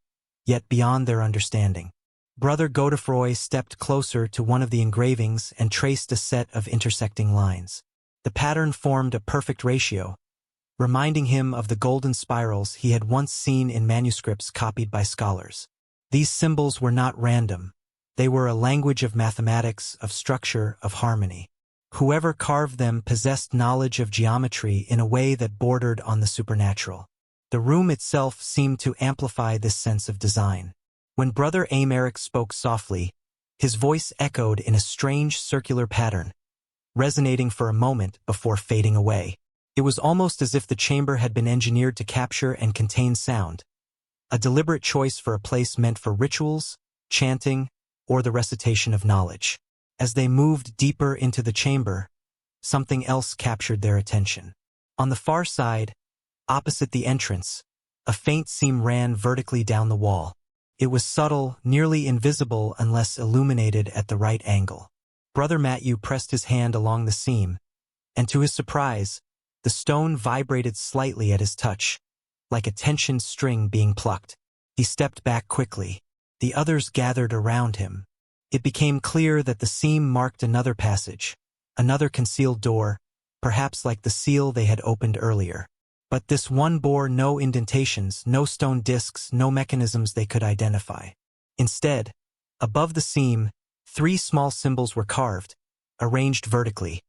yet beyond their understanding. Brother Godefroy stepped closer to one of the engravings and traced a set of intersecting lines. The pattern formed a perfect ratio, reminding him of the golden spirals he had once seen in manuscripts copied by scholars. These symbols were not random. They were a language of mathematics, of structure, of harmony. Whoever carved them possessed knowledge of geometry in a way that bordered on the supernatural. The room itself seemed to amplify this sense of design. When Brother Aymeric spoke softly, his voice echoed in a strange circular pattern, resonating for a moment before fading away. It was almost as if the chamber had been engineered to capture and contain sound, a deliberate choice for a place meant for rituals, chanting, or the recitation of knowledge. As they moved deeper into the chamber, something else captured their attention. On the far side, opposite the entrance, a faint seam ran vertically down the wall. It was subtle, nearly invisible unless illuminated at the right angle. Brother Matthew pressed his hand along the seam, and to his surprise, the stone vibrated slightly at his touch, like a tensioned string being plucked. He stepped back quickly. The others gathered around him. It became clear that the seam marked another passage, another concealed door, perhaps like the seal they had opened earlier. But this one bore no indentations, no stone discs, no mechanisms they could identify. Instead, above the seam, 3 small symbols were carved, arranged vertically.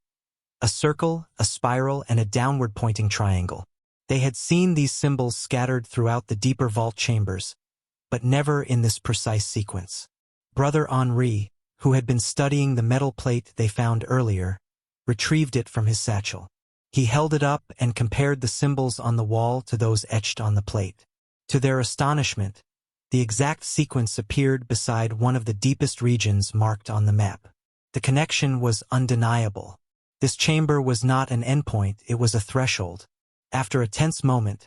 A circle, a spiral, and a downward-pointing triangle. They had seen these symbols scattered throughout the deeper vault chambers, but never in this precise sequence. Brother Henri, who had been studying the metal plate they found earlier, retrieved it from his satchel. He held it up and compared the symbols on the wall to those etched on the plate. To their astonishment, the exact sequence appeared beside one of the deepest regions marked on the map. The connection was undeniable. This chamber was not an endpoint, it was a threshold. After a tense moment,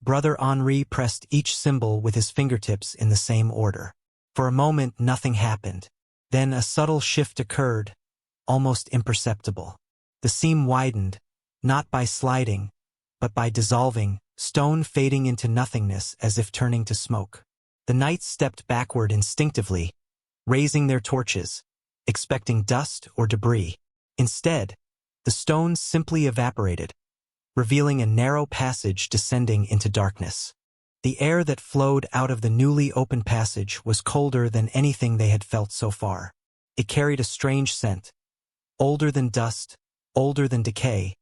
Brother Henri pressed each symbol with his fingertips in the same order. For a moment, nothing happened. Then a subtle shift occurred, almost imperceptible. The seam widened, not by sliding, but by dissolving, stone fading into nothingness as if turning to smoke. The knights stepped backward instinctively, raising their torches, expecting dust or debris. Instead, the stone simply evaporated, revealing a narrow passage descending into darkness. The air that flowed out of the newly opened passage was colder than anything they had felt so far. It carried a strange scent, older than dust, older than decay,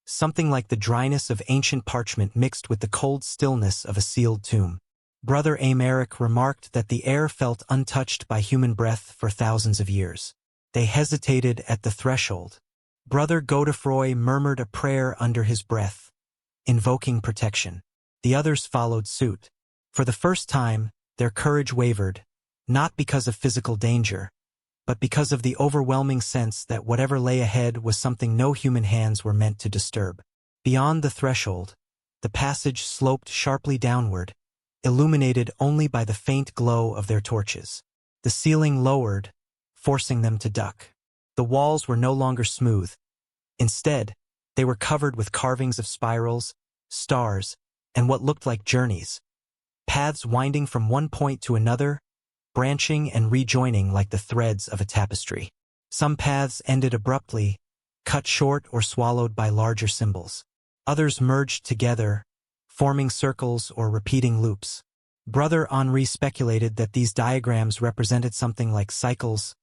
something like the dryness of ancient parchment mixed with the cold stillness of a sealed tomb. Brother Aymeric remarked that the air felt untouched by human breath for thousands of years. They hesitated at the threshold. Brother Godefroy murmured a prayer under his breath, invoking protection. The others followed suit. For the first time, their courage wavered, not because of physical danger, but because of the overwhelming sense that whatever lay ahead was something no human hands were meant to disturb. Beyond the threshold, the passage sloped sharply downward, illuminated only by the faint glow of their torches. The ceiling lowered, forcing them to duck. The walls were no longer smooth. Instead, they were covered with carvings of spirals, stars, and what looked like journeys. Paths winding from one point to another, branching and rejoining like the threads of a tapestry. Some paths ended abruptly, cut short or swallowed by larger symbols. Others merged together, forming circles or repeating loops. Brother Henri speculated that these diagrams represented something like cycles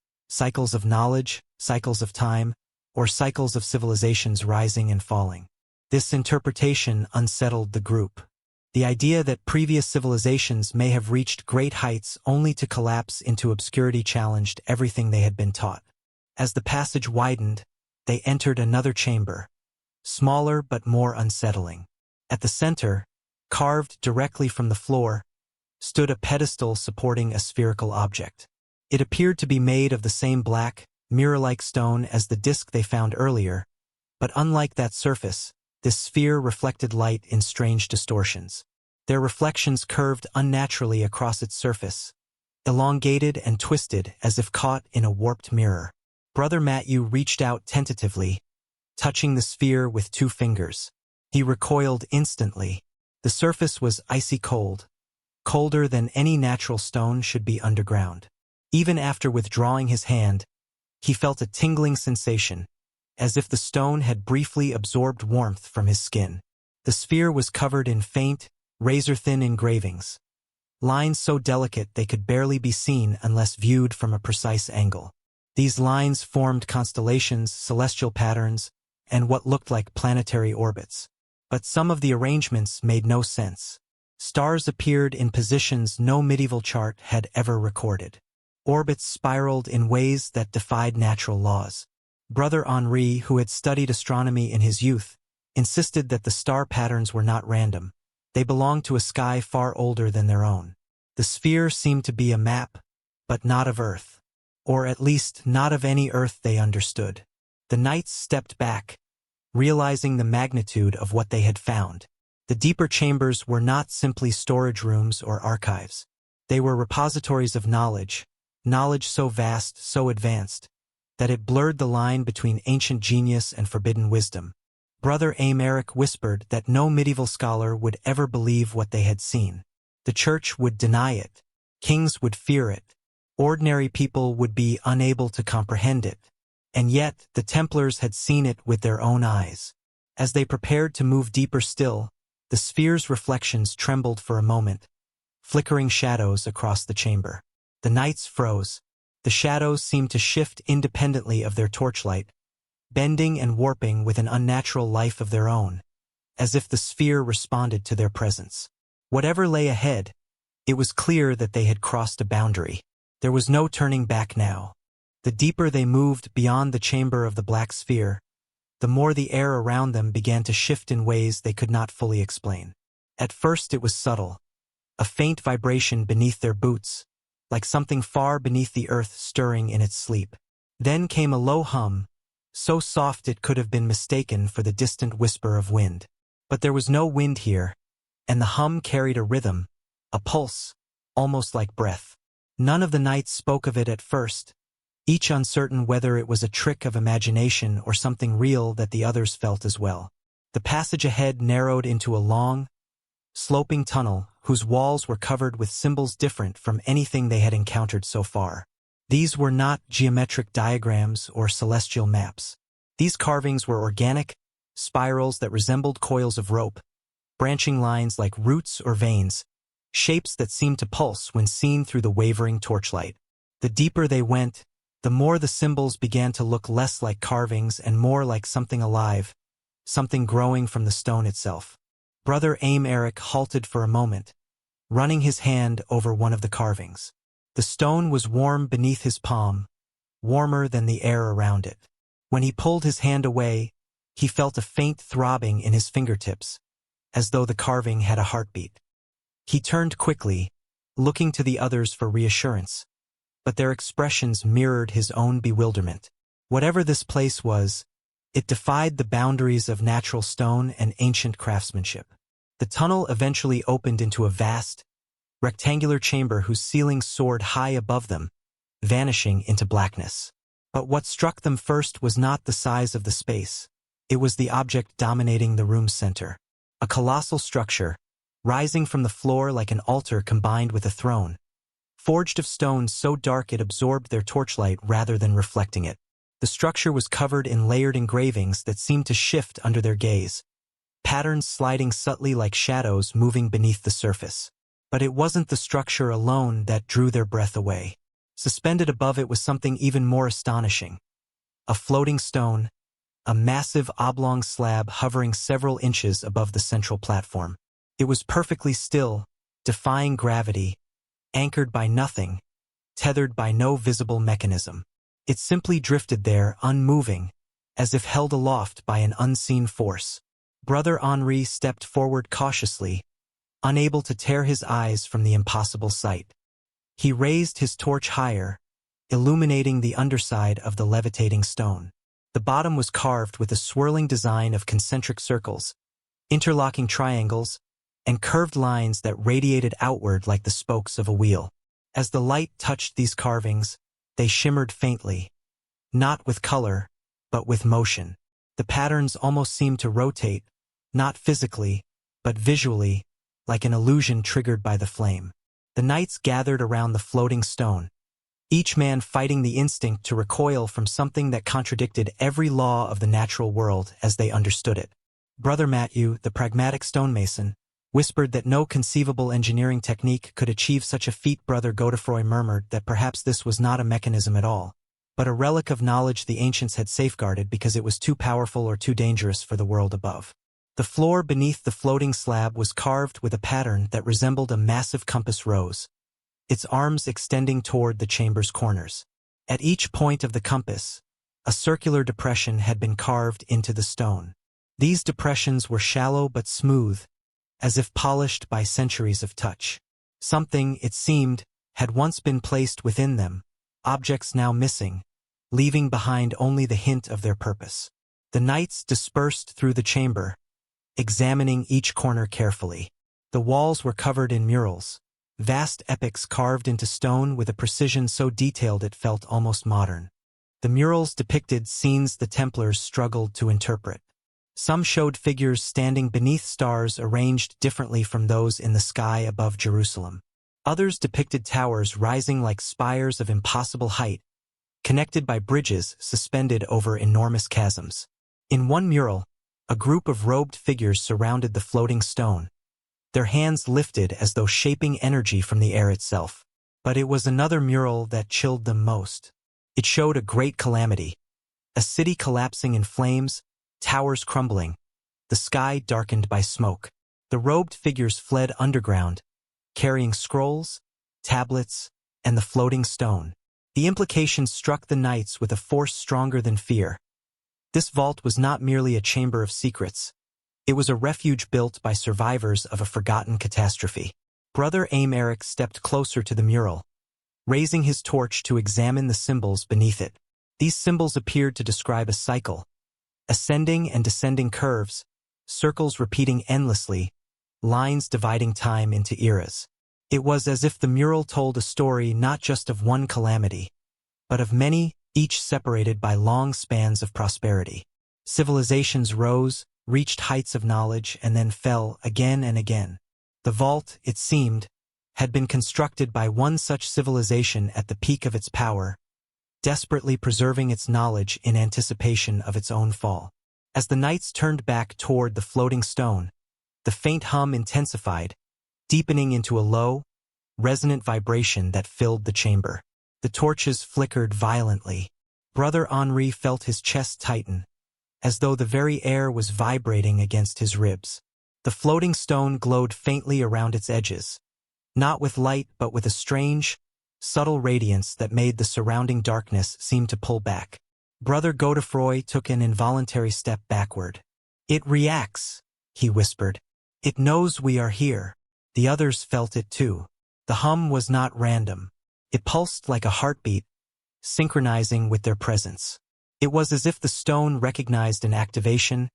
of knowledge, cycles of time, or cycles of civilizations rising and falling. This interpretation unsettled the group. The idea that previous civilizations may have reached great heights only to collapse into obscurity challenged everything they had been taught. As the passage widened, they entered another chamber, smaller but more unsettling. At the center, carved directly from the floor, stood a pedestal supporting a spherical object. It appeared to be made of the same black, mirror-like stone as the disc they found earlier, but unlike that surface, this sphere reflected light in strange distortions. Their reflections curved unnaturally across its surface, elongated and twisted as if caught in a warped mirror. Brother Matthew reached out tentatively, touching the sphere with 2 fingers. He recoiled instantly. The surface was icy cold, colder than any natural stone should be underground. Even after withdrawing his hand, he felt a tingling sensation, as if the stone had briefly absorbed warmth from his skin. The sphere was covered in faint, razor-thin engravings, lines so delicate they could barely be seen unless viewed from a precise angle. These lines formed constellations, celestial patterns, and what looked like planetary orbits. But some of the arrangements made no sense. Stars appeared in positions no medieval chart had ever recorded. Orbits spiraled in ways that defied natural laws. Brother Henri, who had studied astronomy in his youth, insisted that the star patterns were not random. They belonged to a sky far older than their own. The sphere seemed to be a map, but not of Earth. Or at least not of any Earth they understood. The knights stepped back, realizing the magnitude of what they had found. The deeper chambers were not simply storage rooms or archives. They were repositories of knowledge so vast, so advanced, that it blurred the line between ancient genius and forbidden wisdom. Brother Aymeric whispered that no medieval scholar would ever believe what they had seen. The church would deny it. Kings would fear it. Ordinary people would be unable to comprehend it. And yet, the Templars had seen it with their own eyes. As they prepared to move deeper still, the sphere's reflections trembled for a moment, flickering shadows across the chamber. The knights froze. The shadows seemed to shift independently of their torchlight, bending and warping with an unnatural life of their own, as if the sphere responded to their presence. Whatever lay ahead, it was clear that they had crossed a boundary. There was no turning back now. The deeper they moved beyond the chamber of the black sphere, the more the air around them began to shift in ways they could not fully explain. At first it was subtle, a faint vibration beneath their boots, like something far beneath the earth stirring in its sleep. Then came a low hum, so soft it could have been mistaken for the distant whisper of wind. But there was no wind here, and the hum carried a rhythm, a pulse, almost like breath. None of the knights spoke of it at first, each uncertain whether it was a trick of imagination or something real that the others felt as well. The passage ahead narrowed into a long, sloping tunnel whose walls were covered with symbols different from anything they had encountered so far. These were not geometric diagrams or celestial maps. These carvings were organic, spirals that resembled coils of rope, branching lines like roots or veins, shapes that seemed to pulse when seen through the wavering torchlight. The deeper they went, the more the symbols began to look less like carvings and more like something alive, something growing from the stone itself. Brother Aymeric halted for a moment, running his hand over one of the carvings. The stone was warm beneath his palm, warmer than the air around it. When he pulled his hand away, he felt a faint throbbing in his fingertips, as though the carving had a heartbeat. He turned quickly, looking to the others for reassurance, but their expressions mirrored his own bewilderment. Whatever this place was, it defied the boundaries of natural stone and ancient craftsmanship. The tunnel eventually opened into a vast, rectangular chamber whose ceiling soared high above them, vanishing into blackness. But what struck them first was not the size of the space. It was the object dominating the room's center. A colossal structure, rising from the floor like an altar combined with a throne, forged of stone so dark it absorbed their torchlight rather than reflecting it. The structure was covered in layered engravings that seemed to shift under their gaze, patterns sliding subtly like shadows moving beneath the surface. But it wasn't the structure alone that drew their breath away. Suspended above it was something even more astonishing. A floating stone, a massive oblong slab hovering several inches above the central platform. It was perfectly still, defying gravity, anchored by nothing, tethered by no visible mechanism. It simply drifted there, unmoving, as if held aloft by an unseen force. Brother Henri stepped forward cautiously, unable to tear his eyes from the impossible sight. He raised his torch higher, illuminating the underside of the levitating stone. The bottom was carved with a swirling design of concentric circles, interlocking triangles, and curved lines that radiated outward like the spokes of a wheel. As the light touched these carvings, they shimmered faintly, not with color, but with motion. The patterns almost seemed to rotate, not physically, but visually, like an illusion triggered by the flame. The knights gathered around the floating stone, each man fighting the instinct to recoil from something that contradicted every law of the natural world as they understood it. Brother Matthew, the pragmatic stonemason, whispered that no conceivable engineering technique could achieve such a feat. Brother Godefroy murmured that perhaps this was not a mechanism at all, but a relic of knowledge the ancients had safeguarded because it was too powerful or too dangerous for the world above. The floor beneath the floating slab was carved with a pattern that resembled a massive compass rose, its arms extending toward the chamber's corners. At each point of the compass, a circular depression had been carved into the stone. These depressions were shallow but smooth, as if polished by centuries of touch. Something, it seemed, had once been placed within them, objects now missing, leaving behind only the hint of their purpose. The knights dispersed through the chamber, examining each corner carefully. The walls were covered in murals, vast epics carved into stone with a precision so detailed it felt almost modern. The murals depicted scenes the Templars struggled to interpret. Some showed figures standing beneath stars arranged differently from those in the sky above Jerusalem. Others depicted towers rising like spires of impossible height, connected by bridges suspended over enormous chasms. In one mural, a group of robed figures surrounded the floating stone, their hands lifted as though shaping energy from the air itself. But it was another mural that chilled them most. It showed a great calamity, a city collapsing in flames, towers crumbling, the sky darkened by smoke. The robed figures fled underground, carrying scrolls, tablets, and the floating stone. The implications struck the knights with a force stronger than fear. This vault was not merely a chamber of secrets. It was a refuge built by survivors of a forgotten catastrophe. Brother Aymeric stepped closer to the mural, raising his torch to examine the symbols beneath it. These symbols appeared to describe a cycle, ascending and descending curves, circles repeating endlessly, lines dividing time into eras. It was as if the mural told a story not just of one calamity, but of many, each separated by long spans of prosperity. Civilizations rose, reached heights of knowledge, and then fell again and again. The vault, it seemed, had been constructed by one such civilization at the peak of its power, desperately preserving its knowledge in anticipation of its own fall. As the knights turned back toward the floating stone, the faint hum intensified, deepening into a low, resonant vibration that filled the chamber. The torches flickered violently. Brother Henri felt his chest tighten, as though the very air was vibrating against his ribs. The floating stone glowed faintly around its edges, not with light but with a strange, subtle radiance that made the surrounding darkness seem to pull back. Brother Godefroy took an involuntary step backward. "It reacts," he whispered. "It knows we are here." The others felt it too. The hum was not random. It pulsed like a heartbeat, synchronizing with their presence. It was as if the stone recognized an activation,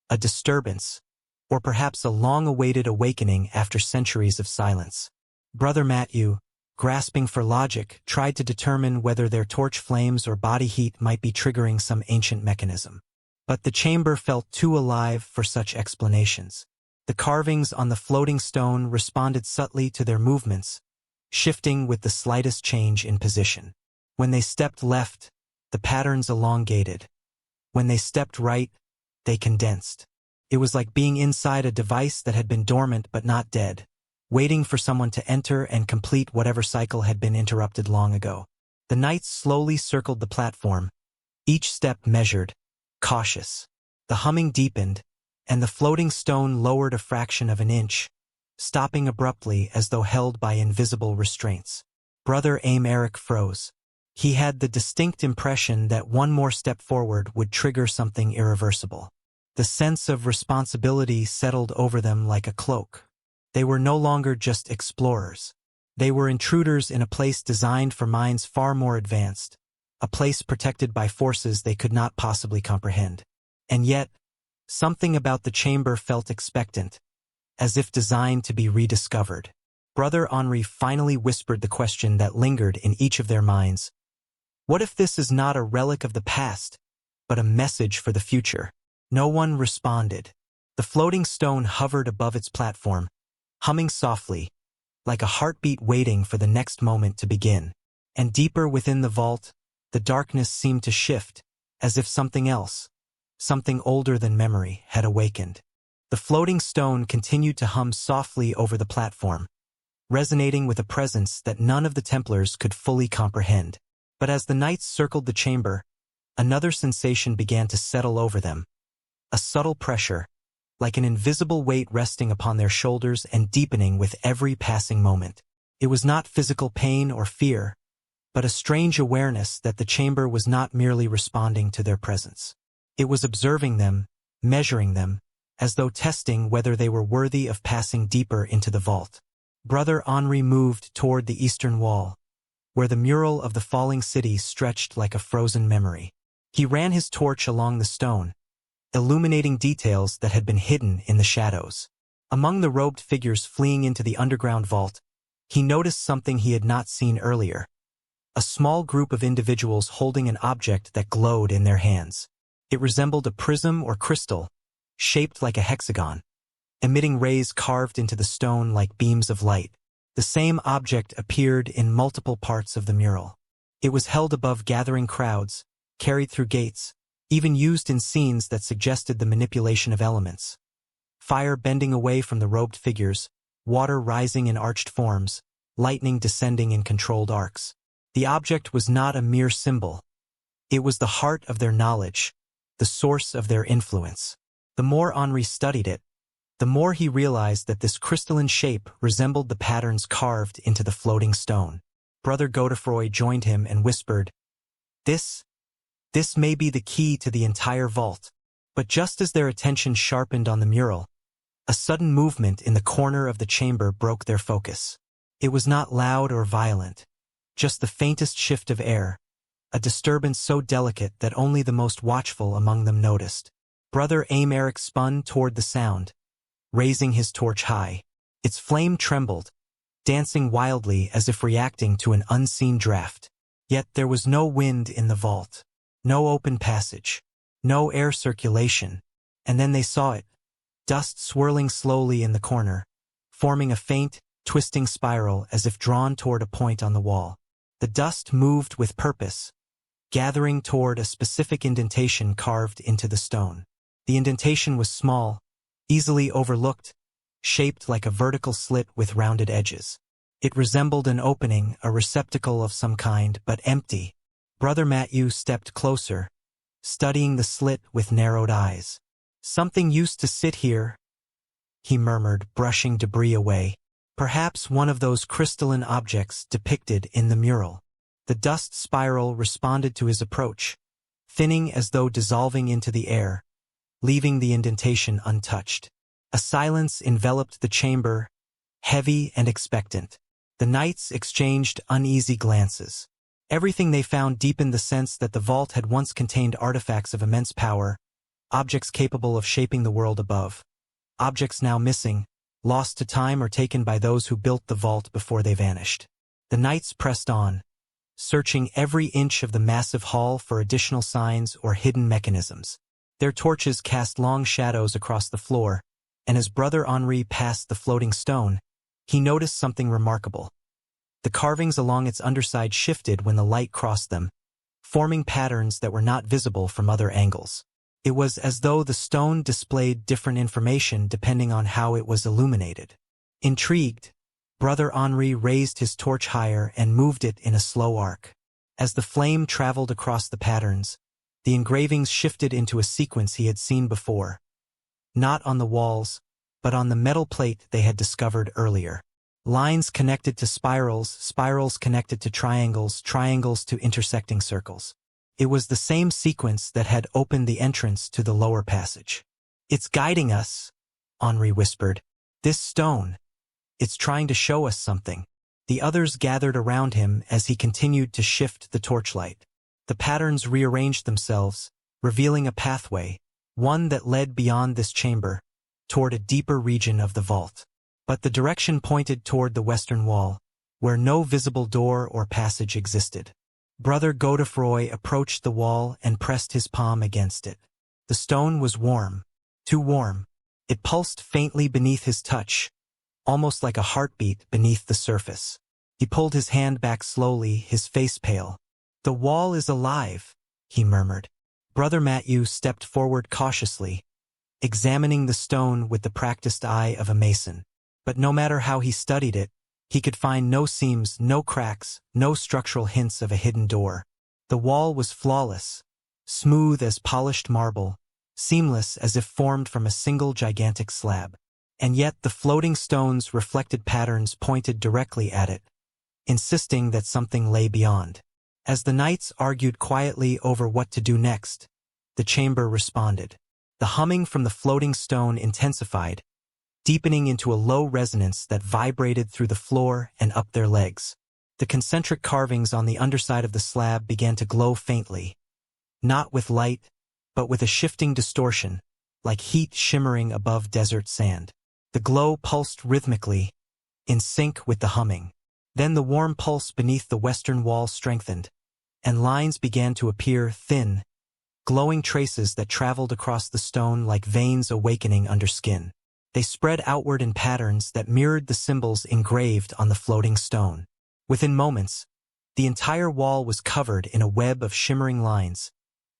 a disturbance, or perhaps a long-awaited awakening after centuries of silence. Brother Matthew, grasping for logic, tried to determine whether their torch flames or body heat might be triggering some ancient mechanism. But the chamber felt too alive for such explanations. The carvings on the floating stone responded subtly to their movements, shifting with the slightest change in position. When they stepped left, the patterns elongated. When they stepped right, they condensed. It was like being inside a device that had been dormant but not dead, waiting for someone to enter and complete whatever cycle had been interrupted long ago. The knights slowly circled the platform, each step measured, cautious. The humming deepened, and the floating stone lowered a fraction of an inch, stopping abruptly as though held by invisible restraints. Brother Aymeric froze. He had the distinct impression that one more step forward would trigger something irreversible. The sense of responsibility settled over them like a cloak. They were no longer just explorers. They were intruders in a place designed for minds far more advanced, a place protected by forces they could not possibly comprehend. And yet, something about the chamber felt expectant, as if designed to be rediscovered. Brother Henri finally whispered the question that lingered in each of their minds. What if this is not a relic of the past, but a message for the future? No one responded. The floating stone hovered above its platform, humming softly, like a heartbeat waiting for the next moment to begin. And deeper within the vault, the darkness seemed to shift, as if something else, something older than memory, had awakened. The floating stone continued to hum softly over the platform, resonating with a presence that none of the Templars could fully comprehend. But as the knights circled the chamber, another sensation began to settle over them. A subtle pressure, like an invisible weight resting upon their shoulders and deepening with every passing moment. It was not physical pain or fear, but a strange awareness that the chamber was not merely responding to their presence. It was observing them, measuring them, as though testing whether they were worthy of passing deeper into the vault. Brother Henri moved toward the eastern wall, where the mural of the falling city stretched like a frozen memory. He ran his torch along the stone, illuminating details that had been hidden in the shadows. Among the robed figures fleeing into the underground vault, he noticed something he had not seen earlier. A small group of individuals holding an object that glowed in their hands. It resembled a prism or crystal, shaped like a hexagon, emitting rays carved into the stone like beams of light. The same object appeared in multiple parts of the mural. It was held above gathering crowds, carried through gates, even used in scenes that suggested the manipulation of elements. Fire bending away from the robed figures, water rising in arched forms, lightning descending in controlled arcs. The object was not a mere symbol. It was the heart of their knowledge, the source of their influence. The more Henri studied it, the more he realized that this crystalline shape resembled the patterns carved into the floating stone. Brother Godefroy joined him and whispered, This may be the key to the entire vault." But just as their attention sharpened on the mural, a sudden movement in the corner of the chamber broke their focus. It was not loud or violent, just the faintest shift of air, a disturbance so delicate that only the most watchful among them noticed. Brother Aymeric spun toward the sound, raising his torch high. Its flame trembled, dancing wildly as if reacting to an unseen draft. Yet there was no wind in the vault, no open passage, no air circulation, and then they saw it, dust swirling slowly in the corner, forming a faint, twisting spiral as if drawn toward a point on the wall. The dust moved with purpose, gathering toward a specific indentation carved into the stone. The indentation was small, easily overlooked, shaped like a vertical slit with rounded edges. It resembled an opening, a receptacle of some kind, but empty. Brother Matthew stepped closer, studying the slit with narrowed eyes. "Something used to sit here," he murmured, brushing debris away. Perhaps one of those crystalline objects depicted in the mural. The dust spiral responded to his approach, thinning as though dissolving into the air, leaving the indentation untouched. A silence enveloped the chamber, heavy and expectant. The knights exchanged uneasy glances. Everything they found deepened the sense that the vault had once contained artifacts of immense power, objects capable of shaping the world above. Objects now missing, lost to time or taken by those who built the vault before they vanished. The knights pressed on, searching every inch of the massive hall for additional signs or hidden mechanisms. Their torches cast long shadows across the floor, and as Brother Henri passed the floating stone, he noticed something remarkable. The carvings along its underside shifted when the light crossed them, forming patterns that were not visible from other angles. It was as though the stone displayed different information depending on how it was illuminated. Intrigued, Brother Henri raised his torch higher and moved it in a slow arc. As the flame traveled across the patterns, the engravings shifted into a sequence he had seen before, not on the walls, but on the metal plate they had discovered earlier. Lines connected to spirals, spirals connected to triangles, triangles to intersecting circles. It was the same sequence that had opened the entrance to the lower passage. "It's guiding us," Henri whispered. "This stone. It's trying to show us something." The others gathered around him as he continued to shift the torchlight. The patterns rearranged themselves, revealing a pathway, one that led beyond this chamber, toward a deeper region of the vault. But the direction pointed toward the western wall, where no visible door or passage existed. Brother Godefroy approached the wall and pressed his palm against it. The stone was warm, too warm. It pulsed faintly beneath his touch, almost like a heartbeat beneath the surface. He pulled his hand back slowly, his face pale. "The wall is alive," he murmured. Brother Matthew stepped forward cautiously, examining the stone with the practiced eye of a mason. But no matter how he studied it, he could find no seams, no cracks, no structural hints of a hidden door. The wall was flawless, smooth as polished marble, seamless as if formed from a single gigantic slab. And yet the floating stones' reflected patterns pointed directly at it, insisting that something lay beyond. As the knights argued quietly over what to do next, the chamber responded. The humming from the floating stone intensified, deepening into a low resonance that vibrated through the floor and up their legs. The concentric carvings on the underside of the slab began to glow faintly, not with light, but with a shifting distortion, like heat shimmering above desert sand. The glow pulsed rhythmically, in sync with the humming. Then the warm pulse beneath the western wall strengthened, and lines began to appear, thin, glowing traces that traveled across the stone like veins awakening under skin. They spread outward in patterns that mirrored the symbols engraved on the floating stone. Within moments, the entire wall was covered in a web of shimmering lines,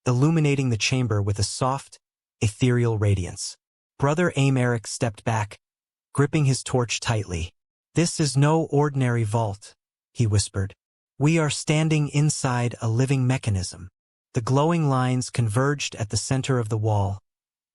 illuminating the chamber with a soft, ethereal radiance. Brother Aymeric stepped back, gripping his torch tightly. "This is no ordinary vault," he whispered. "We are standing inside a living mechanism." The glowing lines converged at the center of the wall,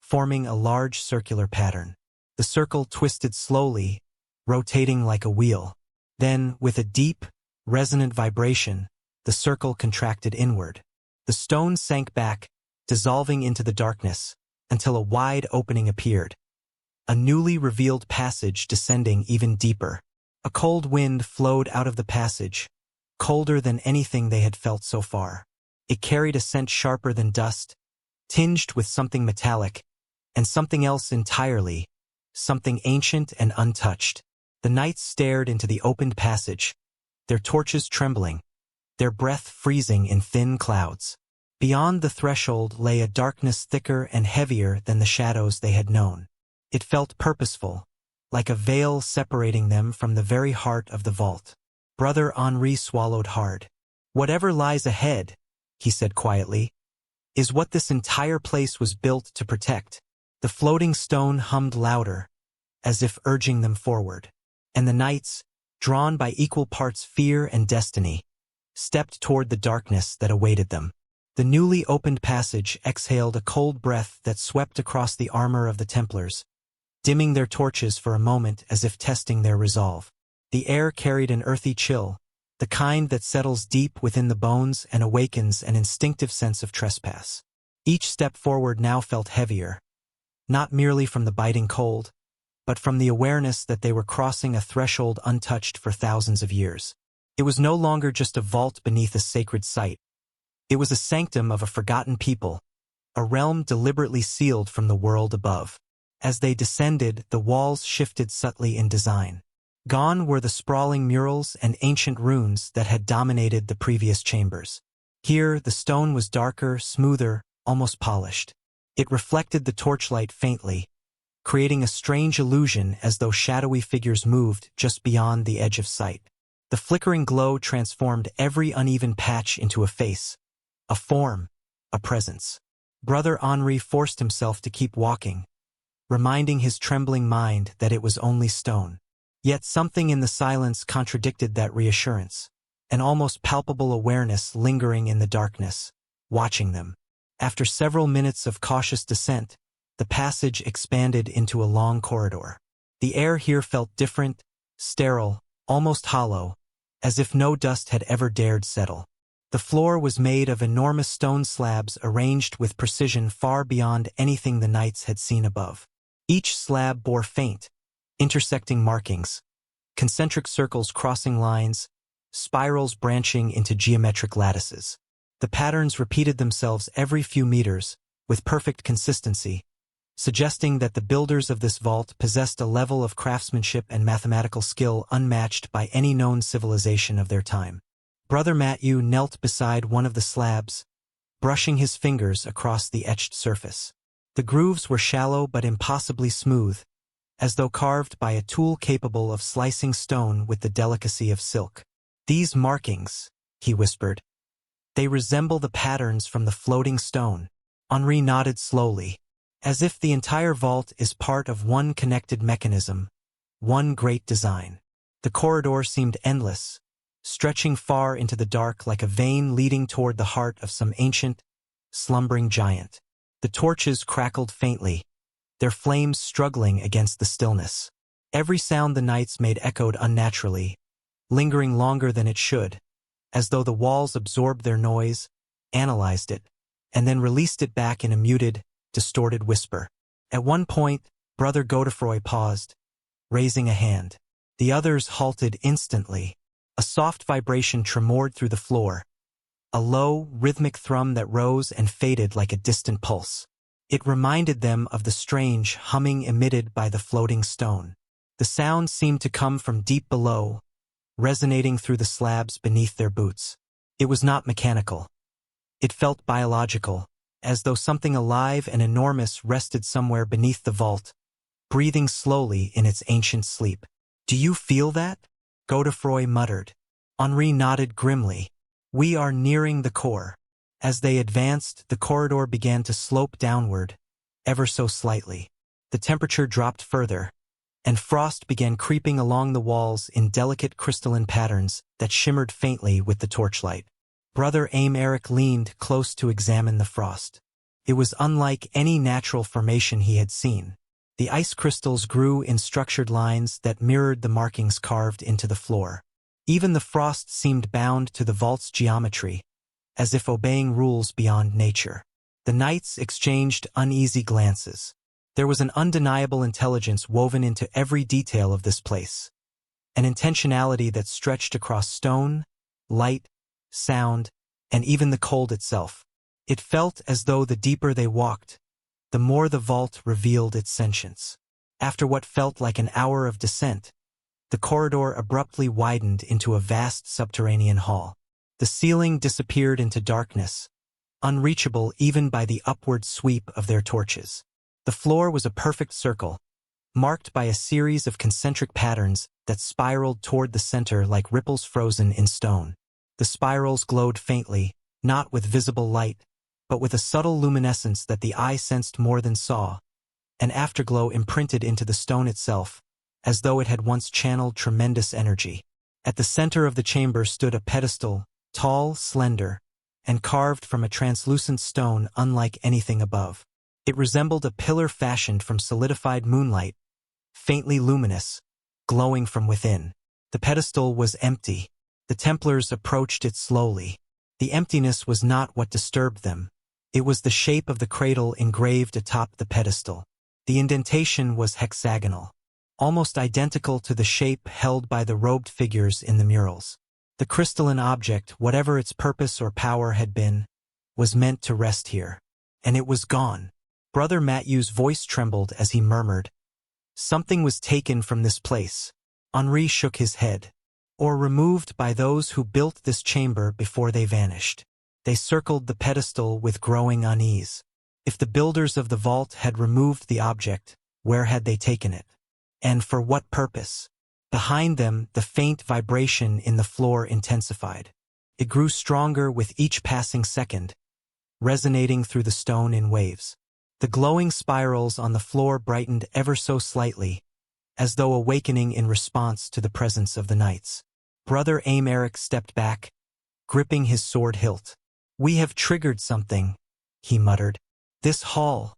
forming a large circular pattern. The circle twisted slowly, rotating like a wheel. Then, with a deep, resonant vibration, the circle contracted inward. The stone sank back, dissolving into the darkness, until a wide opening appeared. A newly revealed passage descending even deeper. A cold wind flowed out of the passage, colder than anything they had felt so far. It carried a scent sharper than dust, tinged with something metallic, and something else entirely, something ancient and untouched. The knights stared into the opened passage, their torches trembling, their breath freezing in thin clouds. Beyond the threshold lay a darkness thicker and heavier than the shadows they had known. It felt purposeful, like a veil separating them from the very heart of the vault. Brother Henri swallowed hard. "Whatever lies ahead," he said quietly, "is what this entire place was built to protect." The floating stone hummed louder, as if urging them forward. And the knights, drawn by equal parts fear and destiny, stepped toward the darkness that awaited them. The newly opened passage exhaled a cold breath that swept across the armor of the Templars, dimming their torches for a moment as if testing their resolve. The air carried an earthy chill, the kind that settles deep within the bones and awakens an instinctive sense of trespass. Each step forward now felt heavier, not merely from the biting cold, but from the awareness that they were crossing a threshold untouched for thousands of years. It was no longer just a vault beneath a sacred site. It was a sanctum of a forgotten people, a realm deliberately sealed from the world above. As they descended, the walls shifted subtly in design. Gone were the sprawling murals and ancient runes that had dominated the previous chambers. Here, the stone was darker, smoother, almost polished. It reflected the torchlight faintly, creating a strange illusion as though shadowy figures moved just beyond the edge of sight. The flickering glow transformed every uneven patch into a face, a form, a presence. Brother Henri forced himself to keep walking, reminding his trembling mind that it was only stone. Yet something in the silence contradicted that reassurance, an almost palpable awareness lingering in the darkness, watching them. After several minutes of cautious descent, the passage expanded into a long corridor. The air here felt different, sterile, almost hollow, as if no dust had ever dared settle. The floor was made of enormous stone slabs arranged with precision far beyond anything the knights had seen above. Each slab bore faint, intersecting markings, concentric circles crossing lines, spirals branching into geometric lattices. The patterns repeated themselves every few meters, with perfect consistency, suggesting that the builders of this vault possessed a level of craftsmanship and mathematical skill unmatched by any known civilization of their time. Brother Matthew knelt beside one of the slabs, brushing his fingers across the etched surface. The grooves were shallow but impossibly smooth, as though carved by a tool capable of slicing stone with the delicacy of silk. "These markings," he whispered. "They resemble the patterns from the floating stone." Henri nodded slowly, as if the entire vault is part of one connected mechanism, one great design. The corridor seemed endless, stretching far into the dark like a vein leading toward the heart of some ancient, slumbering giant. The torches crackled faintly, their flames struggling against the stillness. Every sound the knights made echoed unnaturally, lingering longer than it should, as though the walls absorbed their noise, analyzed it, and then released it back in a muted, distorted whisper. At one point, Brother Godefroy paused, raising a hand. The others halted instantly. A soft vibration tremored through the floor, a low, rhythmic thrum that rose and faded like a distant pulse. It reminded them of the strange humming emitted by the floating stone. The sound seemed to come from deep below, resonating through the slabs beneath their boots. It was not mechanical. It felt biological, as though something alive and enormous rested somewhere beneath the vault, breathing slowly in its ancient sleep. "Do you feel that?" Godefroy muttered. Henri nodded grimly. "We are nearing the core." As they advanced, the corridor began to slope downward, ever so slightly. The temperature dropped further, and frost began creeping along the walls in delicate crystalline patterns that shimmered faintly with the torchlight. Brother Aymeric leaned close to examine the frost. It was unlike any natural formation he had seen. The ice crystals grew in structured lines that mirrored the markings carved into the floor. Even the frost seemed bound to the vault's geometry, as if obeying rules beyond nature. The knights exchanged uneasy glances. There was an undeniable intelligence woven into every detail of this place, an intentionality that stretched across stone, light, sound, and even the cold itself. It felt as though the deeper they walked, the more the vault revealed its sentience. After what felt like an hour of descent, the corridor abruptly widened into a vast subterranean hall. The ceiling disappeared into darkness, unreachable even by the upward sweep of their torches. The floor was a perfect circle, marked by a series of concentric patterns that spiraled toward the center like ripples frozen in stone. The spirals glowed faintly, not with visible light, but with a subtle luminescence that the eye sensed more than saw, an afterglow imprinted into the stone itself, as though it had once channeled tremendous energy. At the center of the chamber stood a pedestal, tall, slender, and carved from a translucent stone unlike anything above. It resembled a pillar fashioned from solidified moonlight, faintly luminous, glowing from within. The pedestal was empty. The Templars approached it slowly. The emptiness was not what disturbed them. It was the shape of the cradle engraved atop the pedestal. The indentation was hexagonal, almost identical to the shape held by the robed figures in the murals. The crystalline object, whatever its purpose or power had been, was meant to rest here. And it was gone. Brother Matthew's voice trembled as he murmured, "Something was taken from this place." Henri shook his head. "Or removed by those who built this chamber before they vanished." They circled the pedestal with growing unease. If the builders of the vault had removed the object, where had they taken it? And for what purpose? Behind them, the faint vibration in the floor intensified. It grew stronger with each passing second, resonating through the stone in waves. The glowing spirals on the floor brightened ever so slightly, as though awakening in response to the presence of the knights. Brother Aymeric stepped back, gripping his sword hilt. "We have triggered something," he muttered. "This hall,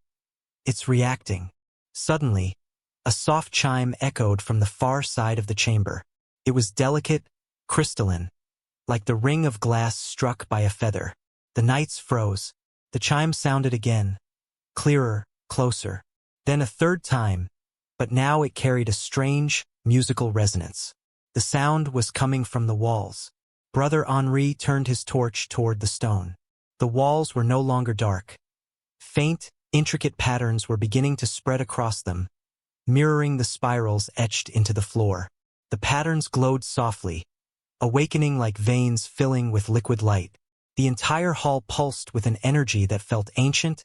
it's reacting." Suddenly, a soft chime echoed from the far side of the chamber. It was delicate, crystalline, like the ring of glass struck by a feather. The knights froze. The chime sounded again, clearer, closer. Then a third time, but now it carried a strange, musical resonance. The sound was coming from the walls. Brother Henri turned his torch toward the stone. The walls were no longer dark. Faint, intricate patterns were beginning to spread across them, mirroring the spirals etched into the floor. The patterns glowed softly, awakening like veins filling with liquid light. The entire hall pulsed with an energy that felt ancient,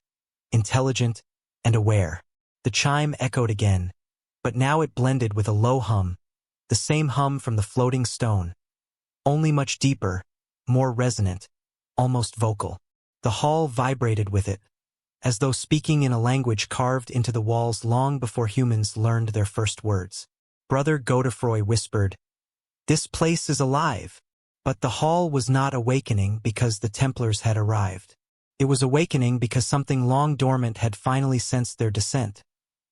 intelligent, and aware. The chime echoed again, but now it blended with a low hum, the same hum from the floating stone, only much deeper, more resonant, almost vocal. The hall vibrated with it, as though speaking in a language carved into the walls long before humans learned their first words. Brother Godefroy whispered, "This place is alive." But the hall was not awakening because the Templars had arrived. It was awakening because something long dormant had finally sensed their descent,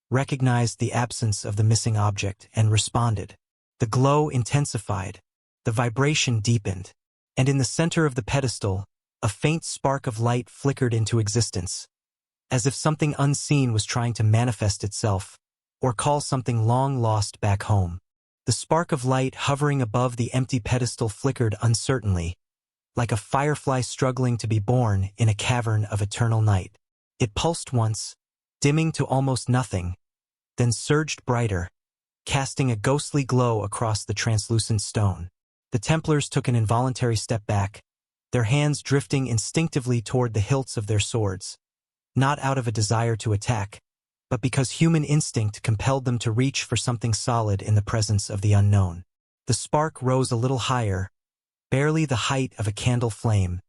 recognized the absence of the missing object, and responded. The glow intensified, the vibration deepened, and in the center of the pedestal, a faint spark of light flickered into existence, as if something unseen was trying to manifest itself, or call something long lost back home. The spark of light hovering above the empty pedestal flickered uncertainly, like a firefly struggling to be born in a cavern of eternal night. It pulsed once, dimming to almost nothing, then surged brighter, casting a ghostly glow across the translucent stone. The Templars took an involuntary step back, their hands drifting instinctively toward the hilts of their swords, not out of a desire to attack, but because human instinct compelled them to reach for something solid in the presence of the unknown. The spark rose a little higher, barely the height of a candle flame,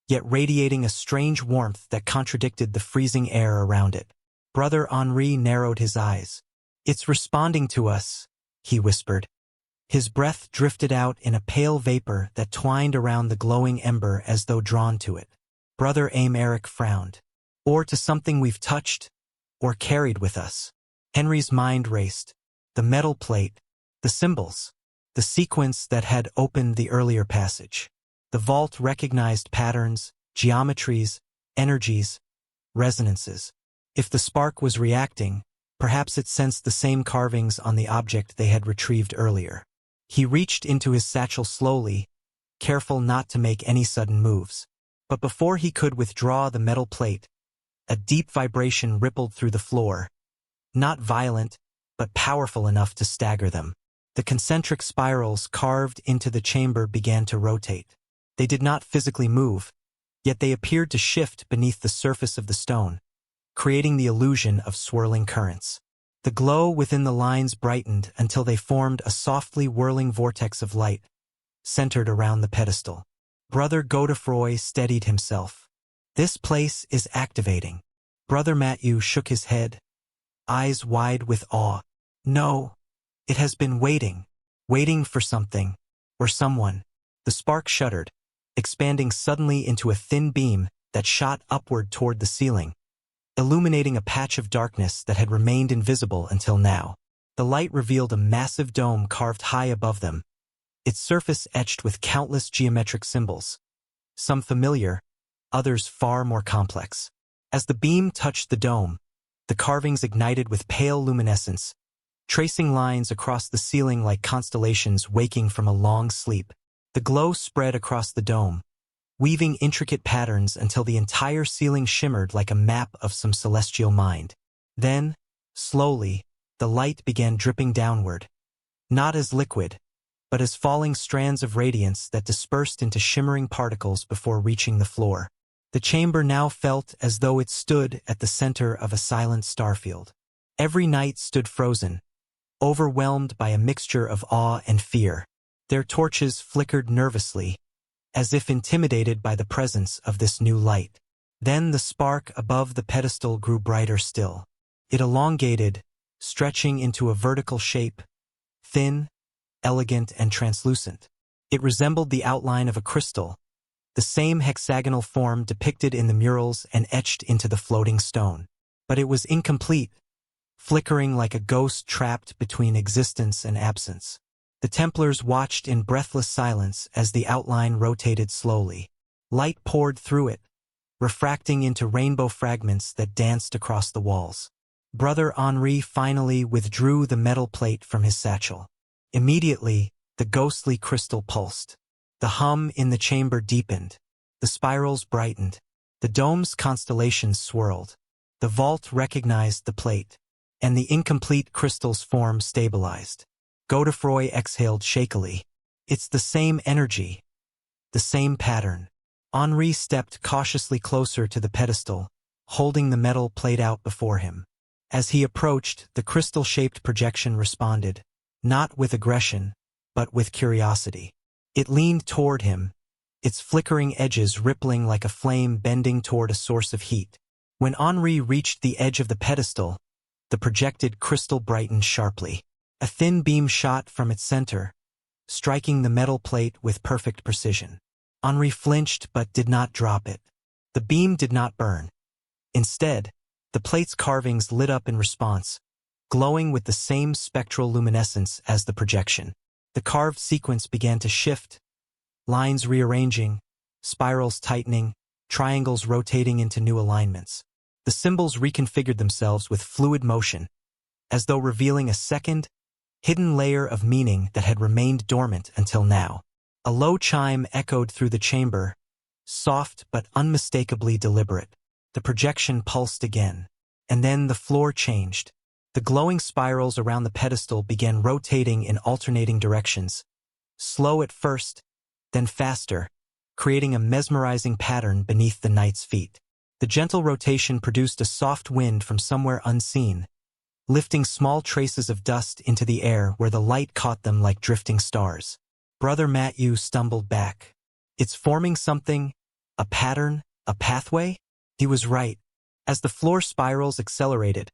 yet radiating a strange warmth that contradicted the freezing air around it. Brother Henri narrowed his eyes. "It's responding to us," he whispered. His breath drifted out in a pale vapor that twined around the glowing ember as though drawn to it. Brother Aymeric frowned. "Or to something we've touched, or carried with us." Henry's mind raced. The metal plate, the symbols, the sequence that had opened the earlier passage. The vault recognized patterns, geometries, energies, resonances. If the spark was reacting, perhaps it sensed the same carvings on the object they had retrieved earlier. He reached into his satchel slowly, careful not to make any sudden moves. But before he could withdraw the metal plate, a deep vibration rippled through the floor, not violent, but powerful enough to stagger them. The concentric spirals carved into the chamber began to rotate. They did not physically move, yet they appeared to shift beneath the surface of the stone, creating the illusion of swirling currents. The glow within the lines brightened until they formed a softly whirling vortex of light, centered around the pedestal. Brother Godefroy steadied himself. "This place is activating." Brother Matthew shook his head, eyes wide with awe. "No, it has been waiting for something, or someone." The spark shuddered, expanding suddenly into a thin beam that shot upward toward the ceiling, illuminating a patch of darkness that had remained invisible until now. The light revealed a massive dome carved high above them, its surface etched with countless geometric symbols, some familiar, others far more complex. As the beam touched the dome, the carvings ignited with pale luminescence, tracing lines across the ceiling like constellations waking from a long sleep. The glow spread across the dome, weaving intricate patterns until the entire ceiling shimmered like a map of some celestial mind. Then, slowly, the light began dripping downward, not as liquid, but as falling strands of radiance that dispersed into shimmering particles before reaching the floor. The chamber now felt as though it stood at the center of a silent starfield. Every knight stood frozen, overwhelmed by a mixture of awe and fear. Their torches flickered nervously, as if intimidated by the presence of this new light. Then the spark above the pedestal grew brighter still. It elongated, stretching into a vertical shape, thin, elegant, and translucent. It resembled the outline of a crystal, the same hexagonal form depicted in the murals and etched into the floating stone. But it was incomplete, flickering like a ghost trapped between existence and absence. The Templars watched in breathless silence as the outline rotated slowly. Light poured through it, refracting into rainbow fragments that danced across the walls. Brother Henri finally withdrew the metal plate from his satchel. Immediately, the ghostly crystal pulsed. The hum in the chamber deepened. The spirals brightened. The dome's constellations swirled. The vault recognized the plate, and the incomplete crystal's form stabilized. Godefroy exhaled shakily. It's the same energy, the same pattern. Henri stepped cautiously closer to the pedestal, holding the metal plate out before him. As he approached, the crystal-shaped projection responded, not with aggression, but with curiosity. It leaned toward him, its flickering edges rippling like a flame bending toward a source of heat. When Henri reached the edge of the pedestal, the projected crystal brightened sharply. A thin beam shot from its center, striking the metal plate with perfect precision. Henri flinched but did not drop it. The beam did not burn. Instead, the plate's carvings lit up in response, glowing with the same spectral luminescence as the projection. The carved sequence began to shift, lines rearranging, spirals tightening, triangles rotating into new alignments. The symbols reconfigured themselves with fluid motion, as though revealing a second, hidden layer of meaning that had remained dormant until now. A low chime echoed through the chamber, soft but unmistakably deliberate. The projection pulsed again, and then the floor changed. The glowing spirals around the pedestal began rotating in alternating directions, slow at first, then faster, creating a mesmerizing pattern beneath the knight's feet. The gentle rotation produced a soft wind from somewhere unseen, lifting small traces of dust into the air where the light caught them like drifting stars. Brother Matthew stumbled back. It's forming something, a pattern, a pathway? He was right. As the floor spirals accelerated,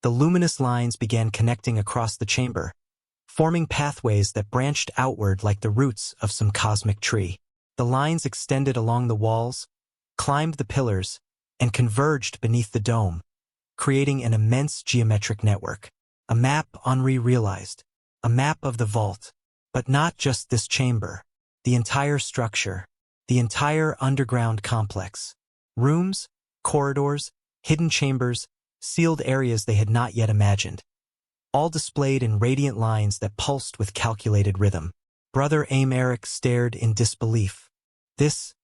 the luminous lines began connecting across the chamber, forming pathways that branched outward like the roots of some cosmic tree. The lines extended along the walls, climbed the pillars, and converged beneath the dome, creating an immense geometric network. A map, Henri realized. A map of the vault. But not just this chamber. The entire structure. The entire underground complex. Rooms, corridors, hidden chambers, sealed areas they had not yet imagined. All displayed in radiant lines that pulsed with calculated rhythm. Brother Aymeric stared in disbelief. This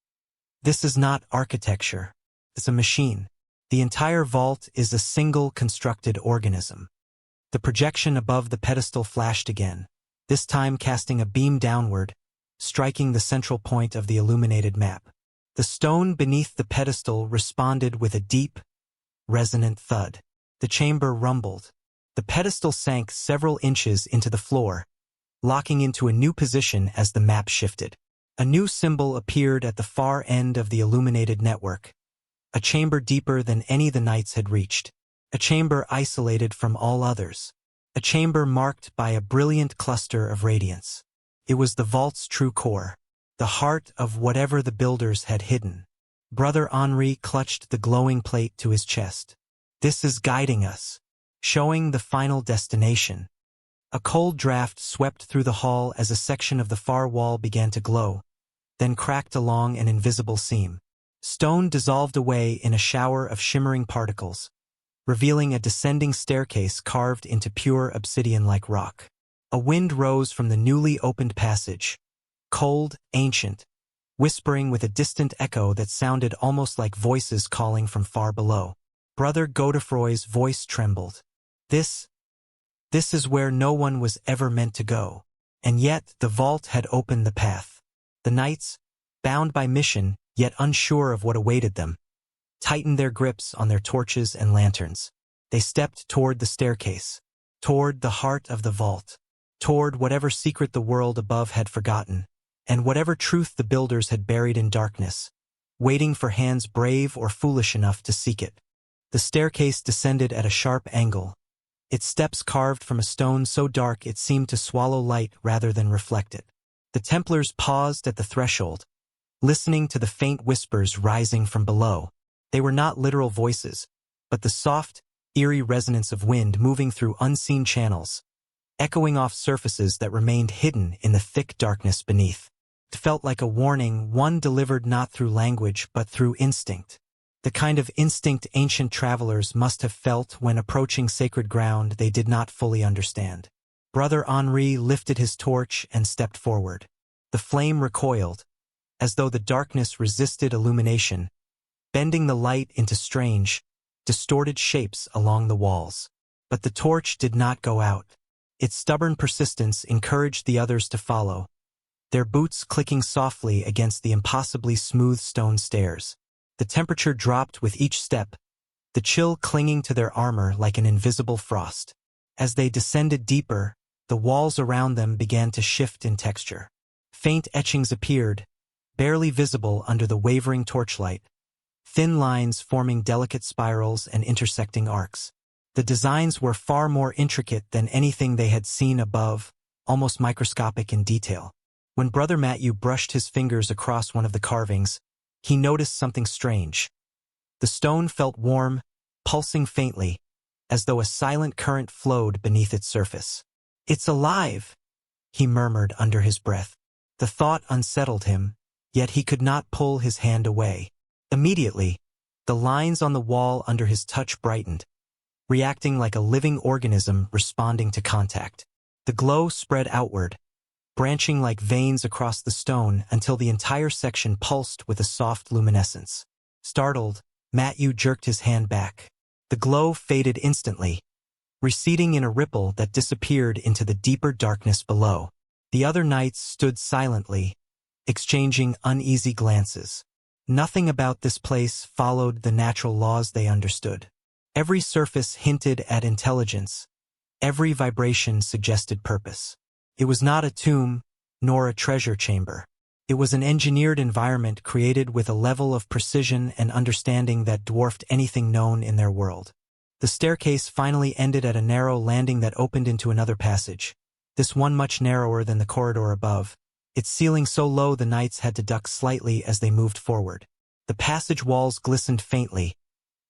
is not architecture. It's a machine. The entire vault is a single constructed organism. The projection above the pedestal flashed again, this time casting a beam downward, striking the central point of the illuminated map. The stone beneath the pedestal responded with a deep, resonant thud. The chamber rumbled. The pedestal sank several inches into the floor, locking into a new position as the map shifted. A new symbol appeared at the far end of the illuminated network. A chamber deeper than any the knights had reached. A chamber isolated from all others. A chamber marked by a brilliant cluster of radiance. It was the vault's true core, the heart of whatever the builders had hidden. Brother Henri clutched the glowing plate to his chest. This is guiding us, showing the final destination. A cold draft swept through the hall as a section of the far wall began to glow, then cracked along an invisible seam. Stone dissolved away in a shower of shimmering particles, revealing a descending staircase carved into pure obsidian-like rock. A wind rose from the newly opened passage, cold, ancient, whispering with a distant echo that sounded almost like voices calling from far below. Brother Godefroy's voice trembled. This is where no one was ever meant to go. And yet the vault had opened the path. The knights, bound by mission, yet unsure of what awaited them, tightened their grips on their torches and lanterns. They stepped toward the staircase, toward the heart of the vault, toward whatever secret the world above had forgotten, and whatever truth the builders had buried in darkness, waiting for hands brave or foolish enough to seek it. The staircase descended at a sharp angle, its steps carved from a stone so dark it seemed to swallow light rather than reflect it. The Templars paused at the threshold, listening to the faint whispers rising from below. They were not literal voices, but the soft, eerie resonance of wind moving through unseen channels, echoing off surfaces that remained hidden in the thick darkness beneath. It felt like a warning, one delivered not through language but through instinct. The kind of instinct ancient travelers must have felt when approaching sacred ground they did not fully understand. Brother Henri lifted his torch and stepped forward. The flame recoiled, as though the darkness resisted illumination, bending the light into strange, distorted shapes along the walls. But the torch did not go out. Its stubborn persistence encouraged the others to follow, their boots clicking softly against the impossibly smooth stone stairs. The temperature dropped with each step, the chill clinging to their armor like an invisible frost. As they descended deeper, the walls around them began to shift in texture. Faint etchings appeared, barely visible under the wavering torchlight, thin lines forming delicate spirals and intersecting arcs. The designs were far more intricate than anything they had seen above, almost microscopic in detail. When Brother Matthew brushed his fingers across one of the carvings, he noticed something strange. The stone felt warm, pulsing faintly, as though a silent current flowed beneath its surface. "It's alive," he murmured under his breath. The thought unsettled him, yet he could not pull his hand away. Immediately, the lines on the wall under his touch brightened, reacting like a living organism responding to contact. The glow spread outward, branching like veins across the stone until the entire section pulsed with a soft luminescence. Startled, Matthew jerked his hand back. The glow faded instantly, receding in a ripple that disappeared into the deeper darkness below. The other knights stood silently, exchanging uneasy glances. Nothing about this place followed the natural laws they understood. Every surface hinted at intelligence. Every vibration suggested purpose. It was not a tomb, nor a treasure chamber. It was an engineered environment created with a level of precision and understanding that dwarfed anything known in their world. The staircase finally ended at a narrow landing that opened into another passage, this one much narrower than the corridor above. Its ceiling so low the knights had to duck slightly as they moved forward. The passage walls glistened faintly,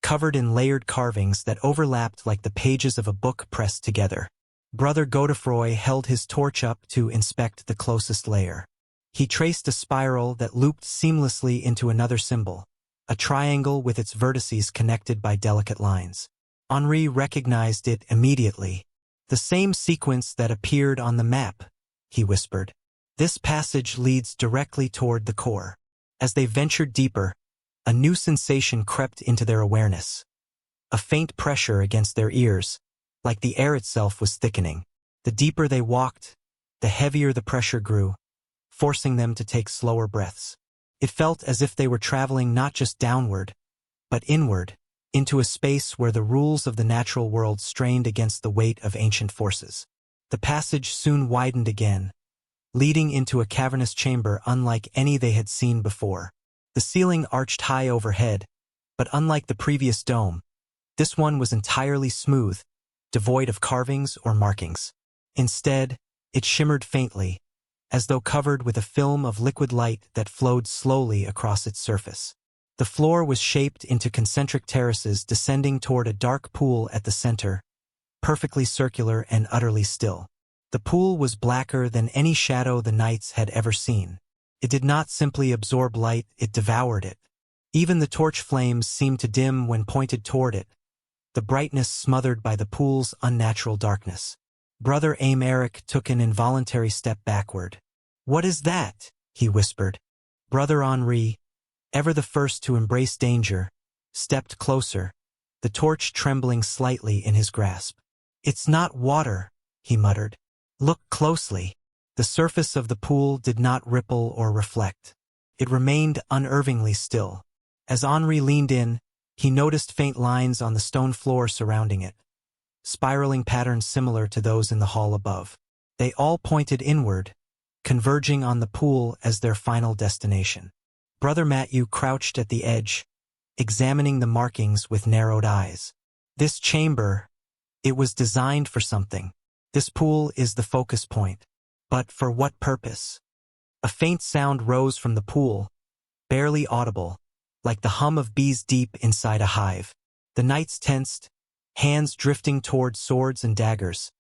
covered in layered carvings that overlapped like the pages of a book pressed together. Brother Godefroy held his torch up to inspect the closest layer. He traced a spiral that looped seamlessly into another symbol, a triangle with its vertices connected by delicate lines. Henri recognized it immediately. "The same sequence that appeared on the map," he whispered. "This passage leads directly toward the core." As they ventured deeper, a new sensation crept into their awareness. A faint pressure against their ears, like the air itself was thickening. The deeper they walked, the heavier the pressure grew, forcing them to take slower breaths. It felt as if they were traveling not just downward, but inward, into a space where the rules of the natural world strained against the weight of ancient forces. The passage soon widened again, leading into a cavernous chamber unlike any they had seen before. The ceiling arched high overhead, but unlike the previous dome, this one was entirely smooth, devoid of carvings or markings. Instead, it shimmered faintly, as though covered with a film of liquid light that flowed slowly across its surface. The floor was shaped into concentric terraces descending toward a dark pool at the center, perfectly circular and utterly still. The pool was blacker than any shadow the knights had ever seen. It did not simply absorb light, it devoured it. Even the torch flames seemed to dim when pointed toward it, the brightness smothered by the pool's unnatural darkness. Brother Aymeric took an involuntary step backward. "What is that?" he whispered. Brother Henri, ever the first to embrace danger, stepped closer, the torch trembling slightly in his grasp. "It's not water," he muttered. "Look closely." The surface of the pool did not ripple or reflect. It remained unervingly still. As Henri leaned in, he noticed faint lines on the stone floor surrounding it, spiraling patterns similar to those in the hall above. They all pointed inward, converging on the pool as their final destination. Brother Matthew crouched at the edge, examining the markings with narrowed eyes. "This chamber, it was designed for something. This pool is the focus point. But for what purpose?" A faint sound rose from the pool, barely audible, like the hum of bees deep inside a hive. The knights tensed, hands drifting toward swords and daggers,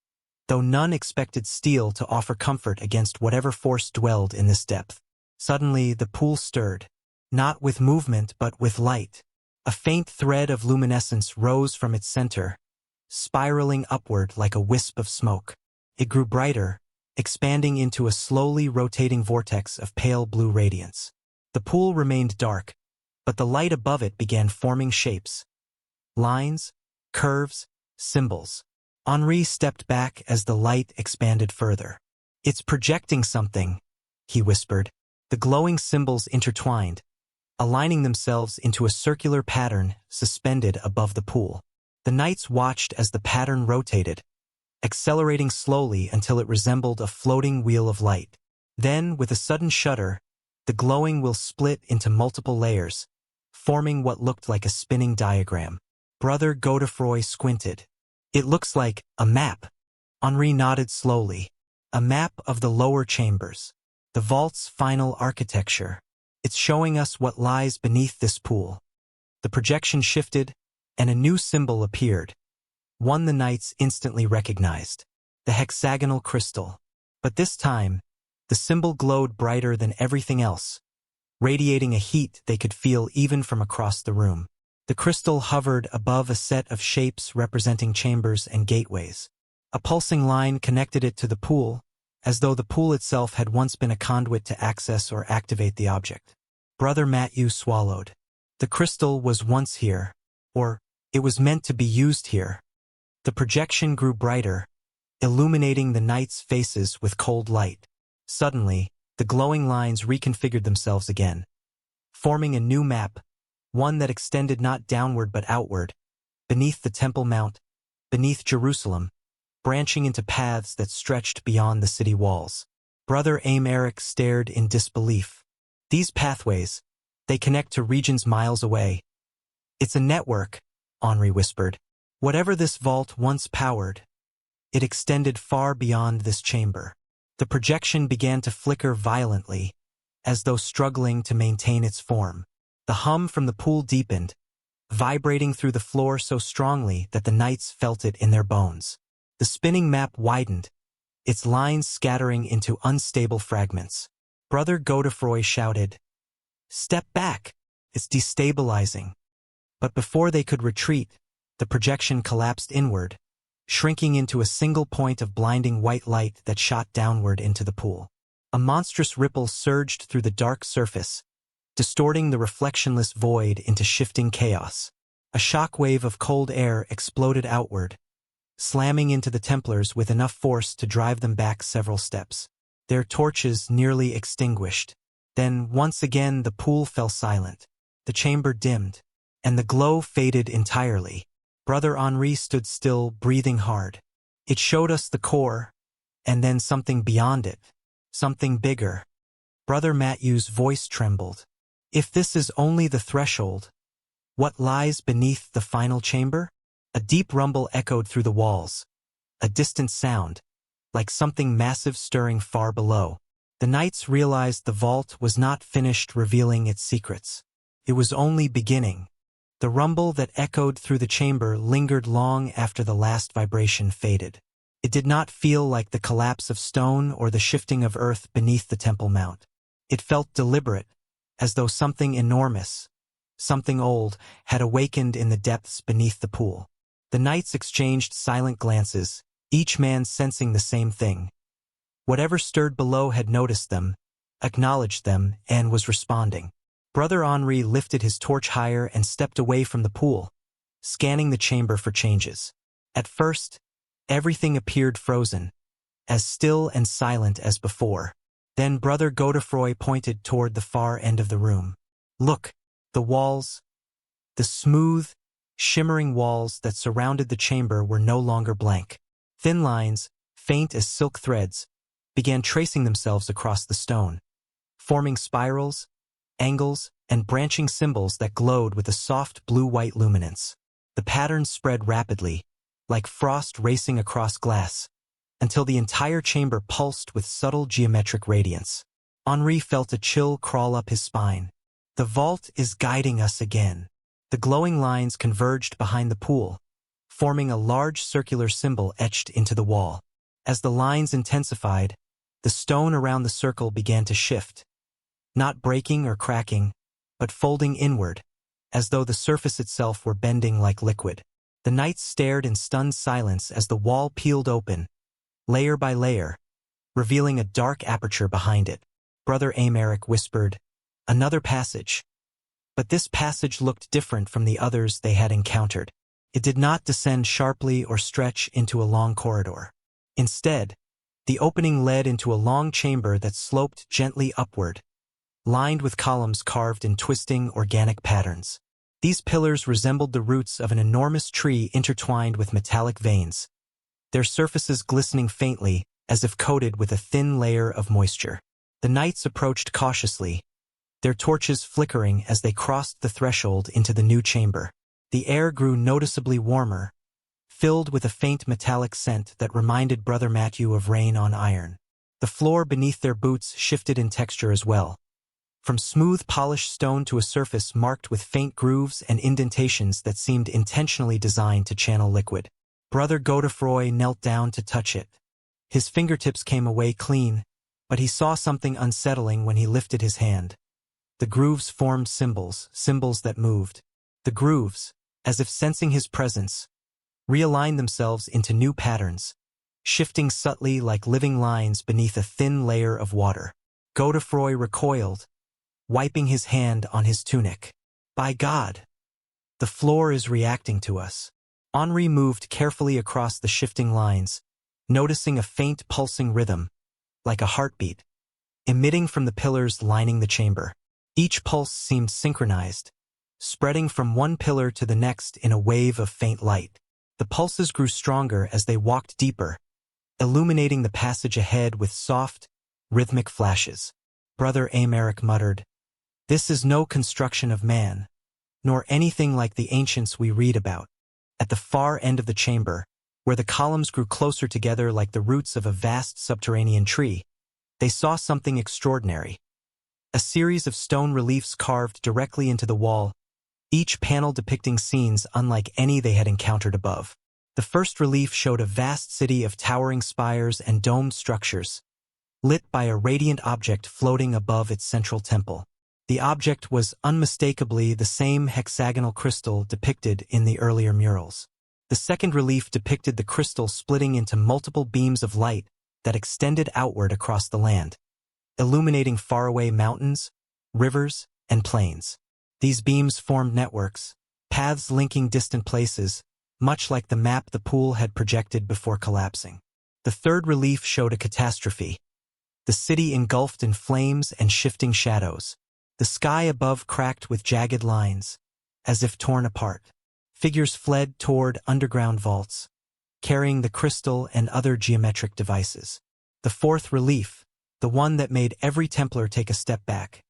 though none expected steel to offer comfort against whatever force dwelled in this depth. Suddenly the pool stirred, not with movement but with light. A faint thread of luminescence rose from its center, spiraling upward like a wisp of smoke. It grew brighter, expanding into a slowly rotating vortex of pale blue radiance. The pool remained dark, but the light above it began forming shapes. Lines, curves, symbols. Henri stepped back as the light expanded further. "It's projecting something," he whispered. The glowing symbols intertwined, aligning themselves into a circular pattern suspended above the pool. The knights watched as the pattern rotated, accelerating slowly until it resembled a floating wheel of light. Then, with a sudden shudder, the glowing wheel split into multiple layers, forming what looked like a spinning diagram. Brother Godefroy squinted. It looks like a map. Henri nodded slowly. A map of the lower chambers. The vault's final architecture. It's showing us what lies beneath this pool. The projection shifted, and a new symbol appeared. One the knights instantly recognized. The hexagonal crystal. But this time, the symbol glowed brighter than everything else, radiating a heat they could feel even from across the room. The crystal hovered above a set of shapes representing chambers and gateways. A pulsing line connected it to the pool, as though the pool itself had once been a conduit to access or activate the object. Brother Matthew swallowed. The crystal was once here, or it was meant to be used here. The projection grew brighter, illuminating the knights' faces with cold light. Suddenly, the glowing lines reconfigured themselves again, forming a new map, one that extended not downward but outward, beneath the Temple Mount, beneath Jerusalem, branching into paths that stretched beyond the city walls. Brother Aymeric stared in disbelief. These pathways, they connect to regions miles away. It's a network, Henri whispered. Whatever this vault once powered, it extended far beyond this chamber. The projection began to flicker violently, as though struggling to maintain its form. The hum from the pool deepened, vibrating through the floor so strongly that the knights felt it in their bones. The spinning map widened, its lines scattering into unstable fragments. Brother Godefroy shouted, "Step back! It's destabilizing." But before they could retreat, the projection collapsed inward, shrinking into a single point of blinding white light that shot downward into the pool. A monstrous ripple surged through the dark surface, distorting the reflectionless void into shifting chaos. A shockwave of cold air exploded outward, slamming into the Templars with enough force to drive them back several steps. Their torches nearly extinguished. Then, once again, the pool fell silent. The chamber dimmed, and the glow faded entirely. Brother Henri stood still, breathing hard. It showed us the core, and then something beyond it. Something bigger. Brother Matthew's voice trembled. If this is only the threshold, what lies beneath the final chamber? A deep rumble echoed through the walls. A distant sound, like something massive stirring far below. The knights realized the vault was not finished revealing its secrets. It was only beginning. The rumble that echoed through the chamber lingered long after the last vibration faded. It did not feel like the collapse of stone or the shifting of earth beneath the Temple Mount. It felt deliberate, as though something enormous, something old, had awakened in the depths beneath the pool. The knights exchanged silent glances, each man sensing the same thing. Whatever stirred below had noticed them, acknowledged them, and was responding. Brother Henri lifted his torch higher and stepped away from the pool, scanning the chamber for changes. At first, everything appeared frozen, as still and silent as before. Then Brother Godefroy pointed toward the far end of the room. Look, the walls, the smooth, shimmering walls that surrounded the chamber were no longer blank. Thin lines, faint as silk threads, began tracing themselves across the stone, forming spirals, angles, and branching symbols that glowed with a soft blue-white luminance. The pattern spread rapidly, like frost racing across glass, until the entire chamber pulsed with subtle geometric radiance. Henri felt a chill crawl up his spine. The vault is guiding us again. The glowing lines converged behind the pool, forming a large circular symbol etched into the wall. As the lines intensified, the stone around the circle began to shift, not breaking or cracking, but folding inward, as though the surface itself were bending like liquid. The knights stared in stunned silence as the wall peeled open, layer by layer, revealing a dark aperture behind it. Brother Aymeric whispered, "Another passage." But this passage looked different from the others they had encountered. It did not descend sharply or stretch into a long corridor. Instead, The opening led into a long chamber that sloped gently upward, lined with columns carved in twisting, organic patterns. These pillars resembled the roots of an enormous tree intertwined with metallic veins, their surfaces glistening faintly, as if coated with a thin layer of moisture. The knights approached cautiously, their torches flickering as they crossed the threshold into the new chamber. The air grew noticeably warmer, filled with a faint metallic scent that reminded Brother Matthew of rain on iron. The floor beneath their boots shifted in texture as well, from smooth polished stone to a surface marked with faint grooves and indentations that seemed intentionally designed to channel liquid. Brother Godefroy knelt down to touch it. His fingertips came away clean, but he saw something unsettling when he lifted his hand. The grooves formed symbols that moved. The grooves, as if sensing his presence, realigned themselves into new patterns, shifting subtly like living lines beneath a thin layer of water. Godefroy recoiled, wiping his hand on his tunic. By God! The floor is reacting to us. Henri moved carefully across the shifting lines, noticing a faint pulsing rhythm, like a heartbeat, emitting from the pillars lining the chamber. Each pulse seemed synchronized, spreading from one pillar to the next in a wave of faint light. The pulses grew stronger as they walked deeper, illuminating the passage ahead with soft, rhythmic flashes. Brother Aymeric muttered, "This is no construction of man, nor anything like the ancients we read about." At the far end of the chamber, where the columns grew closer together like the roots of a vast subterranean tree, they saw something extraordinary. A series of stone reliefs carved directly into the wall, each panel depicting scenes unlike any they had encountered above. The first relief showed a vast city of towering spires and domed structures, lit by a radiant object floating above its central temple. The object was unmistakably the same hexagonal crystal depicted in the earlier murals. The second relief depicted the crystal splitting into multiple beams of light that extended outward across the land, illuminating faraway mountains, rivers, and plains. These beams formed networks, paths linking distant places, much like the map the pool had projected before collapsing. The third relief showed a catastrophe, the city engulfed in flames and shifting shadows. The sky above cracked with jagged lines, as if torn apart. Figures fled toward underground vaults, carrying the crystal and other geometric devices. The fourth relief, the one that made every Templar take a step back,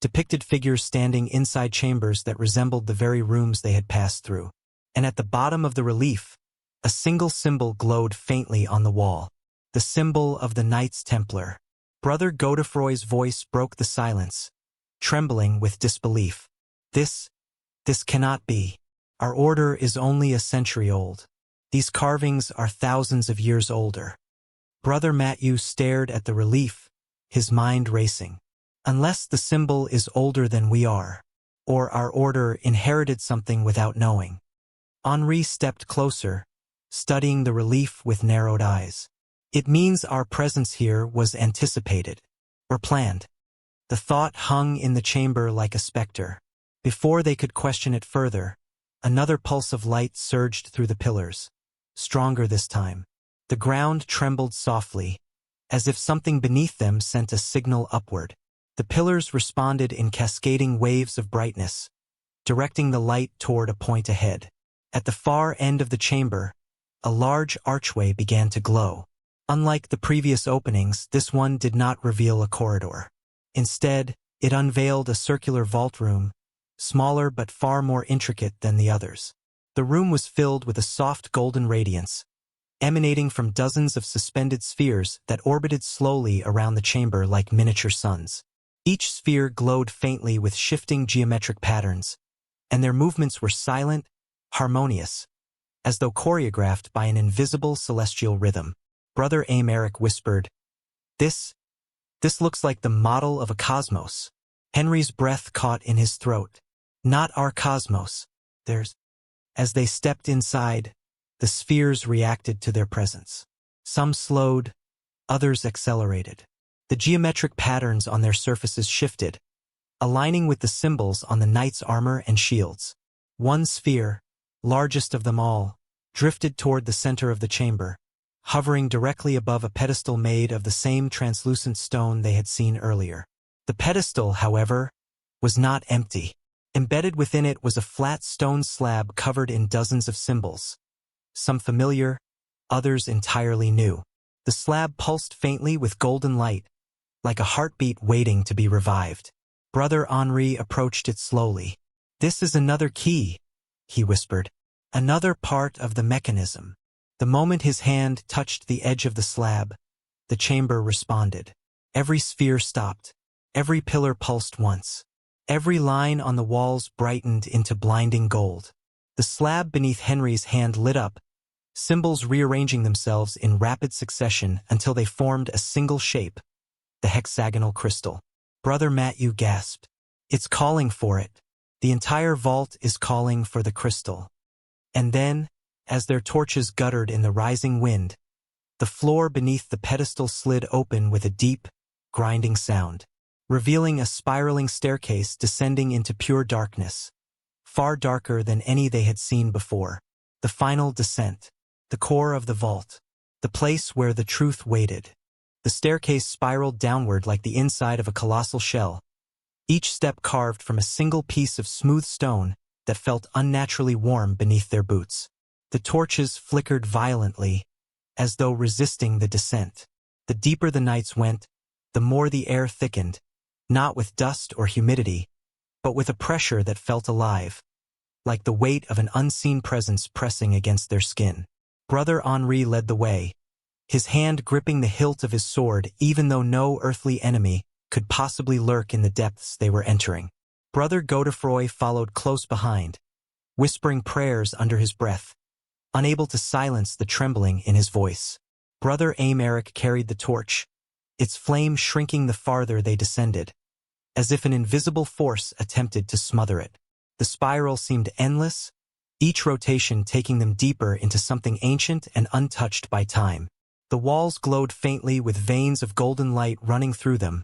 depicted figures standing inside chambers that resembled the very rooms they had passed through. And at the bottom of the relief, a single symbol glowed faintly on the wall, the symbol of the Knights Templar. Brother Godefroy's voice broke the silence, trembling with disbelief. This cannot be. Our order is only a century old. These carvings are thousands of years older. Brother Matthew stared at the relief, his mind racing. Unless the symbol is older than we are, or our order inherited something without knowing. Henri stepped closer, studying the relief with narrowed eyes. It means our presence here was anticipated, or planned. The thought hung in the chamber like a specter. Before they could question it further, another pulse of light surged through the pillars, stronger this time. The ground trembled softly, as if something beneath them sent a signal upward. The pillars responded in cascading waves of brightness, directing the light toward a point ahead. At the far end of the chamber, a large archway began to glow. Unlike the previous openings, this one did not reveal a corridor. Instead, it unveiled a circular vault room, smaller but far more intricate than the others. The room was filled with a soft golden radiance, emanating from dozens of suspended spheres that orbited slowly around the chamber like miniature suns. Each sphere glowed faintly with shifting geometric patterns, and their movements were silent, harmonious, as though choreographed by an invisible celestial rhythm. Brother Aymeric whispered, This looks like the model of a cosmos." Henry's breath caught in his throat. "Not our cosmos. As they stepped inside, the spheres reacted to their presence. Some slowed, others accelerated. The geometric patterns on their surfaces shifted, aligning with the symbols on the knights' armor and shields. One sphere, largest of them all, drifted toward the center of the chamber, hovering directly above a pedestal made of the same translucent stone they had seen earlier. The pedestal, however, was not empty. Embedded within it was a flat stone slab covered in dozens of symbols, some familiar, others entirely new. The slab pulsed faintly with golden light, like a heartbeat waiting to be revived. Brother Henri approached it slowly. "This is another key," he whispered. "Another part of the mechanism." The moment his hand touched the edge of the slab, the chamber responded. Every sphere stopped. Every pillar pulsed once. Every line on the walls brightened into blinding gold. The slab beneath Henry's hand lit up, symbols rearranging themselves in rapid succession until they formed a single shape, the hexagonal crystal. Brother Matthew gasped. "It's calling for it. The entire vault is calling for the crystal." And then, as their torches guttered in the rising wind, the floor beneath the pedestal slid open with a deep, grinding sound, revealing a spiraling staircase descending into pure darkness, far darker than any they had seen before. The final descent, the core of the vault, the place where the truth waited. The staircase spiraled downward like the inside of a colossal shell, each step carved from a single piece of smooth stone that felt unnaturally warm beneath their boots. The torches flickered violently, as though resisting the descent. The deeper the knights went, the more the air thickened, not with dust or humidity, but with a pressure that felt alive, like the weight of an unseen presence pressing against their skin. Brother Henri led the way, his hand gripping the hilt of his sword even though no earthly enemy could possibly lurk in the depths they were entering. Brother Godefroy followed close behind, whispering prayers under his breath, unable to silence the trembling in his voice. Brother Aymeric carried the torch, its flame shrinking the farther they descended, as if an invisible force attempted to smother it. The spiral seemed endless, each rotation taking them deeper into something ancient and untouched by time. The walls glowed faintly with veins of golden light running through them,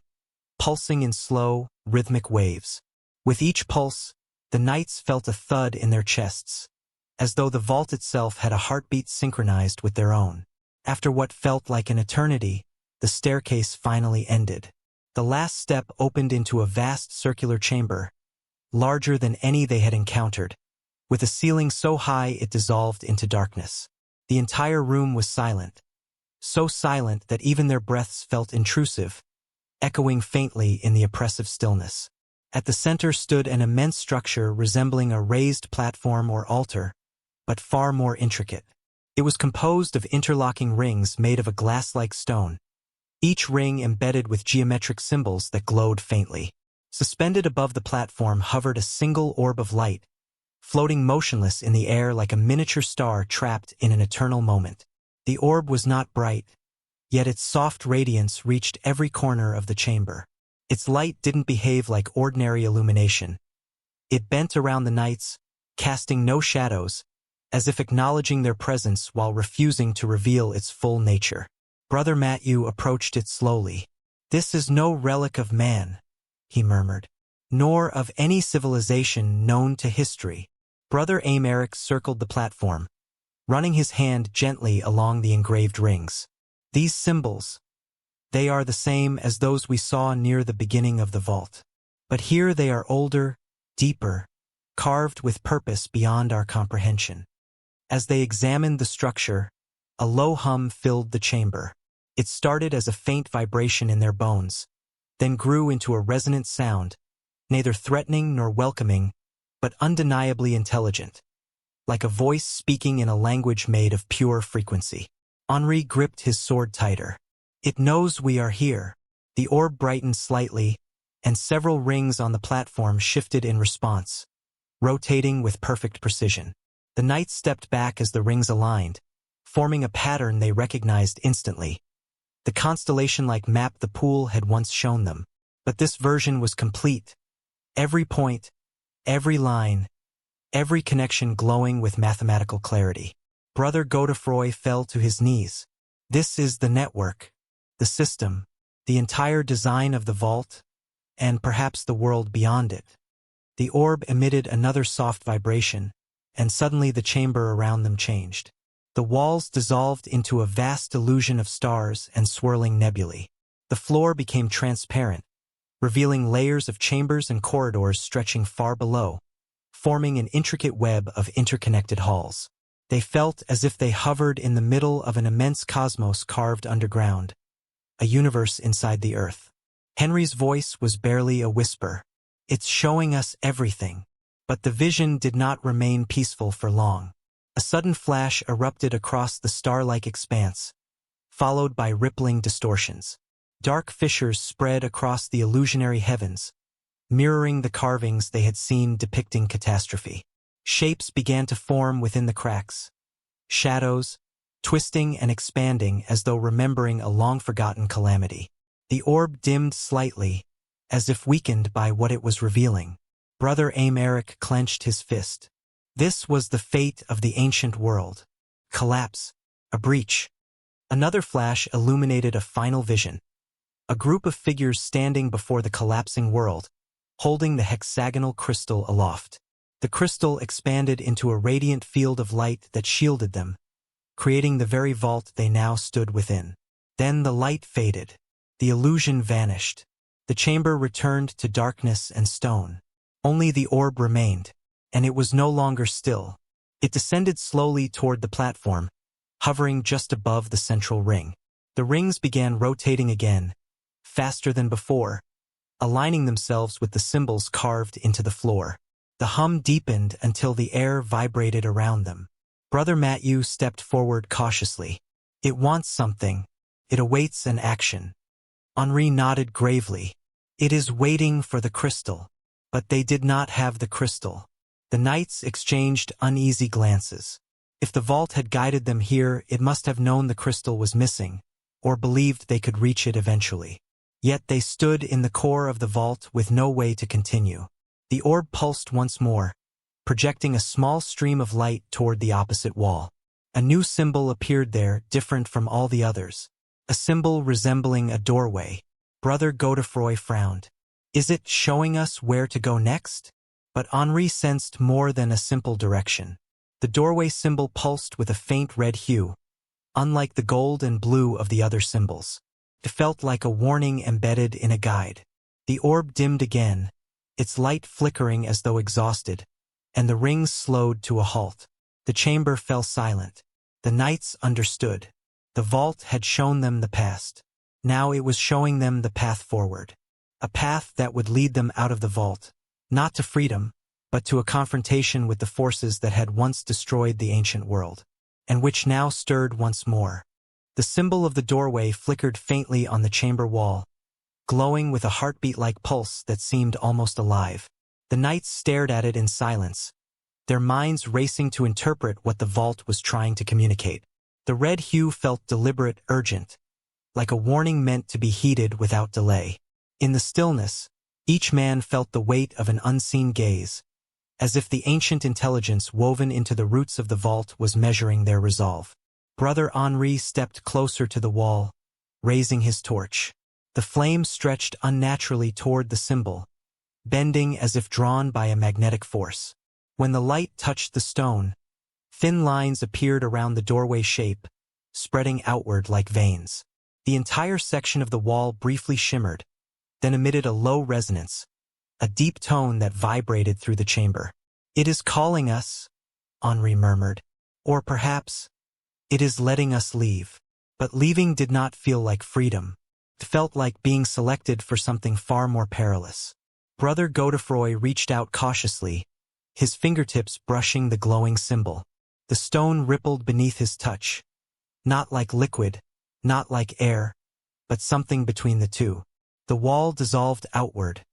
pulsing in slow, rhythmic waves. With each pulse, the knights felt a thud in their chests, as though the vault itself had a heartbeat synchronized with their own. After what felt like an eternity, the staircase finally ended. The last step opened into a vast circular chamber, larger than any they had encountered, with a ceiling so high it dissolved into darkness. The entire room was silent, so silent that even their breaths felt intrusive, echoing faintly in the oppressive stillness. At the center stood an immense structure resembling a raised platform or altar, but far more intricate. It was composed of interlocking rings made of a glass-like stone, each ring embedded with geometric symbols that glowed faintly. Suspended above the platform hovered a single orb of light, floating motionless in the air like a miniature star trapped in an eternal moment. The orb was not bright, yet its soft radiance reached every corner of the chamber. Its light didn't behave like ordinary illumination. It bent around the knights, casting no shadows, as if acknowledging their presence while refusing to reveal its full nature. Brother Matthew approached it slowly. "This is no relic of man," he murmured, "nor of any civilization known to history." Brother Aymeric circled the platform, running his hand gently along the engraved rings. "These symbols, they are the same as those we saw near the beginning of the vault. But here they are older, deeper, carved with purpose beyond our comprehension." As they examined the structure, a low hum filled the chamber. It started as a faint vibration in their bones, then grew into a resonant sound, neither threatening nor welcoming, but undeniably intelligent, like a voice speaking in a language made of pure frequency. Henri gripped his sword tighter. "It knows we are here." The orb brightened slightly, and several rings on the platform shifted in response, rotating with perfect precision. The knights stepped back as the rings aligned, forming a pattern they recognized instantly. The constellation-like map the pool had once shown them. But this version was complete. Every point, every line, every connection glowing with mathematical clarity. Brother Godefroy fell to his knees. "This is the network, the system, the entire design of the vault, and perhaps the world beyond it." The orb emitted another soft vibration, and suddenly the chamber around them changed. The walls dissolved into a vast illusion of stars and swirling nebulae. The floor became transparent, revealing layers of chambers and corridors stretching far below, forming an intricate web of interconnected halls. They felt as if they hovered in the middle of an immense cosmos carved underground, a universe inside the earth. Henry's voice was barely a whisper. "It's showing us everything." But the vision did not remain peaceful for long. A sudden flash erupted across the star-like expanse, followed by rippling distortions. Dark fissures spread across the illusionary heavens, mirroring the carvings they had seen depicting catastrophe. Shapes began to form within the cracks, shadows, twisting and expanding as though remembering a long-forgotten calamity. The orb dimmed slightly, as if weakened by what it was revealing. Brother Aymeric clenched his fist. This was the fate of the ancient world. Collapse. A breach. Another flash illuminated a final vision. A group of figures standing before the collapsing world, holding the hexagonal crystal aloft. The crystal expanded into a radiant field of light that shielded them, creating the very vault they now stood within. Then the light faded. The illusion vanished. The chamber returned to darkness and stone. Only the orb remained, and it was no longer still. It descended slowly toward the platform, hovering just above the central ring. The rings began rotating again, faster than before, aligning themselves with the symbols carved into the floor. The hum deepened until the air vibrated around them. Brother Matthew stepped forward cautiously. "It wants something. It awaits an action." Henri nodded gravely. "It is waiting for the crystal." But they did not have the crystal. The knights exchanged uneasy glances. If the vault had guided them here, it must have known the crystal was missing, or believed they could reach it eventually. Yet they stood in the core of the vault with no way to continue. The orb pulsed once more, projecting a small stream of light toward the opposite wall. A new symbol appeared there, different from all the others. A symbol resembling a doorway. Brother Godefroy frowned. "Is it showing us where to go next?" But Henri sensed more than a simple direction. The doorway symbol pulsed with a faint red hue, unlike the gold and blue of the other symbols. It felt like a warning embedded in a guide. The orb dimmed again, its light flickering as though exhausted, and the rings slowed to a halt. The chamber fell silent. The knights understood. The vault had shown them the past. Now it was showing them the path forward. A path that would lead them out of the vault, not to freedom, but to a confrontation with the forces that had once destroyed the ancient world, and which now stirred once more. The symbol of the doorway flickered faintly on the chamber wall, glowing with a heartbeat-like pulse that seemed almost alive. The knights stared at it in silence, their minds racing to interpret what the vault was trying to communicate. The red hue felt deliberate, urgent, like a warning meant to be heeded without delay. In the stillness, each man felt the weight of an unseen gaze, as if the ancient intelligence woven into the roots of the vault was measuring their resolve. Brother Henri stepped closer to the wall, raising his torch. The flame stretched unnaturally toward the symbol, bending as if drawn by a magnetic force. When the light touched the stone, thin lines appeared around the doorway shape, spreading outward like veins. The entire section of the wall briefly shimmered, then emitted a low resonance, a deep tone that vibrated through the chamber. "It is calling us," Henri murmured. "Or perhaps, it is letting us leave." But leaving did not feel like freedom. It felt like being selected for something far more perilous. Brother Godefroy reached out cautiously, his fingertips brushing the glowing symbol. The stone rippled beneath his touch, not like liquid, not like air, but something between the two. The wall dissolved outward,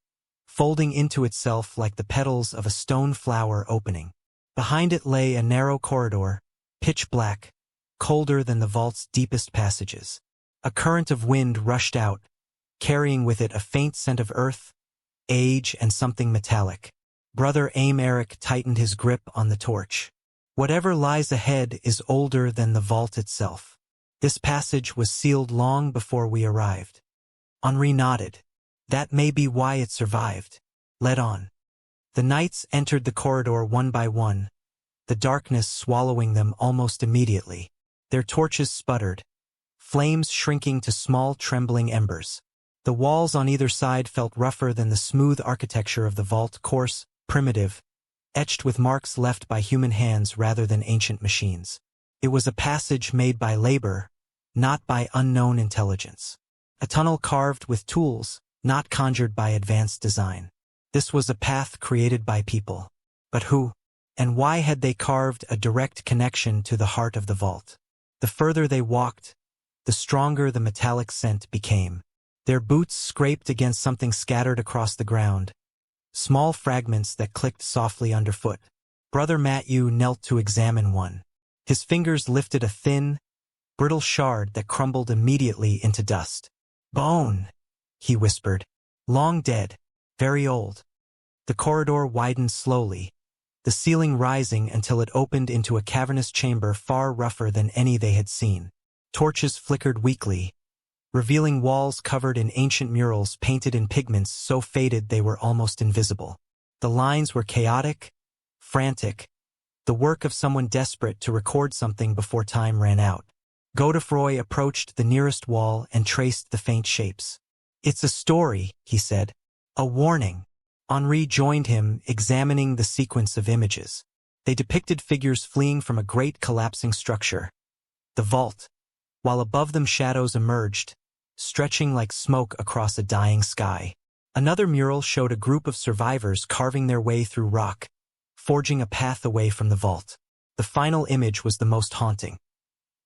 folding into itself like the petals of a stone flower opening. Behind it lay a narrow corridor, pitch black, colder than the vault's deepest passages. A current of wind rushed out, carrying with it a faint scent of earth, age, and something metallic. Brother Aymeric tightened his grip on the torch. "Whatever lies ahead is older than the vault itself. This passage was sealed long before we arrived." Henri nodded. "That may be why it survived." "Let on." The knights entered the corridor one by one, the darkness swallowing them almost immediately. Their torches sputtered, flames shrinking to small trembling embers. The walls on either side felt rougher than the smooth architecture of the vault, coarse, primitive, etched with marks left by human hands rather than ancient machines. It was a passage made by labor, not by unknown intelligence. A tunnel carved with tools, not conjured by advanced design. This was a path created by people. But who? And why had they carved a direct connection to the heart of the vault? The further they walked, the stronger the metallic scent became. Their boots scraped against something scattered across the ground, small fragments that clicked softly underfoot. Brother Matthew knelt to examine one. His fingers lifted a thin, brittle shard that crumbled immediately into dust. "Bone," he whispered. "Long dead. Very old." The corridor widened slowly, the ceiling rising until it opened into a cavernous chamber far rougher than any they had seen. Torches flickered weakly, revealing walls covered in ancient murals painted in pigments so faded they were almost invisible. The lines were chaotic, frantic, the work of someone desperate to record something before time ran out. Godefroy approached the nearest wall and traced the faint shapes. "It's a story," he said. "A warning." Henri joined him, examining the sequence of images. They depicted figures fleeing from a great collapsing structure, the vault, while above them shadows emerged, stretching like smoke across a dying sky. Another mural showed a group of survivors carving their way through rock, forging a path away from the vault. The final image was the most haunting.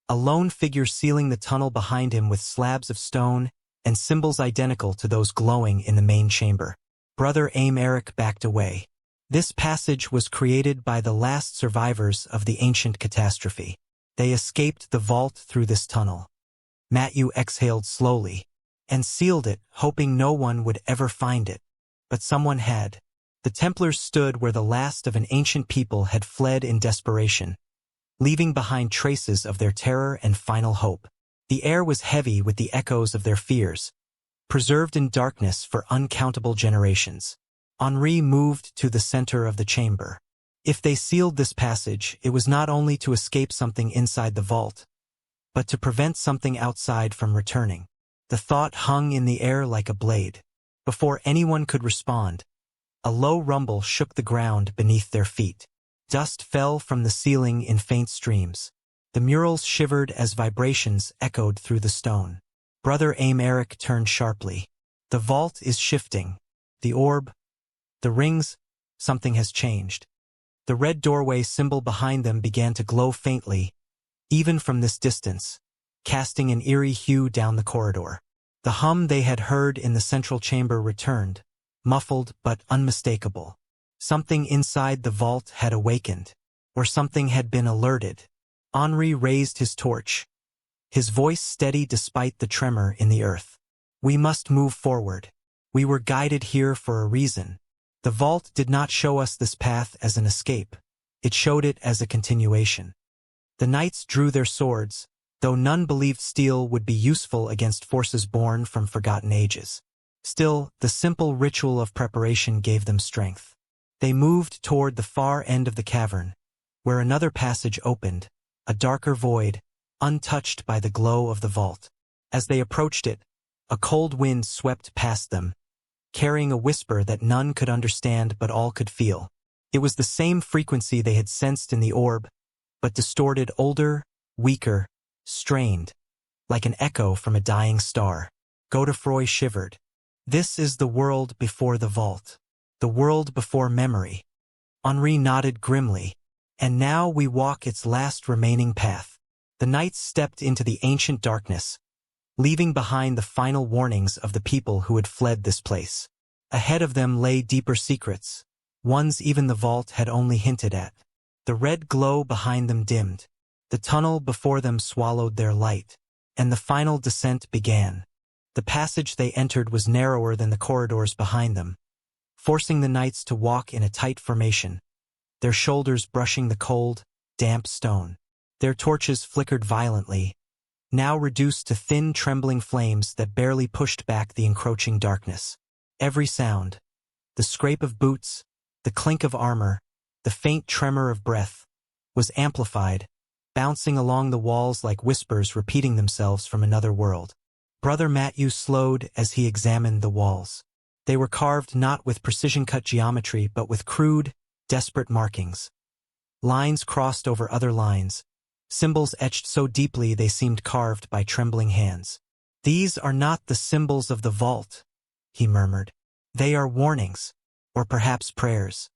A lone figure sealing the tunnel behind him with slabs of stone and symbols identical to those glowing in the main chamber. Brother Aymeric backed away. This passage was created by the last survivors of the ancient catastrophe. They escaped the vault through this tunnel. Matthew exhaled slowly and sealed it, hoping no one would ever find it. But someone had. The Templars stood where the last of an ancient people had fled in desperation, leaving behind traces of their terror and final hope. The air was heavy with the echoes of their fears, preserved in darkness for uncountable generations. Henri moved to the center of the chamber. If they sealed this passage, it was not only to escape something inside the vault, but to prevent something outside from returning. The thought hung in the air like a blade. Before anyone could respond, a low rumble shook the ground beneath their feet. Dust fell from the ceiling in faint streams. The murals shivered as vibrations echoed through the stone. Brother Aymeric turned sharply. "The vault is shifting. The orb, the rings, something has changed." The red doorway symbol behind them began to glow faintly, even from this distance, casting an eerie hue down the corridor. The hum they had heard in the central chamber returned, muffled but unmistakable. Something inside the vault had awakened, or something had been alerted. Henri raised his torch, his voice steady despite the tremor in the earth. "We must move forward. We were guided here for a reason. The vault did not show us this path as an escape. It showed it as a continuation." The knights drew their swords, though none believed steel would be useful against forces born from forgotten ages. Still, the simple ritual of preparation gave them strength. They moved toward the far end of the cavern, where another passage opened, a darker void, untouched by the glow of the vault. As they approached it, a cold wind swept past them, carrying a whisper that none could understand but all could feel. It was the same frequency they had sensed in the orb, but distorted, older, weaker, strained, like an echo from a dying star. Godefroy shivered. "This is the world before the vault. The world before memory." Henri nodded grimly. "And now we walk its last remaining path." The knights stepped into the ancient darkness, leaving behind the final warnings of the people who had fled this place. Ahead of them lay deeper secrets, ones even the vault had only hinted at. The red glow behind them dimmed. The tunnel before them swallowed their light, and the final descent began. The passage they entered was narrower than the corridors behind them, forcing the knights to walk in a tight formation, their shoulders brushing the cold, damp stone. Their torches flickered violently, now reduced to thin, trembling flames that barely pushed back the encroaching darkness. Every sound, the scrape of boots, the clink of armor, the faint tremor of breath, was amplified, bouncing along the walls like whispers repeating themselves from another world. Brother Matthew slowed as he examined the walls. They were carved not with precision-cut geometry but with crude, desperate markings. Lines crossed over other lines, symbols etched so deeply they seemed carved by trembling hands. "These are not the symbols of the vault," he murmured. "They are warnings, or perhaps prayers."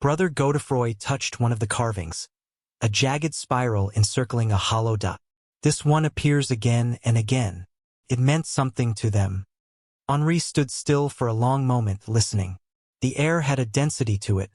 Brother Godefroy touched one of the carvings, a jagged spiral encircling a hollow dot. "This one appears again and again." It meant something to them. Henri stood still for a long moment, listening. The air had a density to it,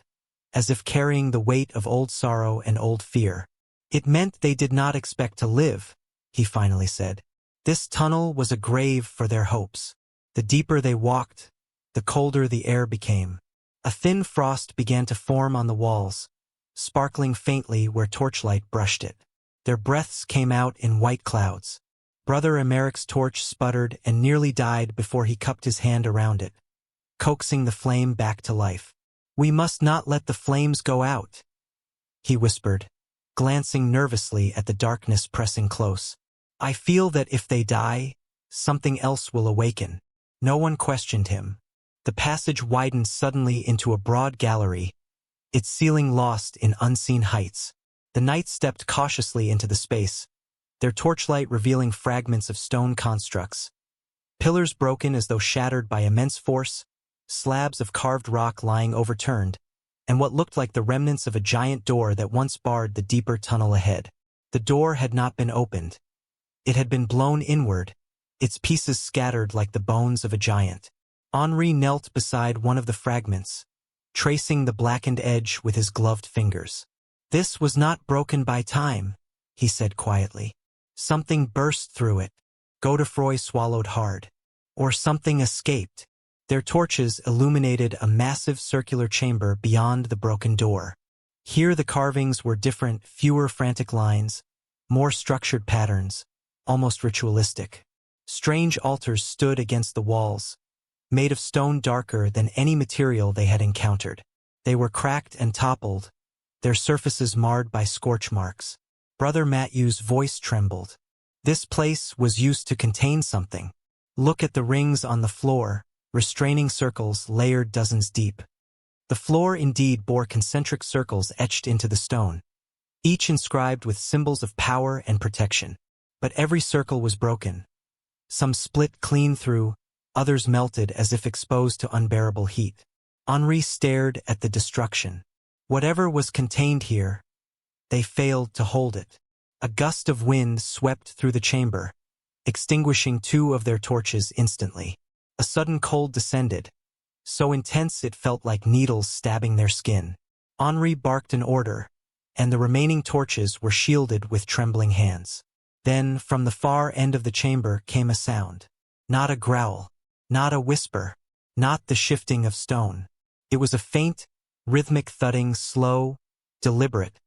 as if carrying the weight of old sorrow and old fear. "It meant they did not expect to live," he finally said. "This tunnel was a grave for their hopes." The deeper they walked, the colder the air became. A thin frost began to form on the walls, sparkling faintly where torchlight brushed it. Their breaths came out in white clouds. Brother Emeric's torch sputtered and nearly died before he cupped his hand around it, coaxing the flame back to life. "We must not let the flames go out," he whispered, glancing nervously at the darkness pressing close. "I feel that if they die, something else will awaken." No one questioned him. The passage widened suddenly into a broad gallery, its ceiling lost in unseen heights. The knights stepped cautiously into the space, their torchlight revealing fragments of stone constructs. Pillars broken as though shattered by immense force, slabs of carved rock lying overturned, and what looked like the remnants of a giant door that once barred the deeper tunnel ahead. The door had not been opened. It had been blown inward, its pieces scattered like the bones of a giant. Henri knelt beside one of the fragments, tracing the blackened edge with his gloved fingers. "This was not broken by time," he said quietly. "Something burst through it." Godefroy swallowed hard. "Or something escaped." Their torches illuminated a massive circular chamber beyond the broken door. Here the carvings were different, fewer frantic lines, more structured patterns, almost ritualistic. Strange altars stood against the walls, made of stone darker than any material they had encountered. They were cracked and toppled, their surfaces marred by scorch marks. Brother Matthew's voice trembled. "This place was used to contain something. Look at the rings on the floor, restraining circles layered dozens deep." The floor indeed bore concentric circles etched into the stone, each inscribed with symbols of power and protection. But every circle was broken. Some split clean through, others melted as if exposed to unbearable heat. Henri stared at the destruction. Whatever was contained here, they failed to hold it. A gust of wind swept through the chamber, extinguishing two of their torches instantly. A sudden cold descended, so intense it felt like needles stabbing their skin. Henri barked an order, and the remaining torches were shielded with trembling hands. Then, from the far end of the chamber came a sound. Not a growl, not a whisper, not the shifting of stone. It was a faint, rhythmic thudding, slow, deliberate,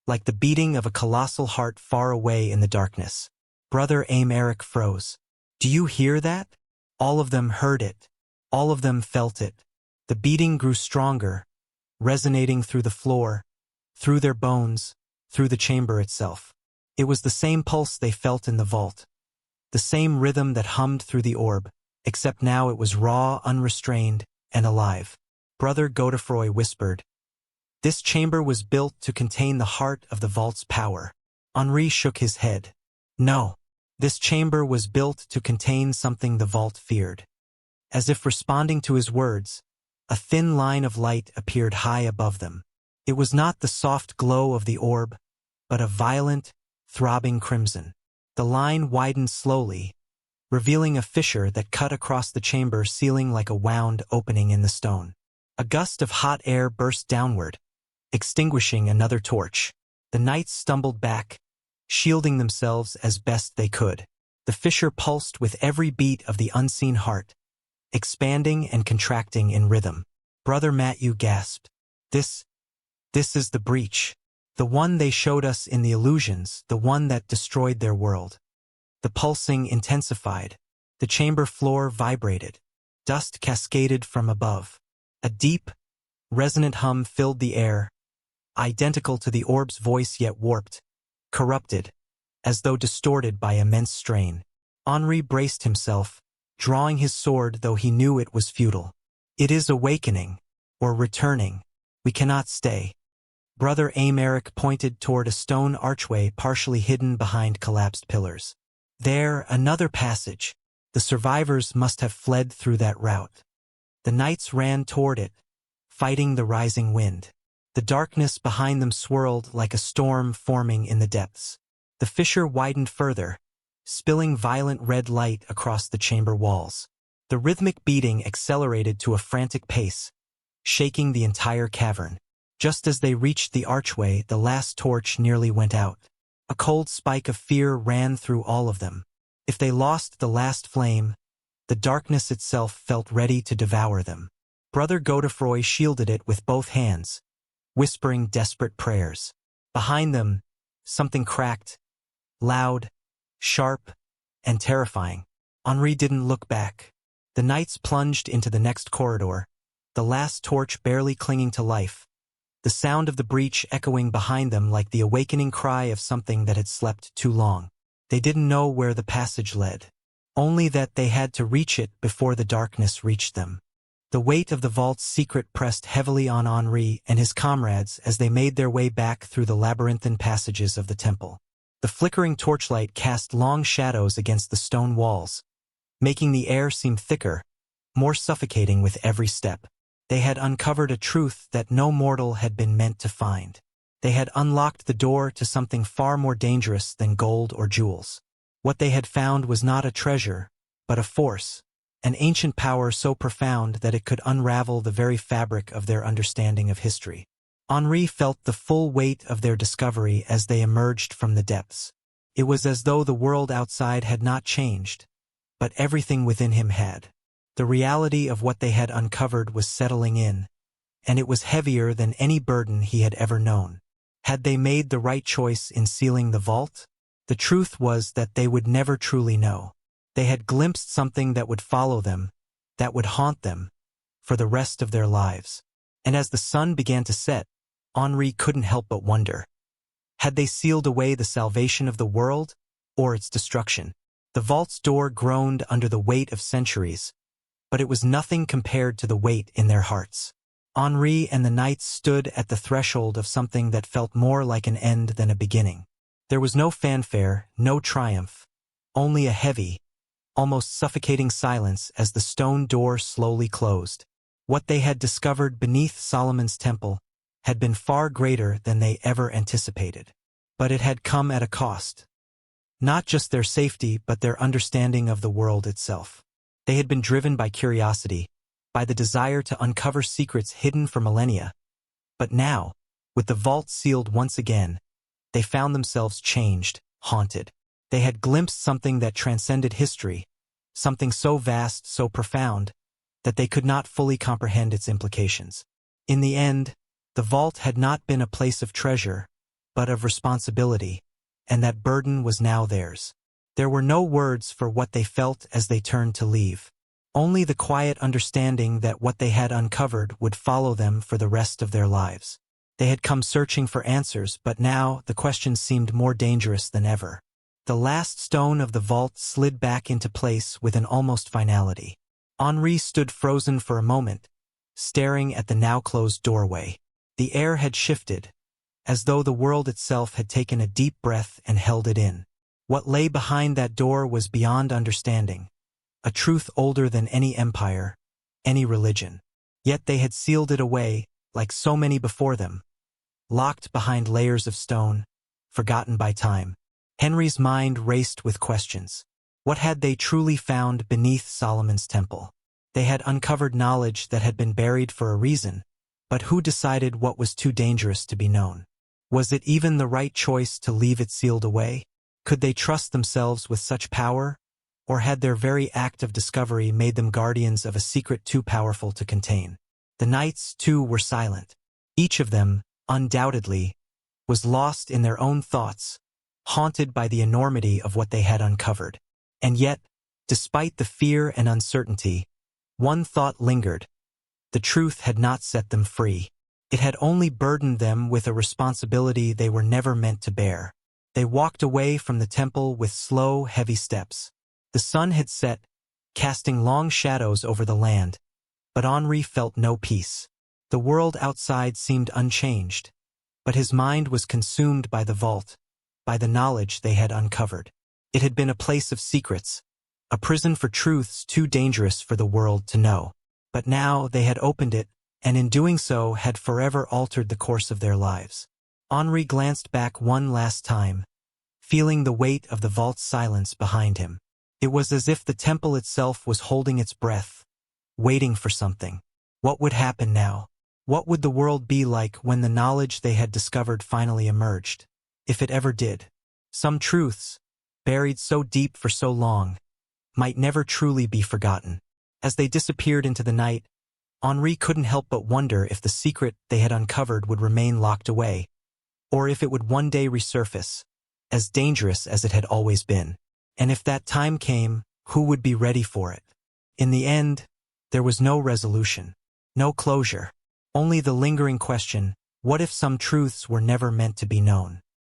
like the beating of a colossal heart far away in the darkness. Brother Emeric froze. "Do you hear that?" All of them heard it. All of them felt it. The beating grew stronger, resonating through the floor, through their bones, through the chamber itself. It was the same pulse they felt in the vault, the same rhythm that hummed through the orb, except now it was raw, unrestrained, and alive. Brother Godefroy whispered, "This chamber was built to contain the heart of the vault's power." Henri shook his head. "No, this chamber was built to contain something the vault feared." As if responding to his words, a thin line of light appeared high above them. It was not the soft glow of the orb, but a violent, throbbing crimson. The line widened slowly, revealing a fissure that cut across the chamber ceiling like a wound opening in the stone. A gust of hot air burst downward, extinguishing another torch. The knights stumbled back, shielding themselves as best they could. The fissure pulsed with every beat of the unseen heart, expanding and contracting in rhythm. Brother Matthew gasped. This is the breach. The one they showed us in the illusions, the one that destroyed their world." The pulsing intensified. The chamber floor vibrated. Dust cascaded from above. A deep, resonant hum filled the air, identical to the orb's voice yet warped, corrupted, as though distorted by immense strain. Henri braced himself, drawing his sword though he knew it was futile. It is awakening, or returning. We cannot stay. Brother Aymeric pointed toward a stone archway partially hidden behind collapsed pillars. There, another passage. The survivors must have fled through that route. The knights ran toward it, fighting the rising wind. The darkness behind them swirled like a storm forming in the depths. The fissure widened further, spilling violent red light across the chamber walls. The rhythmic beating accelerated to a frantic pace, shaking the entire cavern. Just as they reached the archway, the last torch nearly went out. A cold spike of fear ran through all of them. If they lost the last flame, the darkness itself felt ready to devour them. Brother Godefroy shielded it with both hands, whispering desperate prayers. Behind them, something cracked, loud, sharp, and terrifying. Henri didn't look back. The knights plunged into the next corridor, the last torch barely clinging to life, the sound of the breach echoing behind them like the awakening cry of something that had slept too long. They didn't know where the passage led, only that they had to reach it before the darkness reached them. The weight of the vault's secret pressed heavily on Henri and his comrades as they made their way back through the labyrinthine passages of the temple. The flickering torchlight cast long shadows against the stone walls, making the air seem thicker, more suffocating with every step. They had uncovered a truth that no mortal had been meant to find. They had unlocked the door to something far more dangerous than gold or jewels. What they had found was not a treasure, but a force, an ancient power so profound that it could unravel the very fabric of their understanding of history. Henri felt the full weight of their discovery as they emerged from the depths. It was as though the world outside had not changed, but everything within him had. The reality of what they had uncovered was settling in, and it was heavier than any burden he had ever known. Had they made the right choice in sealing the vault? The truth was that they would never truly know. They had glimpsed something that would follow them, that would haunt them, for the rest of their lives. And as the sun began to set, Henri couldn't help but wonder. Had they sealed away the salvation of the world, or its destruction? The vault's door groaned under the weight of centuries, but it was nothing compared to the weight in their hearts. Henri and the knights stood at the threshold of something that felt more like an end than a beginning. There was no fanfare, no triumph, only a heavy, almost suffocating silence as the stone door slowly closed. What they had discovered beneath Solomon's temple had been far greater than they ever anticipated. But it had come at a cost. Not just their safety, but their understanding of the world itself. They had been driven by curiosity, by the desire to uncover secrets hidden for millennia. But now, with the vault sealed once again, they found themselves changed, haunted. They had glimpsed something that transcended history, something so vast, so profound, that they could not fully comprehend its implications. In the end, the vault had not been a place of treasure, but of responsibility, and that burden was now theirs. There were no words for what they felt as they turned to leave. Only the quiet understanding that what they had uncovered would follow them for the rest of their lives. They had come searching for answers, but now the questions seemed more dangerous than ever. The last stone of the vault slid back into place with an almost finality. Henri stood frozen for a moment, staring at the now closed doorway. The air had shifted, as though the world itself had taken a deep breath and held it in. What lay behind that door was beyond understanding, a truth older than any empire, any religion. Yet they had sealed it away, like so many before them, locked behind layers of stone, forgotten by time. Henri's mind raced with questions. What had they truly found beneath Solomon's temple? They had uncovered knowledge that had been buried for a reason, but who decided what was too dangerous to be known? Was it even the right choice to leave it sealed away? Could they trust themselves with such power, or had their very act of discovery made them guardians of a secret too powerful to contain? The knights, too, were silent. Each of them, undoubtedly, was lost in their own thoughts, haunted by the enormity of what they had uncovered. And yet, despite the fear and uncertainty, one thought lingered. The truth had not set them free. It had only burdened them with a responsibility they were never meant to bear. They walked away from the temple with slow, heavy steps. The sun had set, casting long shadows over the land, but Henri felt no peace. The world outside seemed unchanged, but his mind was consumed by the vault, by the knowledge they had uncovered. It had been a place of secrets, a prison for truths too dangerous for the world to know. But now they had opened it, and in doing so had forever altered the course of their lives. Henri glanced back one last time, feeling the weight of the vault's silence behind him. It was as if the temple itself was holding its breath, waiting for something. What would happen now? What would the world be like when the knowledge they had discovered finally emerged? If it ever did. Some truths, buried so deep for so long, might never truly be forgotten. As they disappeared into the night, Henri couldn't help but wonder if the secret they had uncovered would remain locked away, or if it would one day resurface, as dangerous as it had always been. And if that time came, who would be ready for it? In the end, there was no resolution, no closure, only the lingering question, what if some truths were never meant to be known?